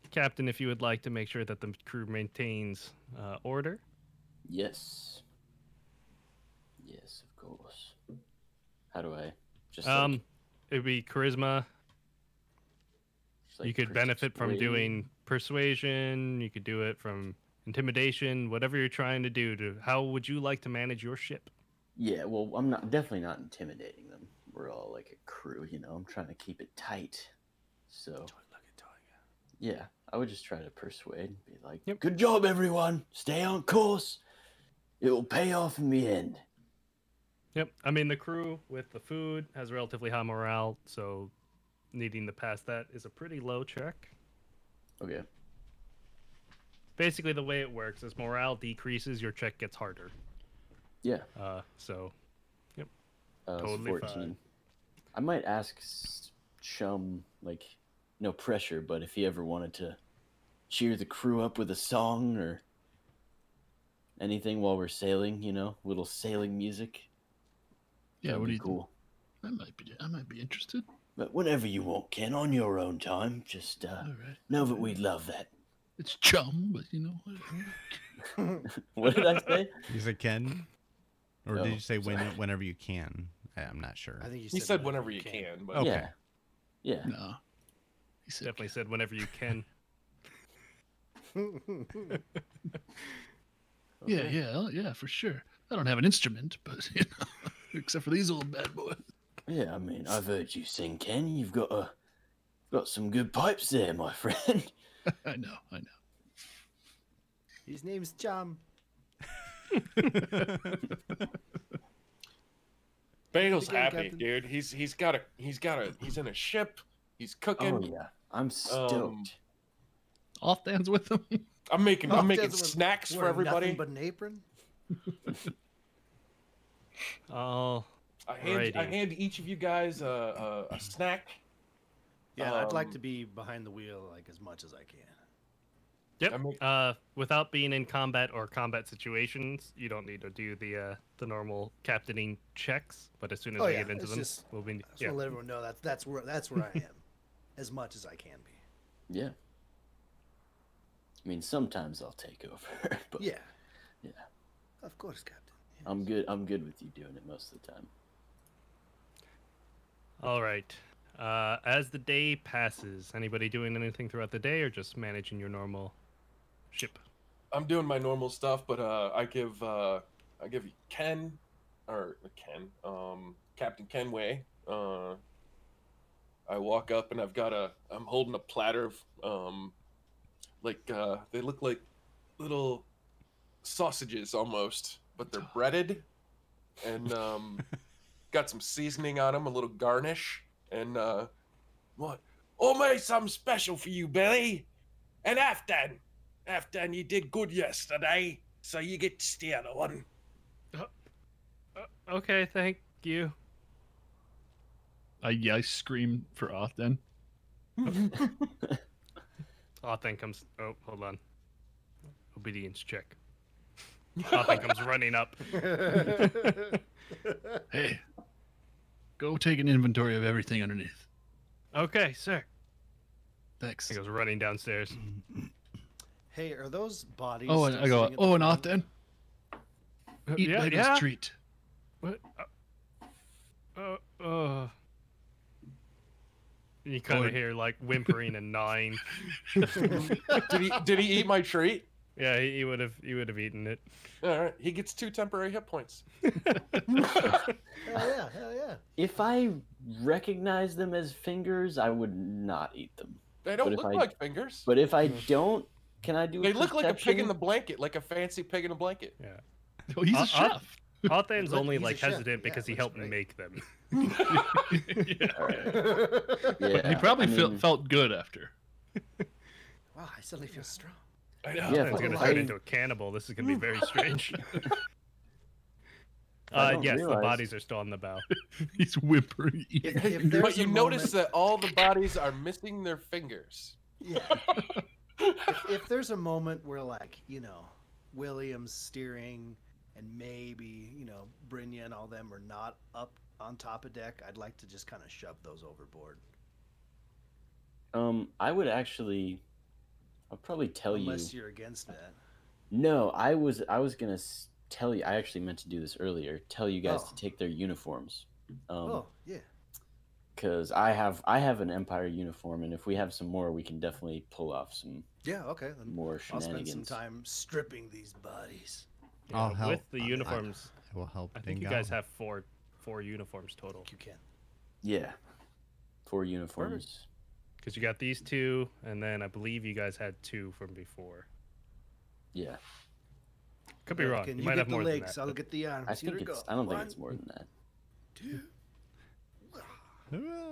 Captain, if you would like to make sure that the crew maintains order. Yes. Yes, of course. How do I just It'd be charisma. just, like, You could benefit from persuade? doing persuasion. You could do it from intimidation. Whatever you're trying to do. How would you like to manage your ship? Yeah, well, I'm definitely not intimidating them. We're all like a crew, you know. I'm trying to keep it tight. So yeah, I would just try to persuade, be like, Yep. "Good job, everyone. Stay on course. It will pay off in the end." Yep. I mean, the crew with the food has relatively high morale, so needing to pass that is a pretty low check. Okay. Basically, the way it works is morale decreases, your check gets harder. Yeah. So, It's Totally 14. fine. I might ask Chum, like, no pressure, but if he ever wanted to cheer the crew up with a song or anything while we're sailing, you know, little sailing music. Yeah, that'd what do be you cool? I might be interested. But whenever you want, Ken, on your own time, just All right. know that we'd love that. It's chum, but you know. What did I say? You said Ken? Or No, did you say sorry. whenever you can? I'm not sure. I think you He said, said whenever you can, but Okay. Yeah. Yeah. No. He said definitely said whenever you can. Yeah, for sure. I don't have an instrument, but you know, except for these old bad boys. Yeah, I mean, I've heard you sing, Ken. You've got some good pipes there, my friend. I know. His name's Chum. Bagel's Again, happy, Captain. dude. He's in a ship. He's cooking. Oh yeah, I'm stoked. Off dance with them. I'm making Doesn't snacks for wear everybody. Nothing but an apron. Oh, I Alrighty. hand each of you guys a snack. Yeah, I'd like Um, to be behind the wheel like as much as I can. yep. I mean- Without being in combat or combat situations, you don't need to do the normal captaining checks. But as soon as Oh, we yeah, get into it's them, just- we'll be. I just Yeah. want to let everyone know that's where I am, as much as I can be. Yeah. I mean, sometimes I'll take over, but Yeah. Yeah. Of course, Captain. Yes. I'm good. I'm good with you doing it most of the time. All right. As the day passes, anybody doing anything throughout the day, or just managing your normal ship? I'm doing my normal stuff, but I give Captain Kenway. I walk up and I'm holding a platter of they look like little sausages almost, but they're breaded and got some seasoning on them, a little garnish, and what? Oh, made something special for you, Billy. And Afghan, you did good yesterday, so you get to steer the one. Okay, thank you. I scream for off then. Othen comes. Oh, hold on. Obedience check. Othen comes running up. Hey, go take an inventory of everything underneath. Okay, sir. Thanks. He goes running downstairs. Hey, are those bodies? Oh, and still I go. sitting at the Oh, and front? off then. Eat yeah, Bagel's yeah. treat. What? You kind Oh, of hear like whimpering and gnawing. Did he eat my treat? Yeah, he would have eaten it. All right, he gets 2 temporary hit points. Hell yeah. If I recognize them as fingers, I would not eat them. They don't But if look I- like fingers. But if I don't, can I do? They look like a pig perception? in the blanket, like a fancy pig in a blanket. Yeah. Oh, he's a Uh, chef. Othen's Look, only he's a like chef. hesitant Yeah, because he looks helped great. make them. All right. Yeah, He probably I mean, felt good after. Wow, I suddenly feel strong. I know. Yeah, Othen's but gonna if turn I- into a cannibal. This is gonna be very strange. don't Yes, the realize- bodies are still on the bow. He's whimpering. If there's But you a notice moment- that all the bodies are missing their fingers. Yeah. if there's a moment where, like, William's steering and maybe, Brynja and all them are not up on top of deck, I'd like to just kind of shove those overboard. I would actually, I'll probably tell you. Unless you're against that. No, I was gonna tell you. I actually meant to do this earlier. Tell you guys Oh. to take their uniforms. Oh, yeah. Because I have an Empire uniform, and if we have some more, we can definitely pull off some Yeah, okay. Then more I'll spend shenanigans. some time stripping these bodies. I'll With help. the I- uniforms, I will help. I think you Dingo. guys have four uniforms total. You can. Yeah, 4 uniforms. Because you got these 2, and then I believe you guys had 2 from before. Yeah, Could be wrong. Can You you might get have the more legs? than I'll that. get the arms. I Here think we it's. go. I don't think One, it's more than that. 2.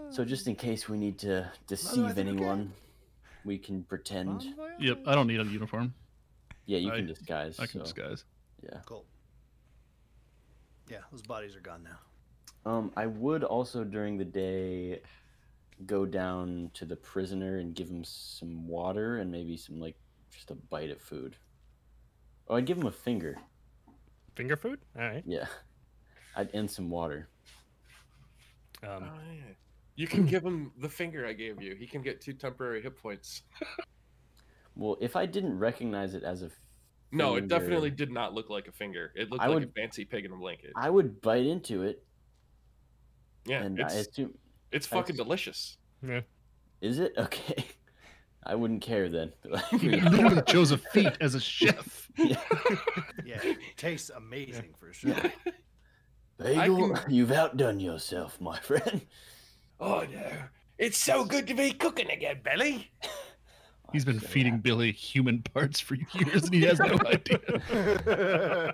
So just in case we need to deceive think we anyone, we can pretend. Yep, I don't need a uniform. Yeah, you I- can disguise. I can so, disguise. Yeah. Cool. Yeah, those bodies are gone now. I would also during the day go down to the prisoner and give him some water and maybe some just a bite of food. Oh, I'd give him a finger. Finger food? All right. Yeah, and some water. Oh, yeah. You can give him the finger I gave you. He can get 2 temporary hit points. Well, if I didn't recognize it as a No, it finger, definitely did not look like a finger. It looked I like a would- fancy pig in a blanket. I would bite into it, Yeah, and I it's assume it's fucking delicious. Yeah. is it okay? I wouldn't care then. You literally chose a feat as a chef. Yeah, it tastes amazing for sure. Bagel, can- you've outdone yourself, my friend. Oh no. It's so good to be cooking again, Billy. He's been feeding Billy human parts for years, and he has no idea.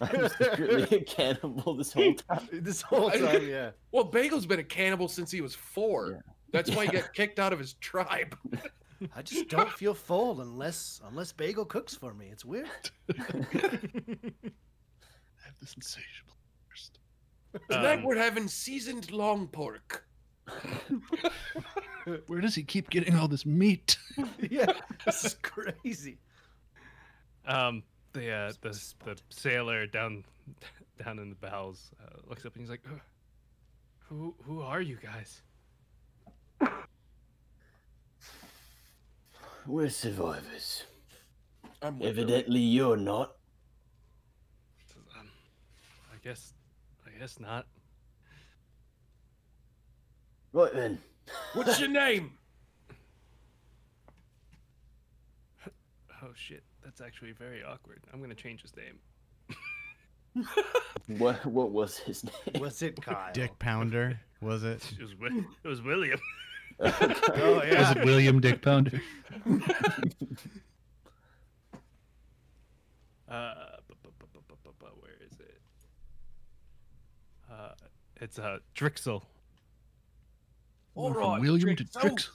I'm secretly a cannibal this whole time. This whole time, yeah. Well, Bagel's been a cannibal since he was 4. Yeah. That's why he got kicked out of his tribe. I just don't feel full unless Bagel cooks for me. It's weird. I have this insatiable thirst. Tonight we're having seasoned long pork. Where does he keep getting all this meat? Yeah, this is crazy. The sailor down in the bows looks up and he's like, "Who are you guys?" We're survivors. I'm with Evidently, you're not. I guess not. Right then. What's your name? Oh shit, that's actually very awkward. I'm gonna change his name. What was his name? Was it Kyle? Dick Pounder, was it? It was William. Oh Was yeah. it William Dick Pounder? Where is it? It's Drixel. All From right, William to Drixel. Drix.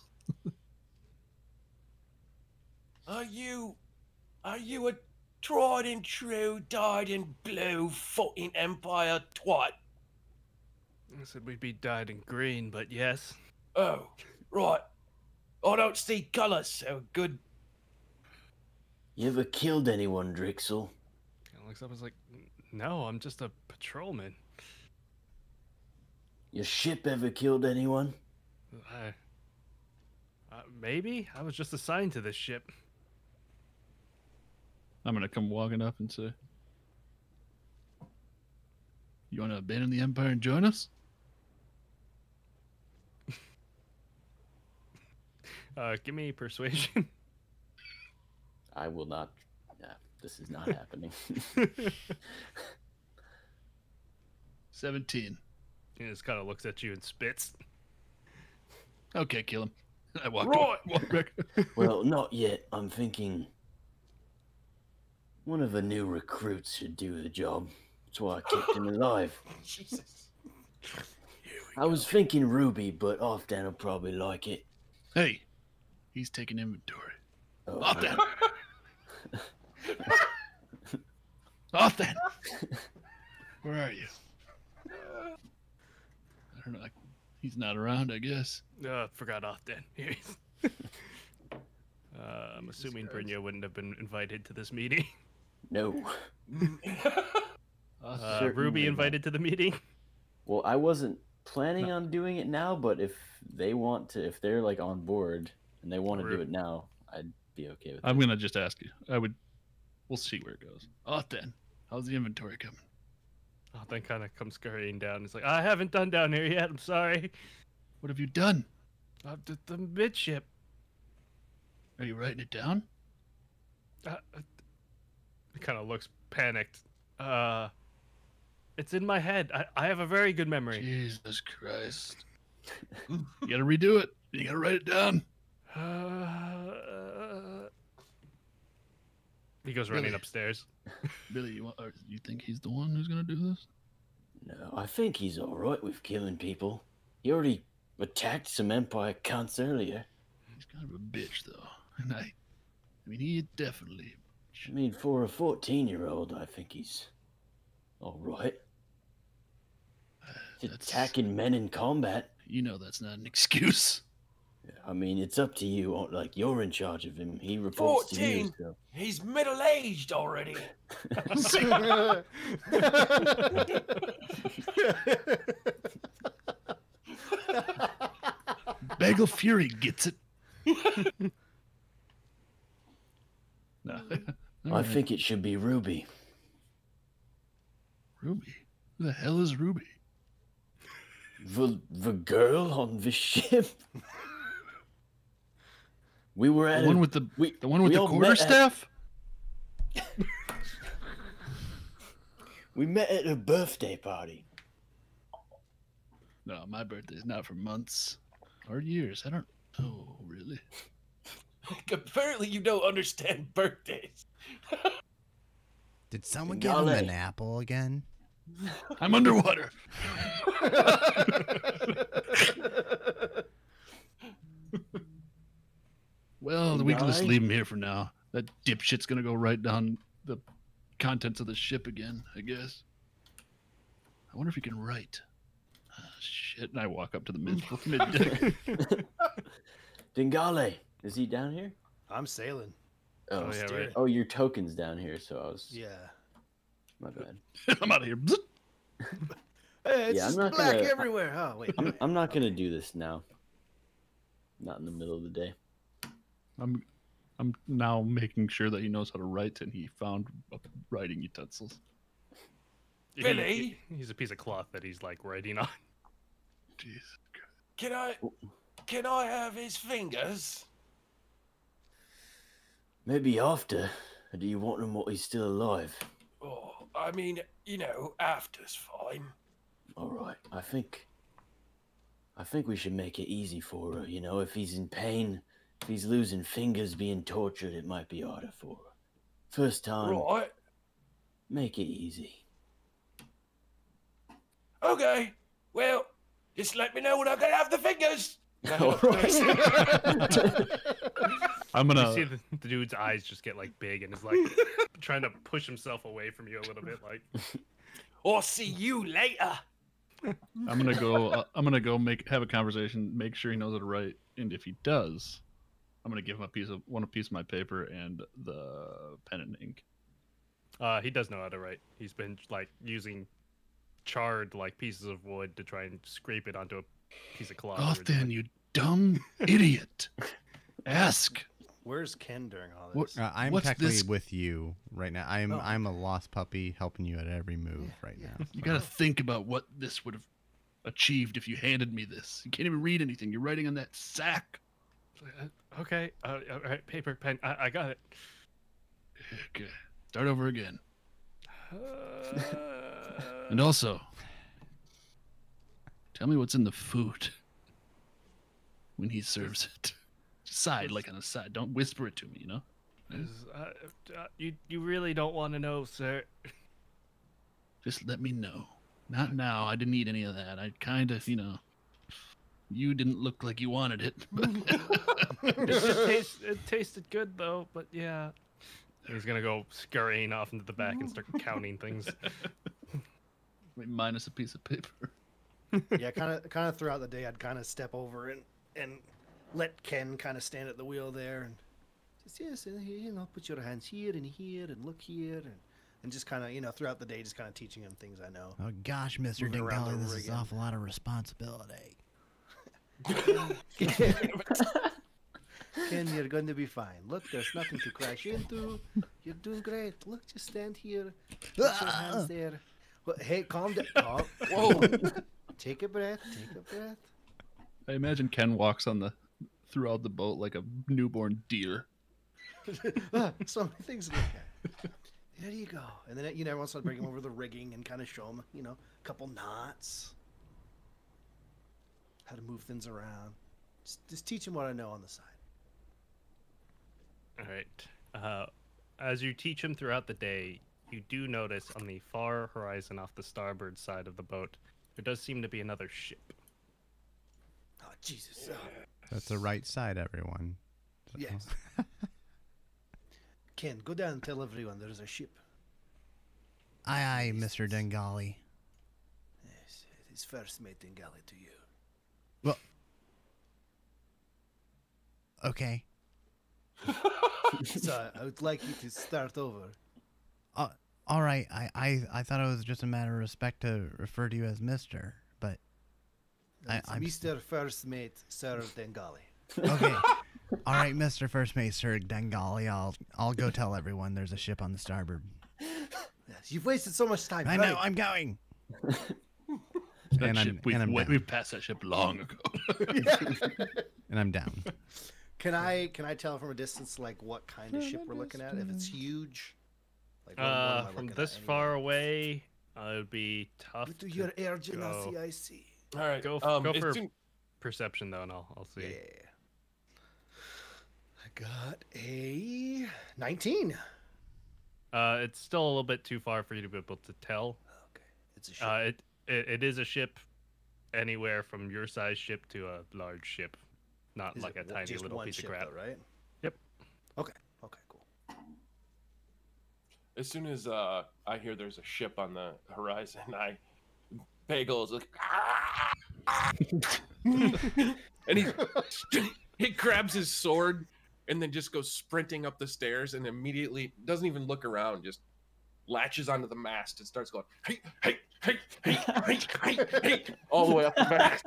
Are you a tried and true, dyed in blue, fucking Empire twat? I said we'd be dyed in green, but yes. Oh, right. I don't see colour so good. You ever killed anyone, Drixel? Kind of looks up and is like, no, I'm just a patrolman. Your ship ever killed anyone? Maybe I was just assigned to this ship. I'm gonna come walking up and say, "You want to abandon the Empire and join us?" Give me persuasion. I will not. Yeah, this is not happening. 17. He just kind of looks at you and spits. Okay, kill him. I walk Right. walk back. Well, not yet. I'm thinking one of the new recruits should do the job. That's why I kept him alive. Jesus. I was thinking Ruby, but Offdan will probably like it. Hey, he's taking inventory. Oh, Off that. Off that. Where are you? I don't know. He's not around, I guess. Forgot off then. Here he is. I'm assuming Brynja wouldn't have been invited to this meeting. No. Ruby Certainly invited to the meeting. Well, I wasn't planning on doing it now, but if they want to, if they're like on board and they want to do it now, I'd be okay with it. I'm gonna just ask you. We'll see where it goes. Then, how's the inventory coming? Then kind of comes scurrying down. It's like, I haven't done down here yet. I'm sorry. What have you done? The midship. Are you writing it down? It kind of looks panicked. It's in my head. I have a very good memory. Jesus Christ. You gotta redo it. You gotta write it down. He goes running upstairs. Billy, you think he's the one who's gonna do this? No, I think he's all right with killing people. He already attacked some Empire cunts earlier. He's kind of a bitch, though. And I mean, he definitely... I mean, for a 14-year-old, I think he's all right. Attacking men in combat. You know that's not an excuse. I mean, it's up to you. Like, you're in charge of him. He reports to you. 14. So. He's middle-aged already. Bagel Fury gets it. No. I think it should be Ruby. Ruby? Who the hell is Ruby? The girl on the ship. We were at The one with the quarterstaff? We met at a birthday party. No, my birthday's not for months or years. I don't know, really. Apparently you don't understand birthdays. Did someone give him an apple again? I'm underwater. Well, we can just leave him here for now. That dipshit's gonna go write down the contents of the ship again, I guess. I wonder if he can write. Shit, and I walk up to the mid-deck. Dingale, is he down here? I'm sailing. Oh, yeah, right. Oh, your token's down here, so I was... Yeah. My bad. I'm out of here. Hey, it's Yeah, I'm just not black gonna- everywhere. Oh, wait. I'm not going to do this now. Not in the middle of the day. I'm now making sure that he knows how to write, and he found writing utensils. Billy? He's a piece of cloth that he's like writing on. Jesus Christ. Can I have his fingers? Maybe after. Or do you want him while he's still alive? Oh, I mean, after's fine. All right. I think we should make it easy for her. If he's in pain, if he's losing fingers, being tortured, it might be harder for her. First time, Right. make it easy. Okay. Well, just let me know when I can have the fingers. All right. I'm You gonna. see the dude's eyes just get like big and is like trying to push himself away from you a little bit. Like, I'll see you later. I'm gonna go. Have a conversation. Make sure he knows how to write, and if he does, I'm gonna give him a piece of my paper and the pen and ink. he does know how to write. He's been like using charred like pieces of wood to try and scrape it onto a piece of cloth. Then you dumb idiot. Ask. Where's Ken during all What- this? I'm What's technically this- with you right now. I'm a lost puppy helping you at every move right now. You gotta think about what this would have achieved if you handed me this. You can't even read anything. You're writing on that sack. Okay. All right. Paper, pen. I got it. Okay. Start over again. And also, tell me what's in the food when he serves it. Side, like on a side. Don't whisper it to me, You really don't want to know, sir. Just let me know. Not now. I didn't eat any of that. I kind of, you didn't look like you wanted it. It tasted good though, but yeah. He's gonna go scurrying off into the back and start counting things. Minus a piece of paper. Yeah, kind of throughout the day, I'd kind of step over and let Ken kind of stand at the wheel there and just yes, and put your hands here and look here and just kind of throughout the day, just kind of teaching him things I know. Oh gosh, Mr. Moving around Dingali, the this is rigging. an awful lot of responsibility. Ken, you're going to be fine. Look, there's nothing to crash into. You're doing great. Look, just stand here. Put your hands there. Well, hey, calm down. Whoa. Take a breath. Take a breath. I imagine Ken walks throughout the boat like a newborn deer. So many things to look at. There you go. And then every once in a while bring him over the rigging and kind of show him, a couple knots, how to move things around. Just teach him what I know on the side. All right. As you teach him throughout the day, you do notice on the far horizon off the starboard side of the boat, there does seem to be another ship. Oh, Jesus. That's the right side, everyone. So- Yes. Ken, go down and tell everyone there's a ship. Aye, aye, Mr. Dingali. Yes, it is first mate Dingali to you. Well, okay. So I would like you to start over. All right. I thought it was just a matter of respect to refer to you as Mr. But It's I'm Mr. First Mate Sir Dingali. okay. All right, Mr. First Mate Sir Dingali. I'll go tell everyone there's a ship on the starboard. Yes, you've wasted so much time. I Hurry. know. I'm going. And I'm- and I'm down. we've passed that ship long ago. And I'm down. Can I tell from a distance like what kind of ship we're looking at? If it's huge, like what am I From looking this at far away, it would be tough. With to your air genasi, go. I see. All right. Go as for soon- perception though, and I'll see. Yeah. I got a 19. It's still a little bit too far for you to be able to tell. Okay, it's a ship. It is a ship, anywhere from your size ship to a large ship, not Is like a it tiny just little one piece ship, of crap. though, right? Yep. Okay. Okay. Cool. As soon as I hear there's a ship on the horizon, Bagel is like, and he grabs his sword and then just goes sprinting up the stairs and immediately doesn't even look around, just latches onto the mast and starts going, hey, hey, hey, hey, hey, hey, hey, all the way up the mast.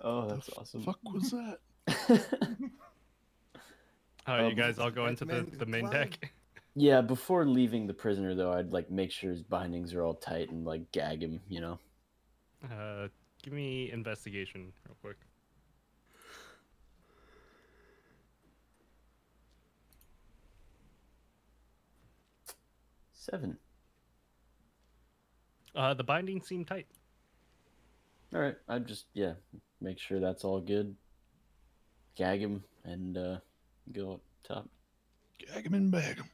Oh, that's awesome. Fuck was that? You guys all go into the main climb. deck. Yeah, before leaving the prisoner though, I'd like make sure his bindings are all tight and like gag him, you know. Give me investigation real quick. Seven. The bindings seem tight. All right, I'd just make sure that's all good. Gag him and go up top. Gag him and bag him.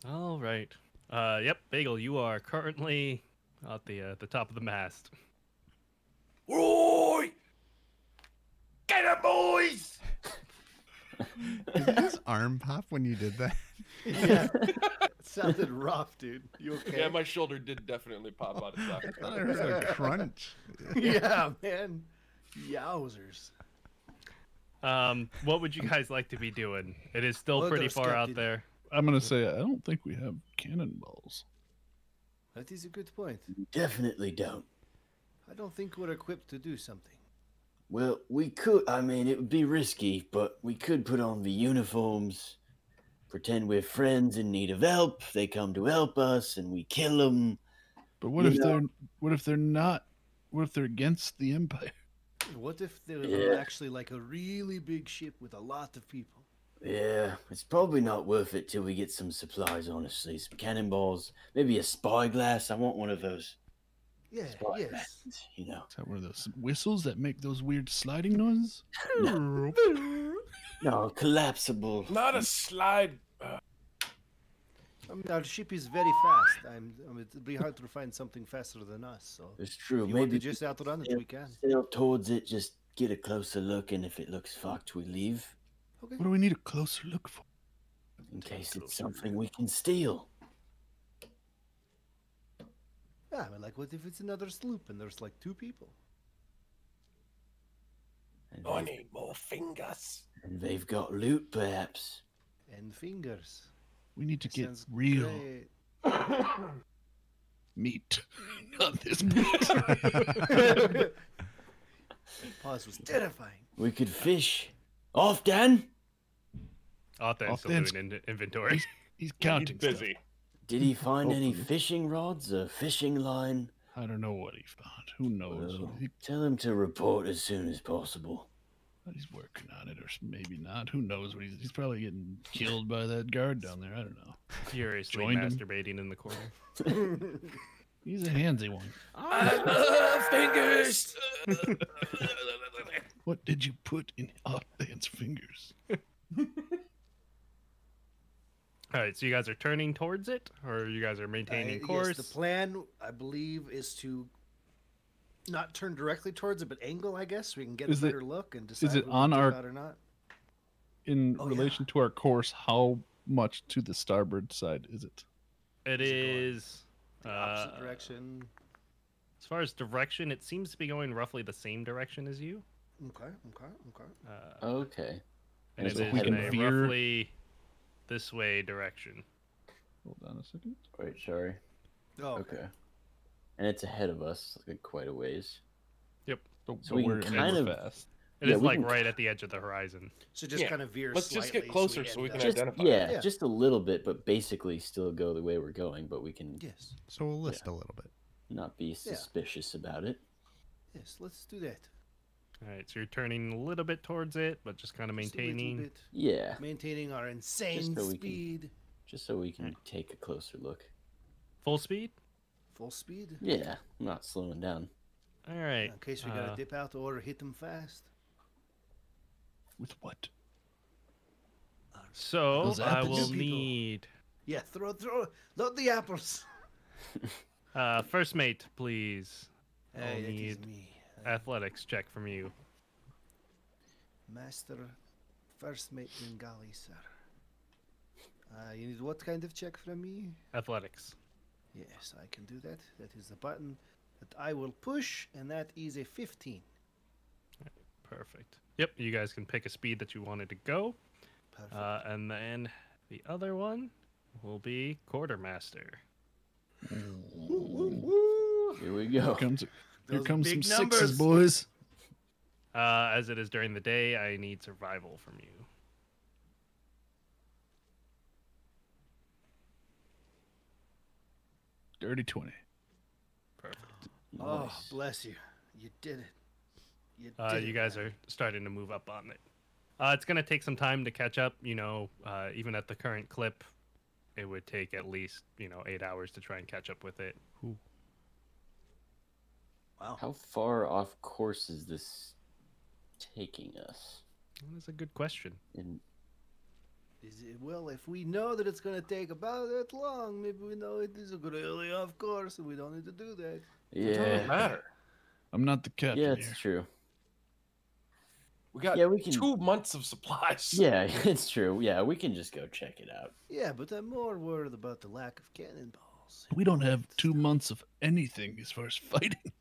All right. Yep, Bagel, you are currently at the top of the mast. Roy! Get it, boys! Did his arm pop when you did that? Yeah. It sounded rough, dude. You okay? Yeah, my shoulder did definitely pop out of socket. I thought I heard a crunch. Yeah, man. Yowzers. What would you guys like to be doing? It is still We'll pretty go far out scout there. I'm gonna say I don't think we have cannonballs. That is a good point. Definitely don't. I don't think we're equipped to do something. Well, we could. I mean, it would be risky, but we could put on the uniforms, pretend we're friends in need of help. They come to help us, and we kill them. But what if they're not? What if they're against the Empire? What if they're Yeah. actually like a really big ship with a lot of people? Yeah, it's probably not worth it till we get some supplies. Honestly, some cannonballs, maybe a spyglass. I want one of those Yeah, spyglasses. yes. You know. Is that one of those whistles that make those weird sliding noises? No, collapsible. Not a slide. I mean, our ship is very fast. It'd be hard to find something faster than us. So It's true. if you want to Maybe just outrun it, we can. sail towards it, just get a closer look, and if it looks fucked, we leave. Okay. What do we need a closer look for? In case it's something we can steal. Yeah, but like, what if it's another sloop and there's like 2 people? And I they've, need more fingers. and they've got loot, perhaps. And fingers. We need to get Sounds real great. meat on this meat. Pause was terrifying. We could fish. Off, Dan. Author's still Author's- doing inventory. He's counting. He's stuff. busy. Did he find any Hopefully. fishing rods, a fishing line? I don't know what he found. Who knows? Well, tell him to report as soon as possible. He's working on it, or maybe not. Who knows what he's probably getting killed by that guard down there. I don't know. Furiously Joined him. masturbating in the corner. He's a handsy one. I love fingers. What did you put in Offhand's fingers? All right, so you guys are turning towards it, or you guys are maintaining course? Yes, the plan, I believe, is to not turn directly towards it, but angle, I guess, so we can get Is a it- better look and decide it if we on can our- check out or not. In Oh, yeah. relation to our course, how much to the starboard side is it? It Is it going is. The opposite direction. As far as direction, it seems to be going roughly the same direction as you. Okay. Okay. And so it if is we in can a veer- roughly this way direction. Hold on a second. Wait, sorry. Oh, Okay. And it's ahead of us, like quite a ways. So we can we're kind of- fast. It Yeah, is we like can- right at the edge of the horizon. So just Yeah, kind of veer let's just get slightly closer so we end can up- Just, identify. yeah, Yeah. just a little bit, but basically still go the way we're going, but we can Yes. So we'll list a little bit. not be suspicious about it. Yes, let's do that. All right, so you're turning a little bit towards it, but just kind of Just a little maintaining. bit. Yeah, Maintaining our insane so we can- speed. just so we can take a closer look. Full speed. Full speed. Yeah, I'm not slowing down. All right. In case we gotta dip out or hit them fast. With what? So Those I apples. will People. need Yeah, load the apples. first mate, please. I'll Hey, that is need me. athletics check from you. Master First Mate Bengali, sir. You need what kind of check from me? Athletics. Yes, I can do that. That is the button that I will push, and that is a 15. Perfect. Yep, you guys can pick a speed that you wanted to go. Perfect. And then the other one will be quartermaster. Here we go. Here Those comes big some numbers. sixes, boys. As it is during the day, I need survival from you. Dirty 20. Perfect. Oh, Nice. bless you. You did it. You did You it, guys man. are starting to move up on it. It's going to take some time to catch up. You know, even at the current clip, it would take at least, 8 hours to try and catch up with it. Wow. How far off course is this taking us? That's a good question. In Well, if we know that it's going to take about that long, maybe we know it is really off course, and we don't need to do that. It doesn't yeah, matter. I'm not the captain yeah, here. it's true. We got Yeah, we can- 2 months of supplies. Yeah, it's true. Yeah, we can just go check it out. Yeah, but I'm more worried about the lack of cannonballs. We don't have 2 months of anything as far as fighting.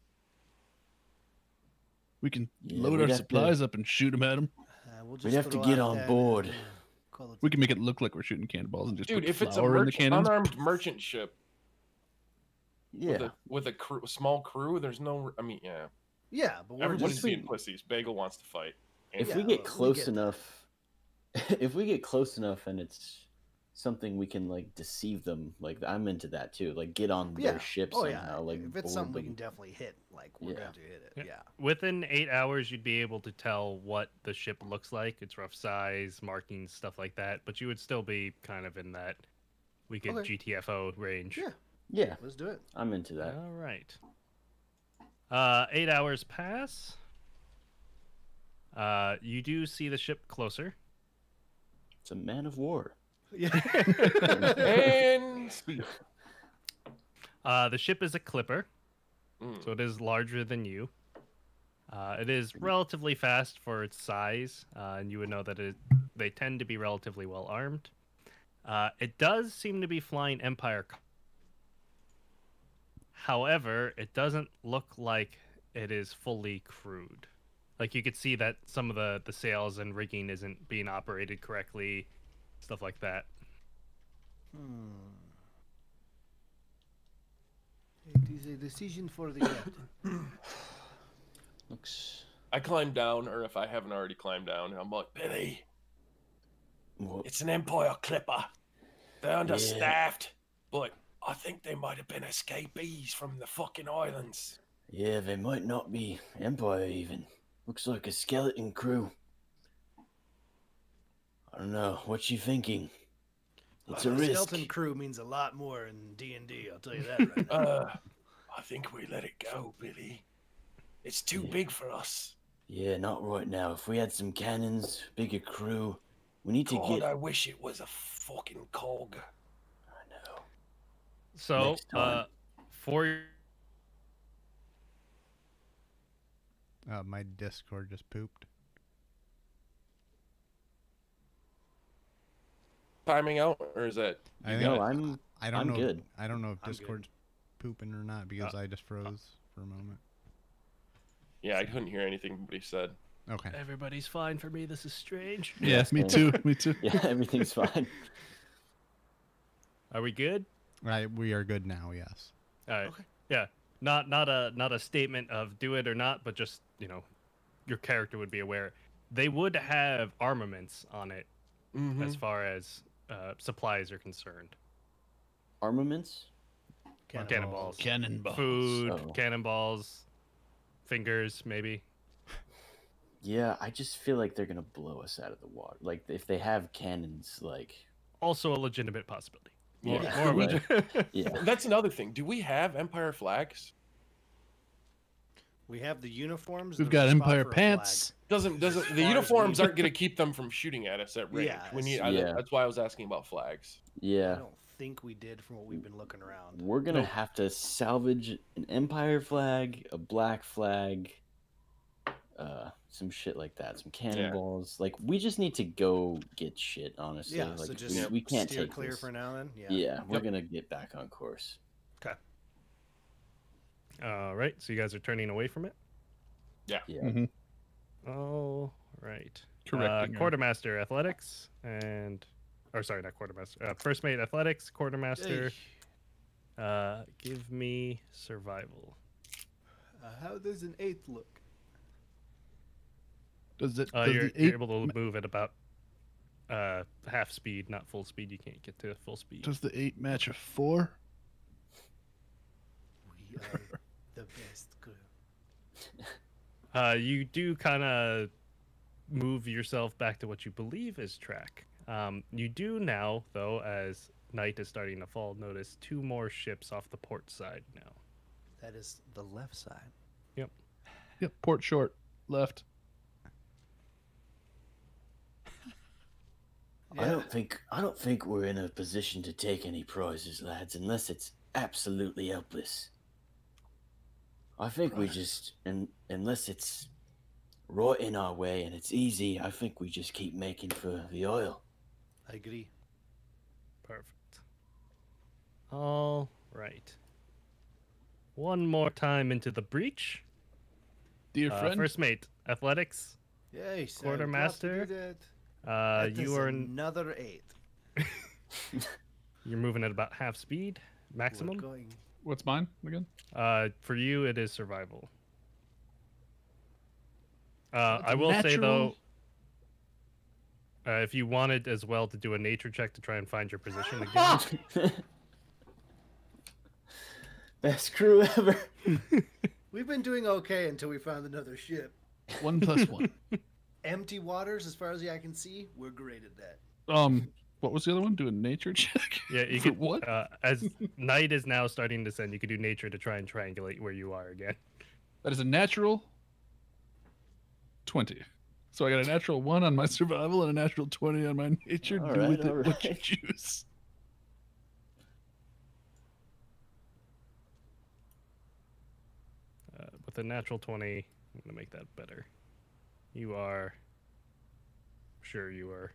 We can Yeah, load we'd our have to- supplies up and shoot them at them. We'll We'd just have to throw get out on that board. and, call it We can make it look like we're shooting cannonballs and just Dude, put if it's a flour in the cannons. unarmed merchant ship Yeah, with a crew, small crew, there's no. I mean, yeah. Yeah, but we're Everybody's just... being pussies. Bagel wants to fight. if Yeah, we well, get we close get that. enough, if we get close enough, and it's something we can like deceive them, like I'm into that too. Like get on Yeah. their ship Oh, somehow. yeah. Like if it's board something we them. can definitely hit, like, we're Yeah. going to hit it. Yeah. Yeah. Within 8 hours, you'd be able to tell what the ship looks like, its rough size, markings, stuff like that. But you would still be kind of in that we could Okay. GTFO range. Yeah. Yeah, Let's do it. I'm into that. All right. 8 hours pass. You do see the ship closer. It's a man of war. Yeah. And speed. The ship is a clipper, Mm. so it is larger than you. It is relatively fast for its size, and you would know that they tend to be relatively well armed. It does seem to be flying Empire. However, it doesn't look like it is fully crewed. Like you could see that some of the sails and rigging isn't being operated correctly, stuff like that. It is a decision for the captain. Looks. I climb down, or if I haven't already climbed down, I'm like, Billy, Well, it's an Empire clipper. They're understaffed, but I think they might have been escapees from the fucking islands. yeah, they might not be Empire even. Looks like a skeleton crew. I don't know. What you thinking? It's a risk. Skeleton crew means a lot more in D&D, I'll tell you that right now. I think we let it go, Billy. It's too big for us. Yeah, not right now. If we had some cannons, bigger crew, we need to God, get. I wish it was a fucking cog. I know. So, Next time. for My Discord just pooped. timing out, or is that? I think No, I don't I'm know. good. I don't know if I'm good. Discord's pooping or not because I just froze for a moment. Yeah, I couldn't hear anything he said. Okay. everybody's fine for me. This is strange. Yeah, me same. too. Me too. Yeah, everything's fine. Are we good? We are good now. Yes. All right. Okay. Yeah. Not a statement of do it or not, but just your character would be aware. They would have armaments on it as far as supplies are concerned. Armaments? Cannonballs. Cannonballs. Food, Oh. cannonballs, fingers, maybe. Yeah, I just feel like they're gonna blow us out of the water. Like if they have cannons, like Also a legitimate possibility. More, Yeah. more of a- yeah. That's another thing. Do we have Empire flags? We have the uniforms. We've there's got a spot Empire for a pants. Doesn't As the far as uniforms we- aren't going to keep them from shooting at us at range? Yeah, We need. Yeah. That's why I was asking about flags. flag. I Yeah. don't think we did from what we've been looking around. We're gonna Nope. have to salvage an Empire flag, a black flag, some shit like that, some cannonballs. Like we just need to go get shit, honestly. Yeah, like so just we can't steer take clear this. for now then. Yeah. Yeah, we're gonna get back on course. Okay. All right. So you guys are turning away from it. Yeah. Mhm. All right. Correcting her. Quartermaster athletics or sorry, not quartermaster. First mate athletics, quartermaster. Give me survival. How does an 8 look? Does it? You're, the you're eight, able to move at about half speed, not full speed. You can't get to full speed. does the 8 match a 4? We are the best crew. You do kind of move yourself back to what you believe is track. You do now, though, as night is starting to fall, notice 2 more ships off the port side now. That is the left side. Yep. Port short, left. I don't think we're in a position to take any prizes, lads, unless it's absolutely helpless. I think we just unless it's right in our way and it's easy, I think we just keep making for the oil. I agree. Perfect. All right. One more time into the breach. Dear friend. First mate, athletics. Yes. Quartermaster, That you is are another 8. you're moving at about half speed maximum. We're going. What's mine again? For you, it is survival. I will say though, if you wanted as well to do a nature check to try and find your position again, Best crew ever. We've been doing okay until we found another ship. 1 plus 1. Empty waters, as far as the eye can see, we're great at that. What was the other one? Do a nature check? yeah, you For could. what? As night is now starting to descend, you could do nature to try and triangulate where you are again. That is a natural 20. So I got a natural 1 on my survival and a natural 20 on my nature. All Do right, with it all what you right. choose. With a natural 20, I'm gonna make that better. You are. Sure, you are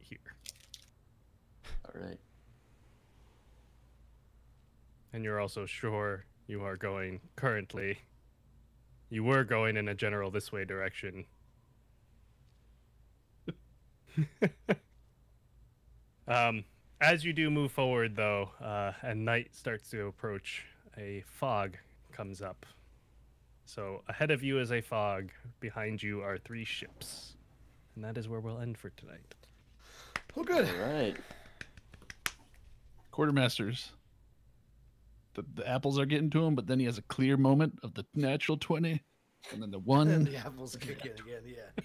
here. All right. And you're also sure you are going currently. You were going in a general this way direction. As you do move forward, though, and night starts to approach, a fog comes up. So ahead of you is a fog. Behind you are 3 ships. And that is where we'll end for tonight. Well, good. All right. Quartermasters. The apples are getting to him, but then he has a clear moment of the natural 20, and then the And 1. the apples kick in again. Yeah.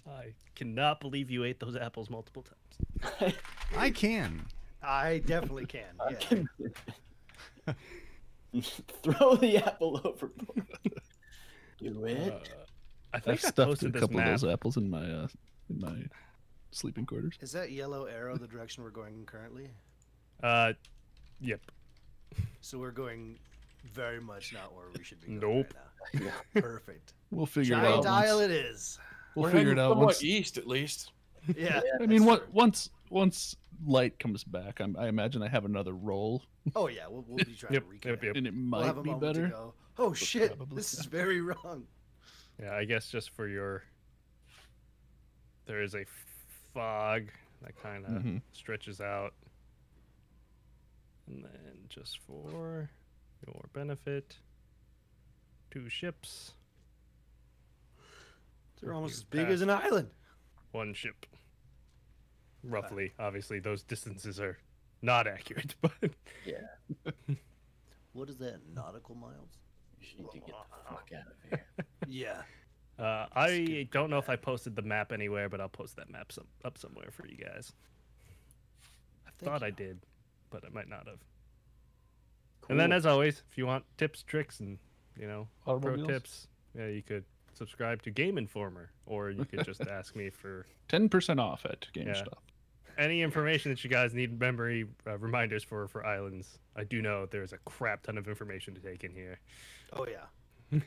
I cannot believe you ate those apples multiple times. I can. I definitely can. I Yeah. can throw the apple overboard. Do it. I I've think I stuffed a posted this couple map. of those apples in my sleeping quarters. Is that yellow arrow the direction we're going in currently? Yep. So we're going very much not where we should be going Nope. right now. Perfect. We'll figure it Giant out. isle Once, it is. we'll We're figure it heading out somewhat once. east, at least. Yeah. I mean, that's true. once light comes back, I imagine I have another roll, Oh yeah, we'll be trying Yep, to reconnect. yep, yep. and it We'll have might a be moment to better. go. Oh shit! probably This is not. very wrong. Yeah, I guess just for your... There is a fog that kind of Mhm. stretches out. And then just for your benefit, 2 ships, They're almost You as big pass. as an island. 1 ship. Roughly. Obviously, those distances are not accurate, but... What is that? Nautical miles? You should need to get the fuck out of here. Yeah. I don't know if I posted the map anywhere, but I'll post that map up somewhere for you guys. I thought I did, but I might not have. And then, Cool. as always, if you want tips, tricks, and pro Automobiles? tips, yeah, you could subscribe to Game Informer, or you could just ask me for 10% off at GameStop. any information that you guys need memory reminders for islands. I do know there's a crap ton of information to take in here. Oh yeah.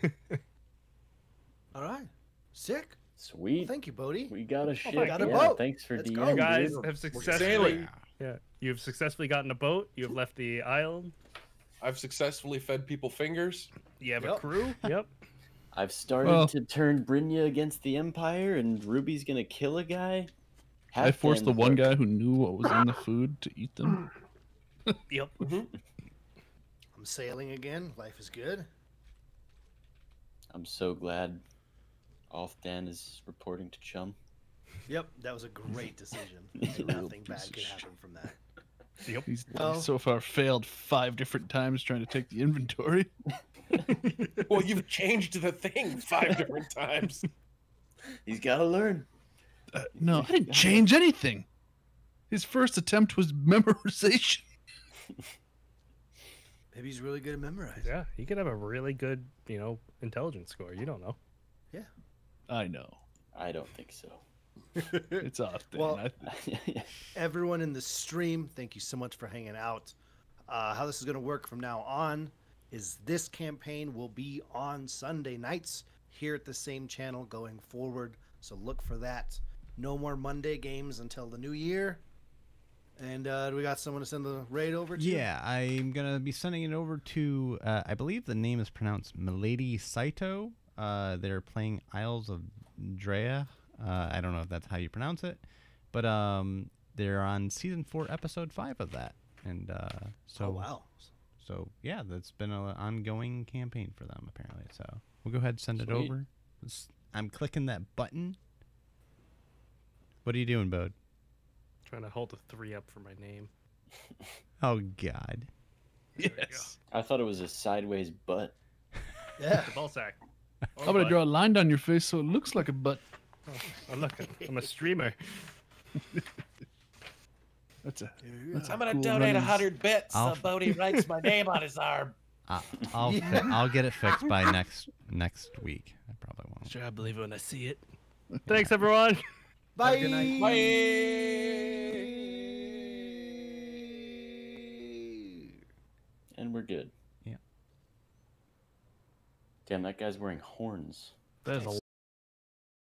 All right. Sick. Sweet. Thank you, Bodie. We got a ship. my God, a yeah, boat. Thanks for Let's DMing. go. You guys dude. have We're successfully, sailing. you've successfully gotten a boat. You have left the island. I've successfully fed people fingers. You have a Yep. crew. Yep. I've started Well- to turn Brynja against the Empire, and Ruby's gonna kill a guy. I forced the Half-end one hook. guy who knew what was in the food to eat them. Yep. I'm sailing again. Life is good. I'm so glad Alfdan is reporting to Chum. Yep, that was a great decision. You Nothing piece bad of could shit. happen from that. Yep. He's Well- so far failed 5 different times trying to take the inventory. Well, you've changed the thing 5 different times. He's got to learn. No, I didn't change anything. His first attempt was memorization. Maybe he's really good at memorizing. Yeah, he could have a really good, intelligence score. You don't know. I know. I don't think so. It's off there. Well, Everyone in the stream, thank you so much for hanging out. How this is going to work from now on is this campaign will be on Sunday nights here at the same channel going forward. So look for that. No more Monday games until the new year. And do we got someone to send the raid over to? Yeah, I'm gonna be sending it over to. I believe the name is pronounced Milady Saito. They're playing Isles of Drea. I don't know if that's how you pronounce it, but they're on season 4, episode 5 of that, and so Oh, wow. So yeah, that's been an ongoing campaign for them apparently. So we'll go ahead and send it Sweet. over. I'm clicking that button. What are you doing, Bode? Trying to hold a 3 up for my name. Oh God. Yes. I thought it was a sideways butt. Yeah. The ball sack. I'm gonna draw a line down your face so it looks like a butt. Oh, look, I'm a streamer. That's a. I'm gonna Cool donate runnings. 100 bits I'll- so Bodie writes my name on his arm. I'll get it fixed by next week. I probably won't. Sure, I believe it when I see it. Thanks, everyone. Bye. Have a good night. And we're good. Yeah. Damn, that guy's wearing horns. That is a